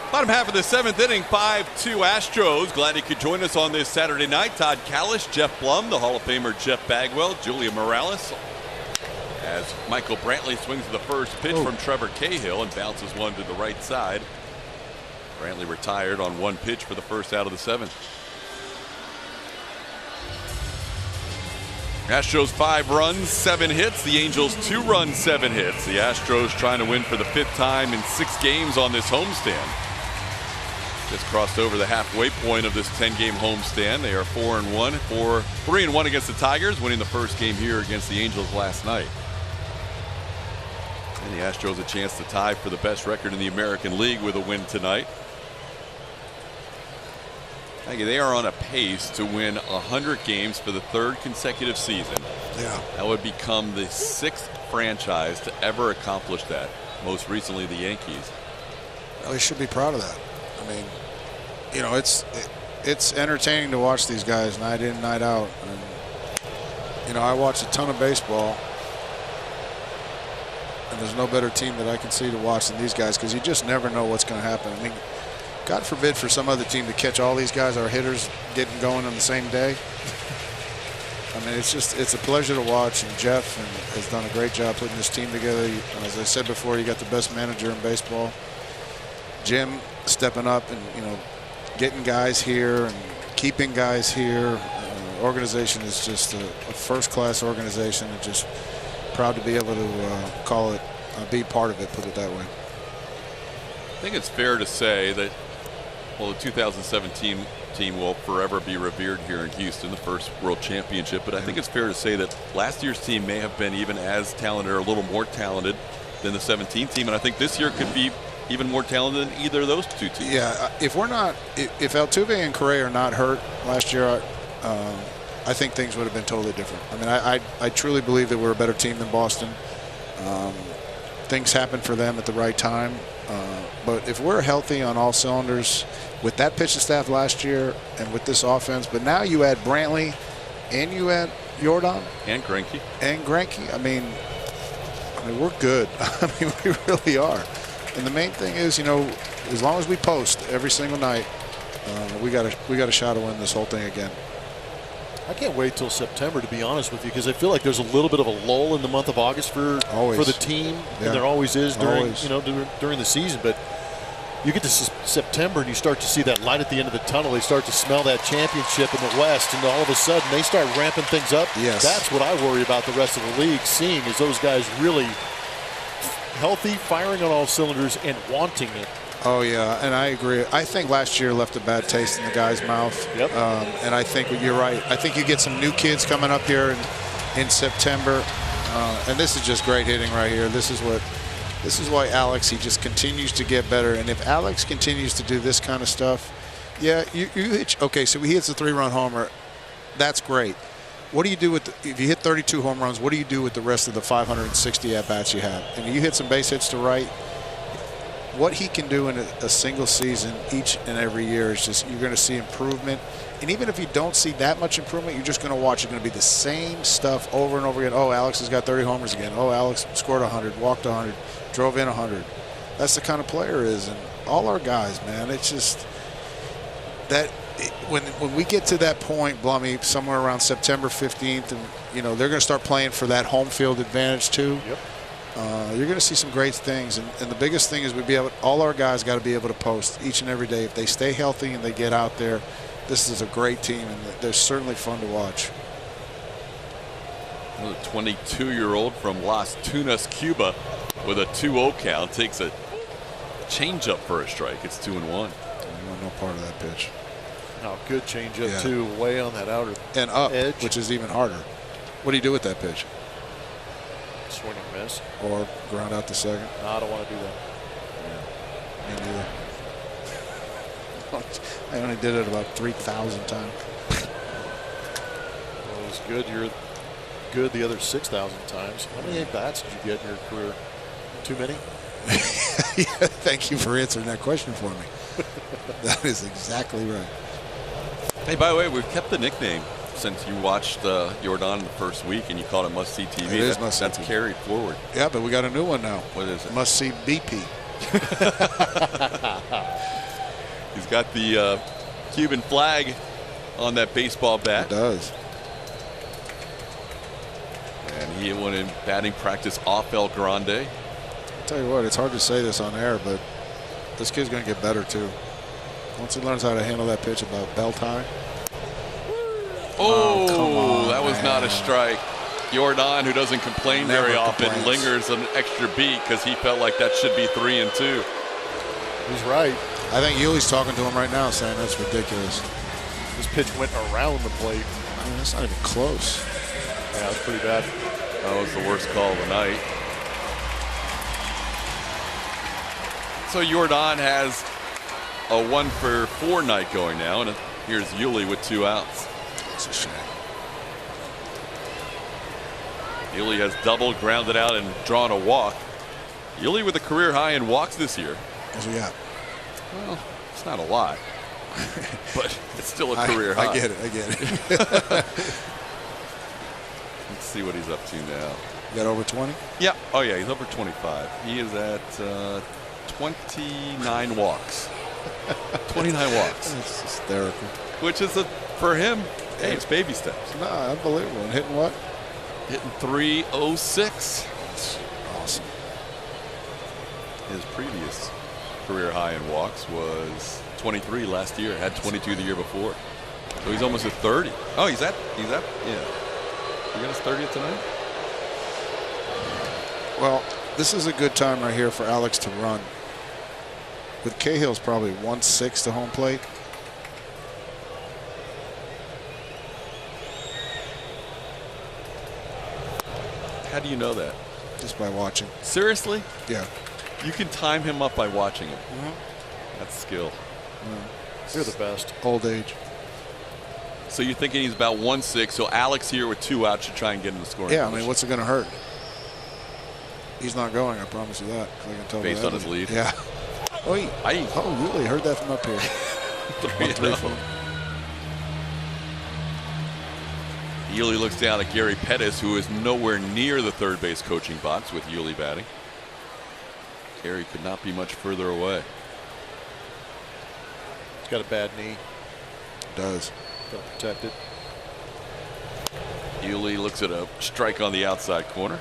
Bottom half of the 7th inning, 5-2 Astros. Glad you could join us on this Saturday night. Todd Kalish, Jeff Blum, the Hall of Famer Jeff Bagwell, Julia Morales. As Michael Brantley swings the first pitch from Trevor Cahill and bounces one to the right side. Brantley retired on one pitch for the first out of the 7th. Astros 5 runs, 7 hits. The Angels 2 runs, 7 hits. The Astros trying to win for the 5th time in 6 games on this homestand. Just crossed over the halfway point of this 10-game homestand. They are 4-1, 3-1 against the Tigers, winning the first game here against the Angels last night. And the Astros a chance to tie for the best record in the American League with a win tonight. They are on a pace to win 100 games for the 3rd consecutive season. Yeah. That would become the 6th franchise to ever accomplish that. Most recently, the Yankees. Well, they should be proud of that. I mean, you know, it's entertaining to watch these guys night in, night out. And, you know, I watch a ton of baseball, and there's no better team that I can see to watch than these guys because you just never know what's going to happen. I mean, God forbid for some other team to catch all these guys, our hitters getting going on the same day. I mean, it's a pleasure to watch, and Jeff has done a great job putting this team together. As I said before, you got the best manager in baseball. Jim stepping up and, getting guys here and keeping guys here. Organization is just a first-class organization, and just proud to be able to be part of it, put it that way. I think it's fair to say that, well, the 2017 team will forever be revered here in Houston, the first world championship. But I think it's fair to say that last year's team may have been even as talented or a little more talented than the 17 team. And I think this year could be even more talented than either of those two teams. Yeah, if Altuve and Correa are not hurt last year, I think things would have been totally different. I mean, I truly believe that we're a better team than Boston. Things happen for them at the right time. But if we're healthy on all cylinders with that pitching staff last year and with this offense, but now you add Brantley and you add Jordan and Greinke. I mean, we're good. I mean, we really are. And the main thing is, as long as we post every single night, we got a shot to win this whole thing again. I can't wait till September, to be honest with you, because I feel like there's a little bit of a lull in the month of August for the team, and there always is during the season. But you get to September and you start to see that light at the end of the tunnel. They start to smell that championship in the West, and all of a sudden they start ramping things up. Yes. That's what I worry about the rest of the league seeing, is those guys really healthy, firing on all cylinders, and wanting it. Oh, yeah, and I agree. I think last year left a bad taste in the guy's mouth. Yep. And I think you're right. I think you get some new kids coming up here in September. And this is just great hitting right here. This is why Alex, he just continues to get better. And if Alex continues to do this kind of stuff, yeah, okay, so he hits a 3-run homer. That's great. What do you do if you hit 32 home runs, what do you do with the rest of the 560 at-bats you have? And you hit some base hits to right. What he can do in a single season each and every year is just, you're going to see improvement. And even if you don't see that much improvement, you're just going to watch. It's going to be the same stuff over and over again. Oh, Alex has got 30 homers again. Oh, Alex scored 100, walked 100, drove in 100. That's the kind of player he is. And all our guys, man, it's just that when we get to that point, Blummy, somewhere around September 15th, and, they're going to start playing for that home field advantage too. Yep. You're going to see some great things, and the biggest thing is all our guys got to be able to post each and every day. If they stay healthy and they get out there, this is a great team, and they're certainly fun to watch. Another 22-year-old from Las Tunas, Cuba, with a 2-0 count, takes a changeup for a strike. It's 2-1. I want no part of that pitch. Oh, good changeup too, way on that outer and up, edge, which is even harder. What do you do with that pitch? Swing and miss. Or ground out to second? No, I don't want to do that. Yeah. Me neither. I only did it about 3,000 times. Well, it was good. You're good the other 6,000 times. How many at-bats did you get in your career? Too many? Yeah, thank you for answering that question for me. That is exactly right. Hey, by the way, we've kept the nickname since you watched Jordan the first week and you called it Must See TV. It is Must See That's TV. Carried forward. Yeah, but we got a new one now. What is it? Must See BP. He's got the Cuban flag on that baseball bat. It does. And he went in batting practice off El Grande. I'll tell you what, it's hard to say this on air, but this kid's going to get better too. Once he learns how to handle that pitch about belt high. Oh, come on, that was man. not a strike. Jordan, who doesn't complain Never very often, complains. lingers an extra beat because he felt like that should be 3-2. He's right. I think Yuli's talking to him right now saying that's ridiculous. This pitch went around the plate. I mean, that's not even close. Yeah, that's pretty bad. That was the worst call of the night. So Jordan has a 1-for-4 night going now, and here's Yuli with 2 outs. It's a shame. Yuli has doubled, grounded out, and drawn a walk. Yuli with a career high in walks this year. What's he got? Well, it's not a lot, but it's still a career high. I get it. Let's see what he's up to now. You got over 20? Yeah. Oh, yeah. He's over 25. He is at 29 walks. 29 walks. That's hysterical. Which is, for him, Hey, it's baby steps. No, unbelievable. And hitting what? Hitting 306. That's awesome. His previous career high in walks was 23 last year. Had 22 the year before. So he's almost at 30. Oh, he's at, yeah. He got his 30th tonight? Well, this is a good time right here for Alex to run. With Cahill's probably 1-6 to home plate. How do you know that? Just by watching. Seriously? Yeah. You can time him up by watching him. That's skill. You're the best. Old age. So you're thinking he's about 1-6. So Alex here with 2 outs should try and get him to score. Yeah, I mean, what's it going to hurt? He's not going, I promise you that. I can tell based on his lead. Yeah. Oh, you really heard that from up here. 3-0. Yuli looks down at Gary Pettis, who is nowhere near the third base coaching box with Yuli batting. Gary could not be much further away. He's got a bad knee. Does. Got to protect it. Yuli looks at a strike on the outside corner.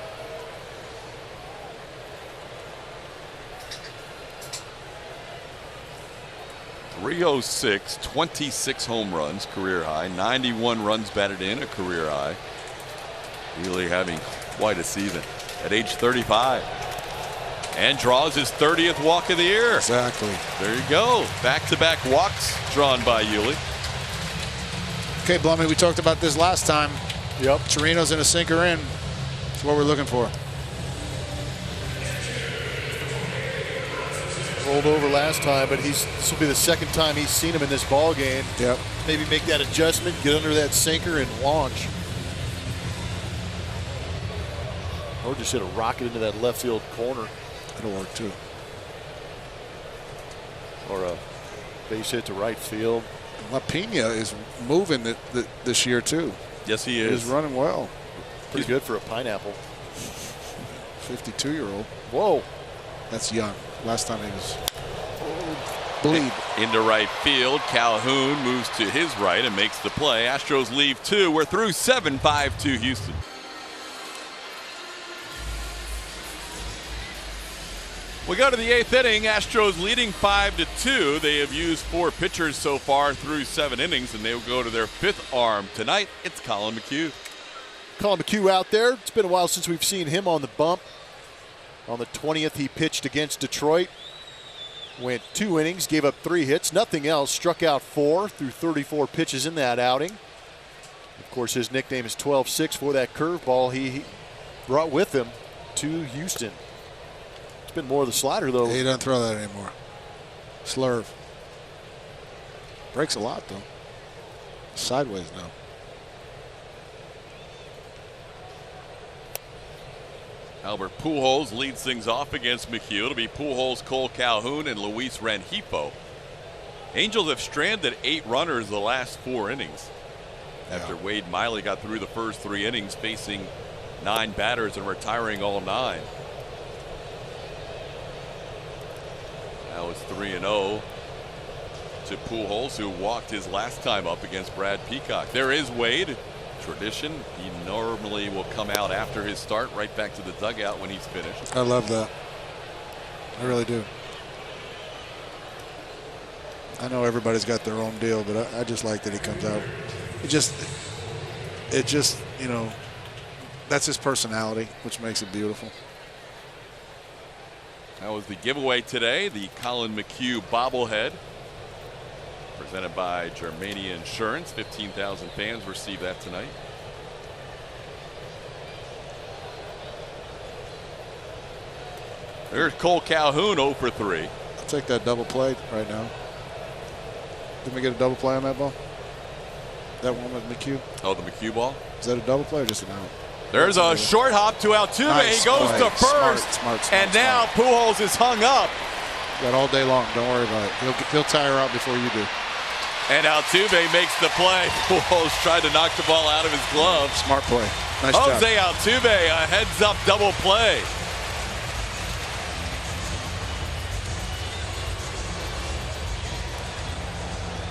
.306, 26 home runs, career high. 91 runs batted in, a career high. Really having quite a season at age 35. And draws his 30th walk of the year. Exactly. There you go. Back-to-back walks drawn by Yuli. Okay, Blummy, we talked about this last time. Yep. Chirino's in a sinker in. That's what we're looking for. Rolled over last time, but this will be the second time he's seen him in this ball game. Yep. Maybe make that adjustment, get under that sinker, and launch. Or just hit a rocket into that left field corner. It'll work too. Or a base hit to right field. La Pena is moving this year too. Yes, he is. He's running well. Pretty good for a pineapple. 52-year-old. Whoa. That's young. Last time he was bleed. Into right field. Calhoun moves to his right and makes the play. Astros leave 2. We're through 7, 5-2 Houston. We go to the 8th inning. Astros leading 5-2. They have used 4 pitchers so far through 7 innings, and they will go to their 5th arm tonight. It's Colin McHugh. Colin McHugh out there. It's been a while since we've seen him on the bump. On the 20th, he pitched against Detroit. Went 2 innings, gave up 3 hits, nothing else. Struck out 4 through 34 pitches in that outing. Of course, his nickname is 12-6 for that curveball he brought with him to Houston. It's been more of the slider, though. He doesn't throw that anymore. Slurve. Breaks a lot, though. Sideways now. Albert Pujols leads things off against McHugh. It'll be Pujols, Cole Calhoun, and Luis Rengifo. Angels have stranded 8 runners the last 4 innings. After Wade Miley got through the first 3 innings, facing 9 batters and retiring all 9. Now it's 3-0 to Pujols, who walked his last time up against Brad Peacock. There is Wade. Tradition. He normally will come out after his start, right back to the dugout when he's finished. I love that. I really do. I know everybody's got their own deal, but I just like that he comes out. It just, you know, that's his personality, which makes it beautiful. That was the giveaway today, the Colin McHugh bobblehead, presented by Germania Insurance. 15,000 fans receive that tonight. There's Cole Calhoun 0 for 3. I'll take that double play right now. Didn't we get a double play on that ball? That one with McHugh? Oh, the McHugh ball? Is that a double play or just an out? There's a short hop to Altuve. Nice He goes play. to first. Smart, and now Pujols is hung up. Got all day long. Don't worry about it. He'll tire out before you do. And Altuve makes the play. Pujols tried to knock the ball out of his glove. Smart play. Nice job. Jose Altuve, a heads-up double play.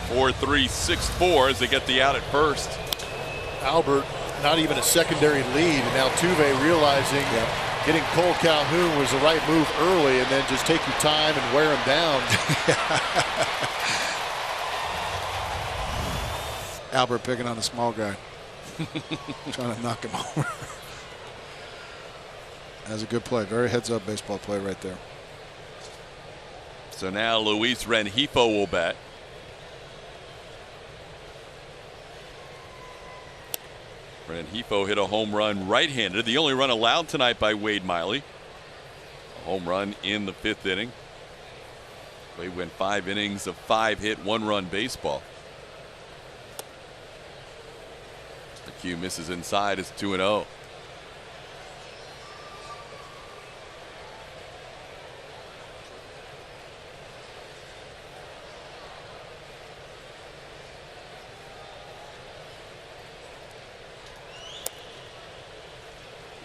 (4-3-6-4) as they get the out at first. Albert not even a secondary lead, and now Tuve realizing getting Cole Calhoun was the right move early, and then just take your time and wear him down. Albert picking on the small guy, trying to knock him over. That's a good play. Very heads-up baseball play right there. So now Luis Rengifo will bat. Rengifo hit a home run right-handed. The only run allowed tonight by Wade Miley. A home run in the 5th inning. Wade went 5 innings of 5-hit, 1-run baseball. McHugh misses inside. It's 2-0.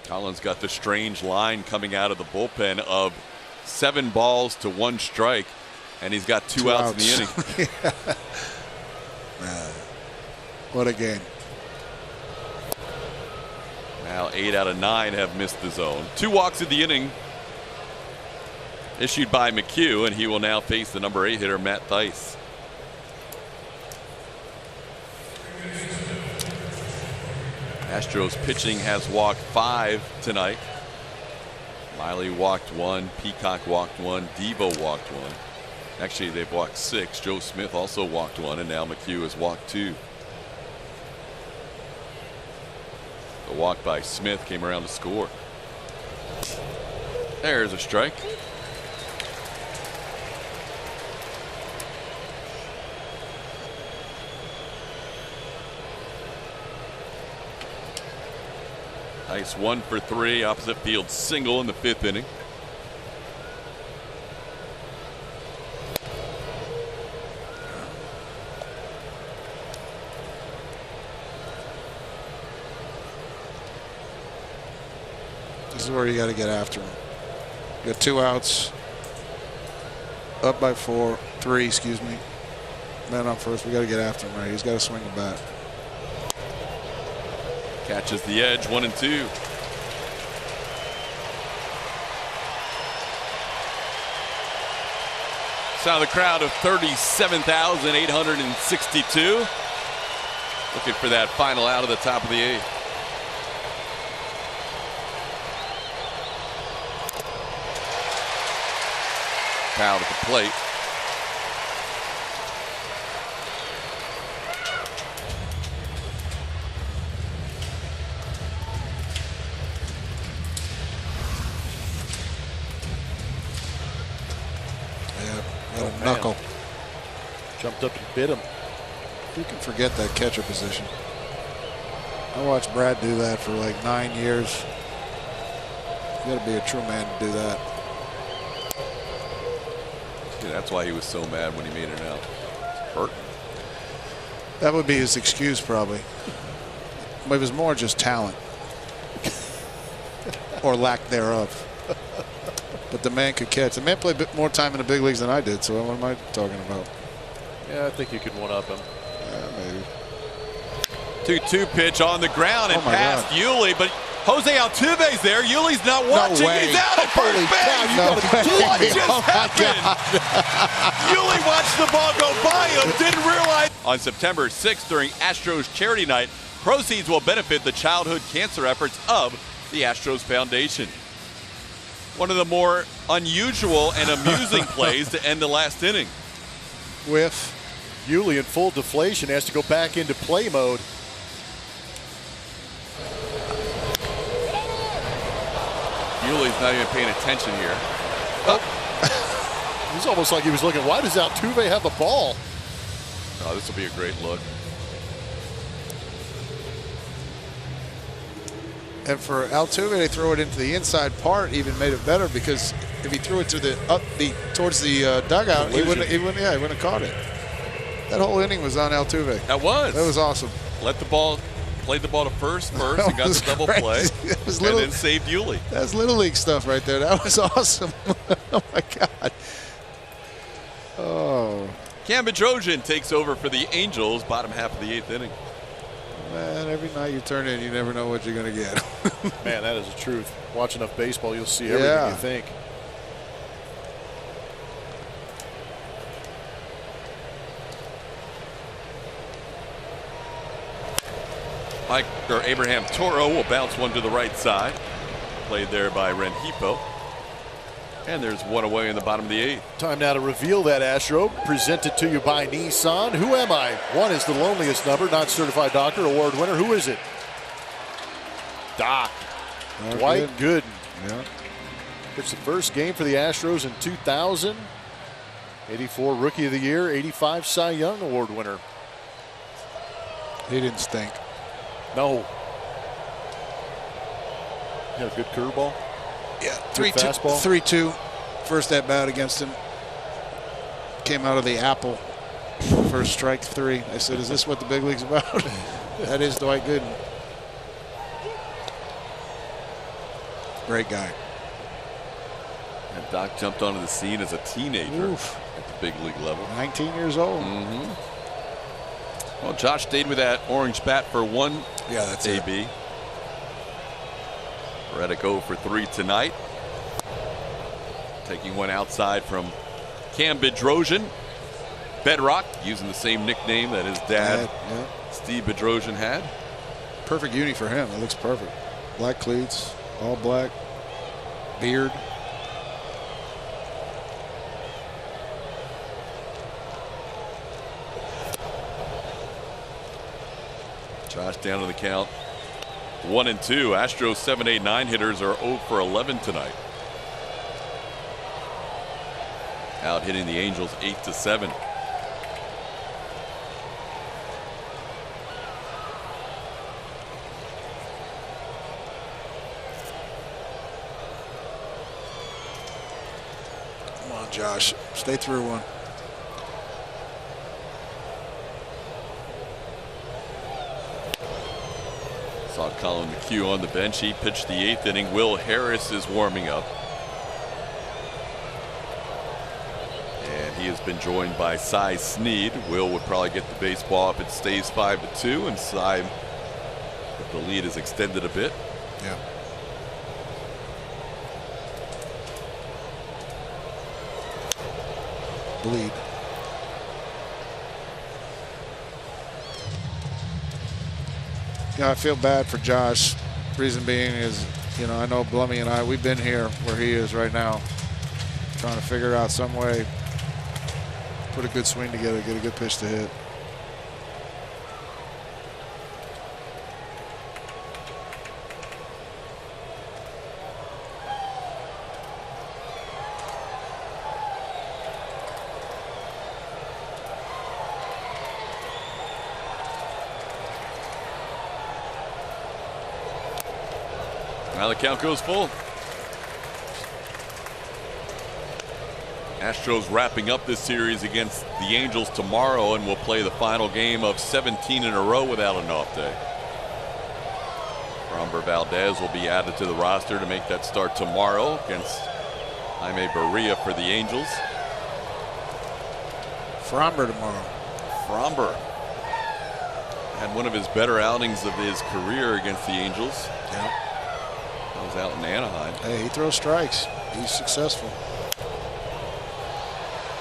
Collins got the strange line coming out of the bullpen of 7 balls to 1 strike, and he's got two outs in the inning. What a game. Now 8 out of 9 have missed the zone. 2 walks in the inning issued by McHugh, and he will now face the number 8 hitter, Matt Thaiss. Astros pitching has walked 5 tonight. Miley walked 1, Peacock walked 1, Devo walked 1. Actually, they've walked 6. Joe Smith also walked 1, and now McHugh has walked 2. The walk by Smith came around to score. There's a strike. Nice 1 for 3, opposite field single in the 5th inning. This is where you got to get after him. You got 2 outs, up by 3, excuse me. Man on first. We got to get after him, right? He's got to swing the bat. Catches the edge, 1-2. Sound the crowd of 37,862. Looking for that final out of the top of the 8th. Foul at the plate. Knuckle. Jumped up and bit him. You can forget that catcher position. I watched Brad do that for like 9 years. You got to be a true man to do that. Yeah, that's why he was so mad when he made it out. Hurt. That would be his excuse, probably. But it was more just talent or lack thereof. But the man could catch. The man played a bit more time in the big leagues than I did, so what am I talking about? Yeah, I think you could one-up him. Yeah, maybe. 2-2 pitch on the ground and Oh my past God. Yuli, but Jose Altuve's there. Yuli's not watching. way. He's out at first Holy base. cow, you gotta be What kidding me. just Oh, my happened? Yuli watched the ball go by him, didn't realize. On September 6th during Astros Charity Night, proceeds will benefit the childhood cancer efforts of the Astros Foundation. One of the more unusual and amusing plays to end the last inning. Whiff. Yuli in full deflation has to go back into play mode. Yuli's not even paying attention here. He's almost like he was looking, why does Altuve have the ball? Oh, this will be a great look. And for Altuve to throw it into the inside part even made it better, because if he threw it to towards the dugout, he wouldn't have caught it. That whole inning was on Altuve. That was awesome. Played the ball to first and got the double play, and then saved Yuli. That's Little League stuff right there. That was awesome. Oh, my God. Oh. Cam Bedrosian takes over for the Angels, bottom half of the 8th inning. Man, every night you turn in, you never know what you're going to get. Man, that is the truth. Watch enough baseball, you'll see everything you think. Abraham Toro will bounce one to the right side. Played there by Rengifo. And there's one away in the bottom of the 8th. Time now to reveal that Astro. Presented to you by Nissan. Who am I? 1 is the loneliest number. Not certified doctor. Award winner. Who is it? Doc. Dwight Gooden. Yeah. It's the first game for the Astros in 2000. 84 Rookie of the Year. 85 Cy Young Award winner. He didn't stink. No. He had a good curveball. Yeah, 3-2. 3-2. First at bat against him. Came out of the apple. First strike 3. I said, is this what the big league's about? That is Dwight Gooden. Great guy. And Doc jumped onto the scene as a teenager. Oof. At the big league level. 19 years old. Well, Josh stayed with that orange bat for 1 that's AB. Reddick 0 for 3 tonight. Taking one outside from Cam Bedrosian. Bedrock, using the same nickname that his dad, Steve Bedrosian, had. Perfect uni for him. It looks perfect. Black cleats, all black, beard. Josh down to the count. 1-2. Astros 7, 8, 9 hitters are 0 for 11 tonight. Out hitting the Angels 8-7. Come on, Josh. Stay through one. Saw Colin McHugh on the bench. He pitched the 8th inning. Will Harris is warming up. And he has been joined by Cy Snead. Will would probably get the baseball if it stays 5-2, and Cy, if the lead is extended a bit. Yeah. Bleed. Yeah, I feel bad for Josh. Reason being is, you know, I know Blummy and I, we've been here where he is right now, trying to figure out some way, put a good swing together, get a good pitch to hit. Now the count goes full. Astros wrapping up this series against the Angels tomorrow, and will play the final game of 17 in a row without an off day. Framber Valdez will be added to the roster to make that start tomorrow against Jaime Barria for the Angels. Framber tomorrow. Framber had one of his better outings of his career against the Angels. Yeah. That was out in Anaheim. Hey, he throws strikes. He's successful.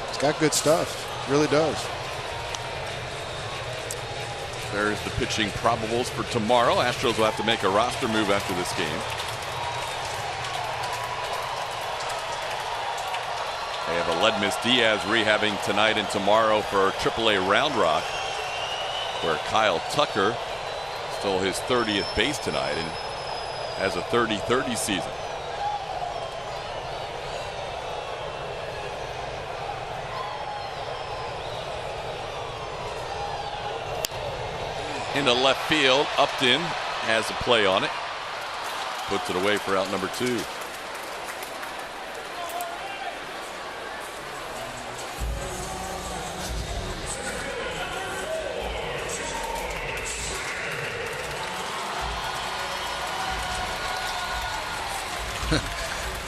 He's got good stuff. Really does. There's the pitching probables for tomorrow. Astros will have to make a roster move after this game. They have Aledmus Diaz rehabbing tonight and tomorrow for AAA Round Rock, where Kyle Tucker stole his 30th base tonight and has a 30-30 season. Into left field, Upton has a play on it. Puts it away for out number 2.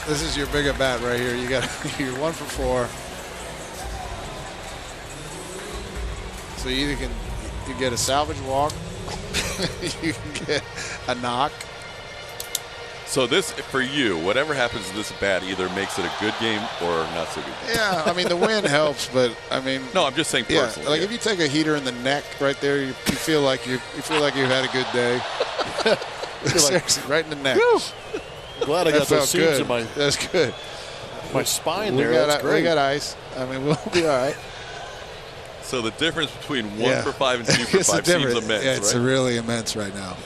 This is your big at bat right here. You got you're 1 for 4. So you either can get a salvage walk You can get a knock. So this, for you, whatever happens to this bat either makes it a good game or not so good. Yeah, I mean, the win helps, but I mean. No, I'm just saying personally. Yeah, like if you take a heater in the neck right there, you feel like you've had a good day. Seriously, right in the neck. I'm glad I got those seams in my. That's good. My spine there. That's great. We got ice. I mean, we'll be all right. So the difference between 1 for 5 and 2 for 5 seems immense, yeah, it's right? really immense right now.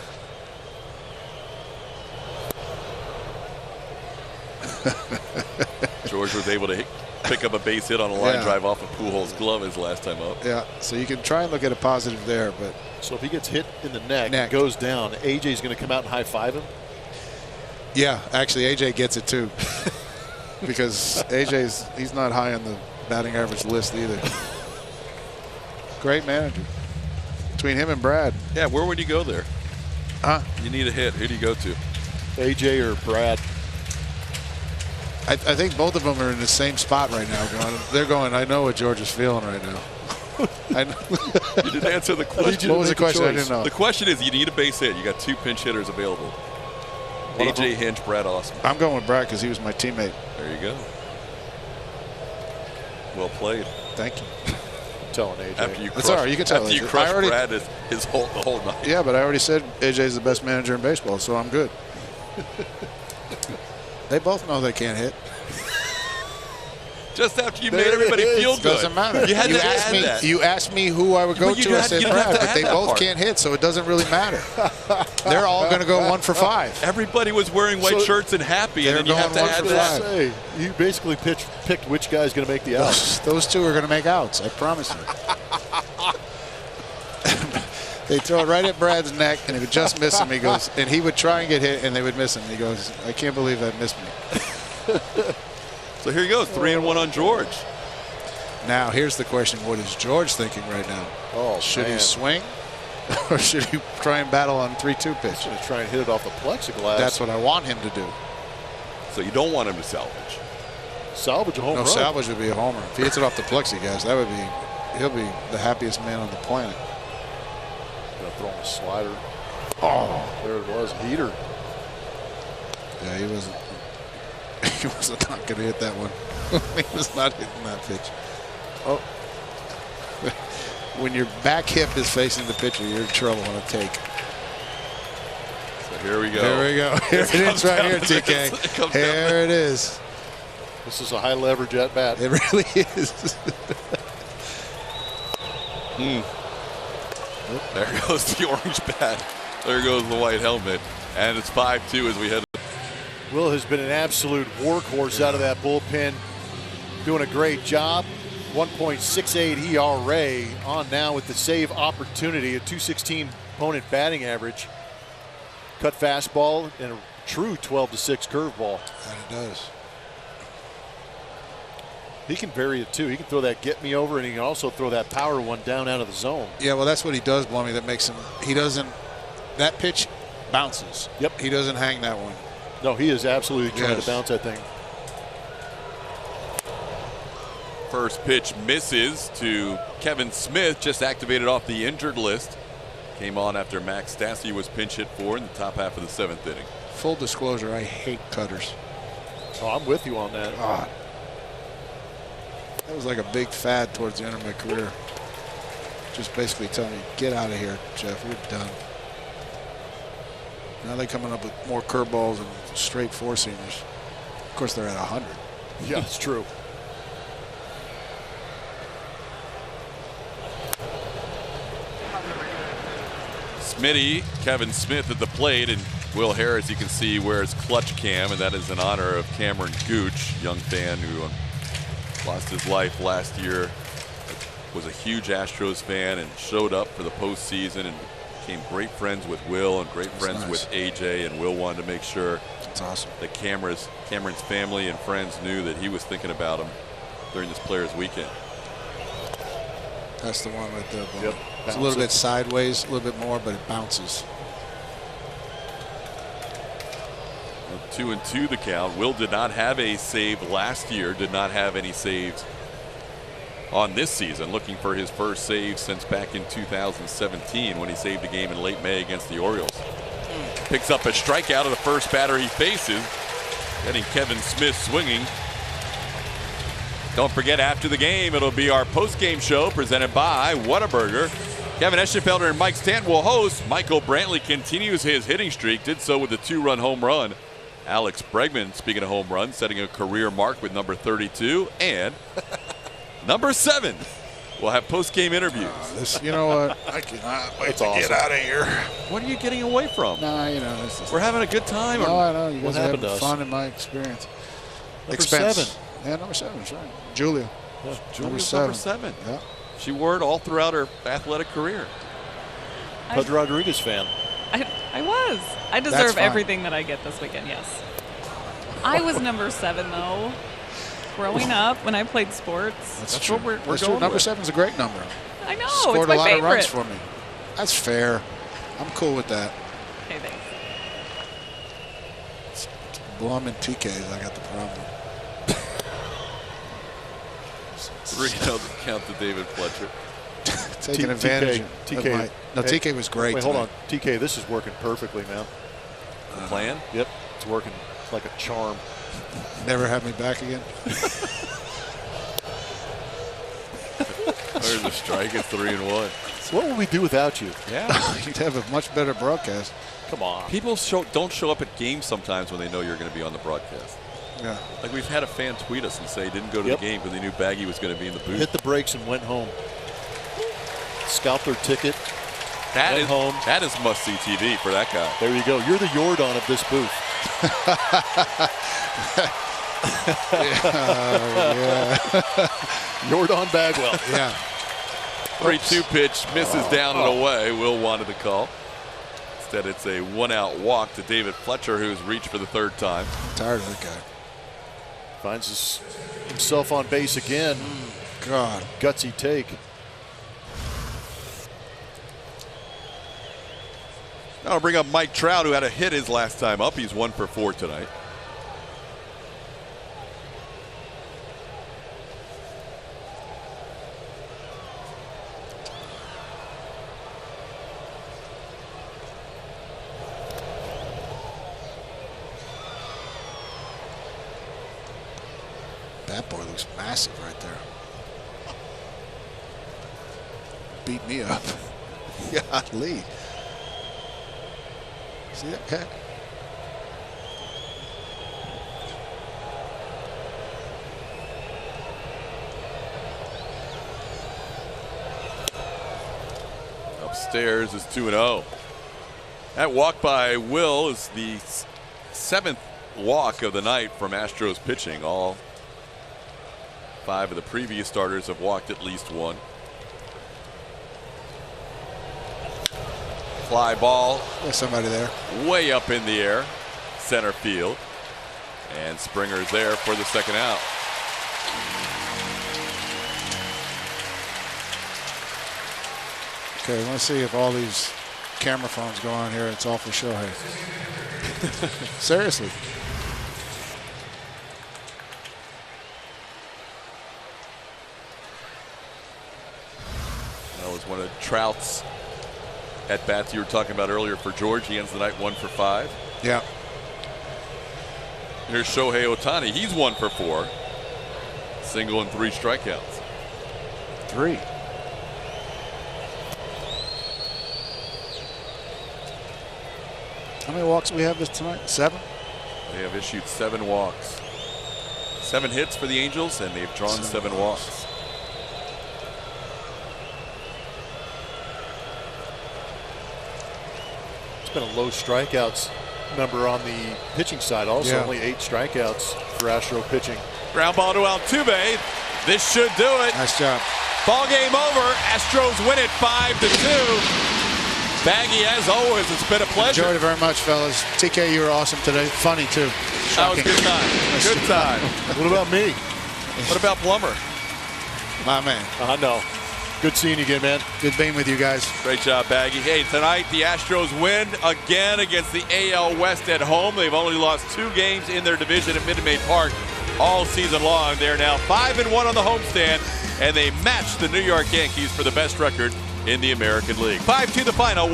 George was able to pick up a base hit on a line drive off of Pujols' glove his last time up. Yeah, so you can try and look at a positive there, but. So if he gets hit in the neck. And goes down, AJ's going to come out and high-five him? Yeah, actually, AJ gets it too. Because he's not high on the batting average list either. Great manager. Between him and Brad. Yeah, where would you go there? Huh? You need a hit. Who do you go to? AJ or Brad? I think both of them are in the same spot right now. They're going, I know what George is feeling right now. I know. You didn't answer the question. What was the question? I didn't know. The question is, you need a base hit. You got 2 pinch hitters available. AJ Hinch, Brad Austin. I'm going with Brad because he was my teammate. There you go. Well played. Thank you. I'm telling AJ. After you That's all right. You can tell. After you crushed Brad the whole night. Yeah, but I already said AJ's the best manager in baseball, so I'm good. They both know they can't hit. Just after you made everybody feel good. Doesn't matter. You asked me who I would go to. I said Brad, but they both can't hit, so it doesn't really matter. They're all going to go 1 for 5. Everybody was wearing white shirts and happy, and then you have to add that. You basically picked which guy's going to make the outs. Those 2 are going to make outs. I promise you. They throw it right at Brad's neck, and he would just miss him. He goes, and he would try and get hit, and they would miss him. He goes, I can't believe that missed me. So here he goes, 3-1 on George. Now here's the question: what is George thinking right now? Oh, should he swing, or should he try and battle on 3-2 pitch? He's going to try and hit it off the plexiglass. That's what I want him to do. So you don't want him to salvage. Salvage a home run. No, salvage would be a homer. If he hits it off the plexiglass, that would be. He'll be the happiest man on the planet. Gonna throw him a slider. Oh, there it was, heater. Yeah, he wasn't. He was not going to hit that one. He was not hitting that pitch. Oh. When your back hip is facing the pitcher, you're in trouble on a take. So here we go. Here we go. Here it is right here, TK. Here it is. This is a high leverage at bat. It really is. There goes the orange bat. There goes the white helmet. And it's 5-2 as we head. Will has been an absolute workhorse out of that bullpen. Doing a great job. 1.68 ERA on now with the save opportunity. A .216 opponent batting average. Cut fastball and a true 12-6 curveball. And it does. He can vary it too. He can throw that get me over, and he can also throw that power one down out of the zone. Yeah, well, that's what he does, Blummy. That makes him. He doesn't. That pitch bounces. Yep. He doesn't hang that one. No, he is absolutely trying to bounce that thing. First pitch misses to Kevin Smith, just activated off the injured list. Came on after Max Stassi was pinch hit for in the top half of the 7th inning. Full disclosure, I hate cutters. Oh, I'm with you on that. That was like a big fad towards the end of my career. Just basically telling me, get out of here, Jeff. We're done. Now they're coming up with more curveballs and straight four-seamers. Of course, they're at 100. Yeah, it's true. Smitty, Kevin Smith at the plate, and Will Harris, you can see, wears clutch cam, and that is in honor of Cameron Gooch, young fan who lost his life last year, was a huge Astros fan and showed up for the postseason and became great friends with Will and great friends with AJ, and Will wanted to make sure that's awesome that Cameron's family and friends knew that he was thinking about him during this Players Weekend. That's the one right there. Yep. It's a little bit sideways, a little bit more, but it bounces. 2-2 the count. Will did not have a save last year, did not have any saves on this season, looking for his first save since back in 2017 when he saved a game in late May against the Orioles. Picks up a strikeout of the first batter he faces, getting Kevin Smith swinging. Don't forget, after the game, it'll be our post-game show presented by Whataburger. Kevin Eschenfelder and Mike Stanton will host. Michael Brantley continues his hitting streak, did so with a 2-run home run. Alex Bregman, speaking of home runs, setting a career mark with number 32. And number 7 will have post-game interviews. You know what? I cannot wait to get out of here. What are you getting away from? Nah, you know. It's just, we're having a good time. No, I know. You guys What are happened having to us? fun in my experience. Number 7. Yeah, number 7. That's right. Julia. Julia's number 7. Yeah. She wore it all throughout her athletic career. Bud Rodriguez fan. I was. I deserve everything that I get this weekend, yes. I was number 7, though. Growing up, when I played sports. That's what we're That's going true. Number with. 7's a great number. I know. Scored it's my a lot favorite. of runs for me. That's fair. I'm cool with that. Okay, thanks. It's Blum and TKs I got the problem with. 3 doesn't count to David Fletcher. Taking advantage of TK. my... No, TK was great. Wait, hold tonight. on. TK, this is working perfectly, man. The plan? Yep. It's working like a charm. Never have me back again. There's a strike at 3-1. So what would we do without you? Yeah. You'd have a much better broadcast. Come on. People don't show up at games sometimes when they know you're going to be on the broadcast. Yeah. Like we've had a fan tweet us and say he didn't go to the game because they knew Baggy was going to be in the booth. Hit the brakes and went home. Scalped their ticket. That went home. That is must-see TV for that guy. There you go. You're the Jordan of this booth. Yeah. Jordan Bagwell. Yeah. 3-2 pitch misses down and away. Will wanted the call. Instead, it's a 1-out walk to David Fletcher, who's reached for the 3rd time. I'm tired of that guy. Finds himself on base again. God. Gutsy take. Now I'll bring up Mike Trout, who had a hit his last time up. He's 1 for 4 tonight. That boy looks massive right there. Beat me up. Golly. See that cat? Upstairs is 2-0. That walk by Will is the 7th walk of the night from Astros pitching. All 5 of the previous starters have walked at least 1. Fly ball. There's somebody there. Way up in the air, center field. And Springer's there for the 2nd out. Okay, let's see if all these camera phones go on here. It's all for Shohei. Seriously. That was one of Trout's at-bats you were talking about earlier for George. He ends the night 1 for 5. Yeah. Here's Shohei Ohtani. He's 1 for 4. Single and 3 strikeouts. 3. How many walks do we have this tonight? 7? They have issued 7 walks. 7 hits for the Angels, and they've drawn 7 walks. It's been a low strikeouts number on the pitching side. Also, only 8 strikeouts for Astro pitching. Ground ball to Altuve. This should do it. Nice job. Ball game over. Astros win it 5-2. Baggy, as always, it's been a pleasure. Enjoyed it very much, fellas. TK, you were awesome today. Funny, too. That was Shocking. a good time. Good time. What about me? What about Plummer? My man. I know. Good seeing you again, man. Good being with you guys. Great job, Baggy. Hey, tonight the Astros win again against the AL West at home. They've only lost 2 games in their division at Minute Maid Park all season long. They're now 5-1 on the homestand. and they match the New York Yankees for the best record in the American League. 5-2 the final.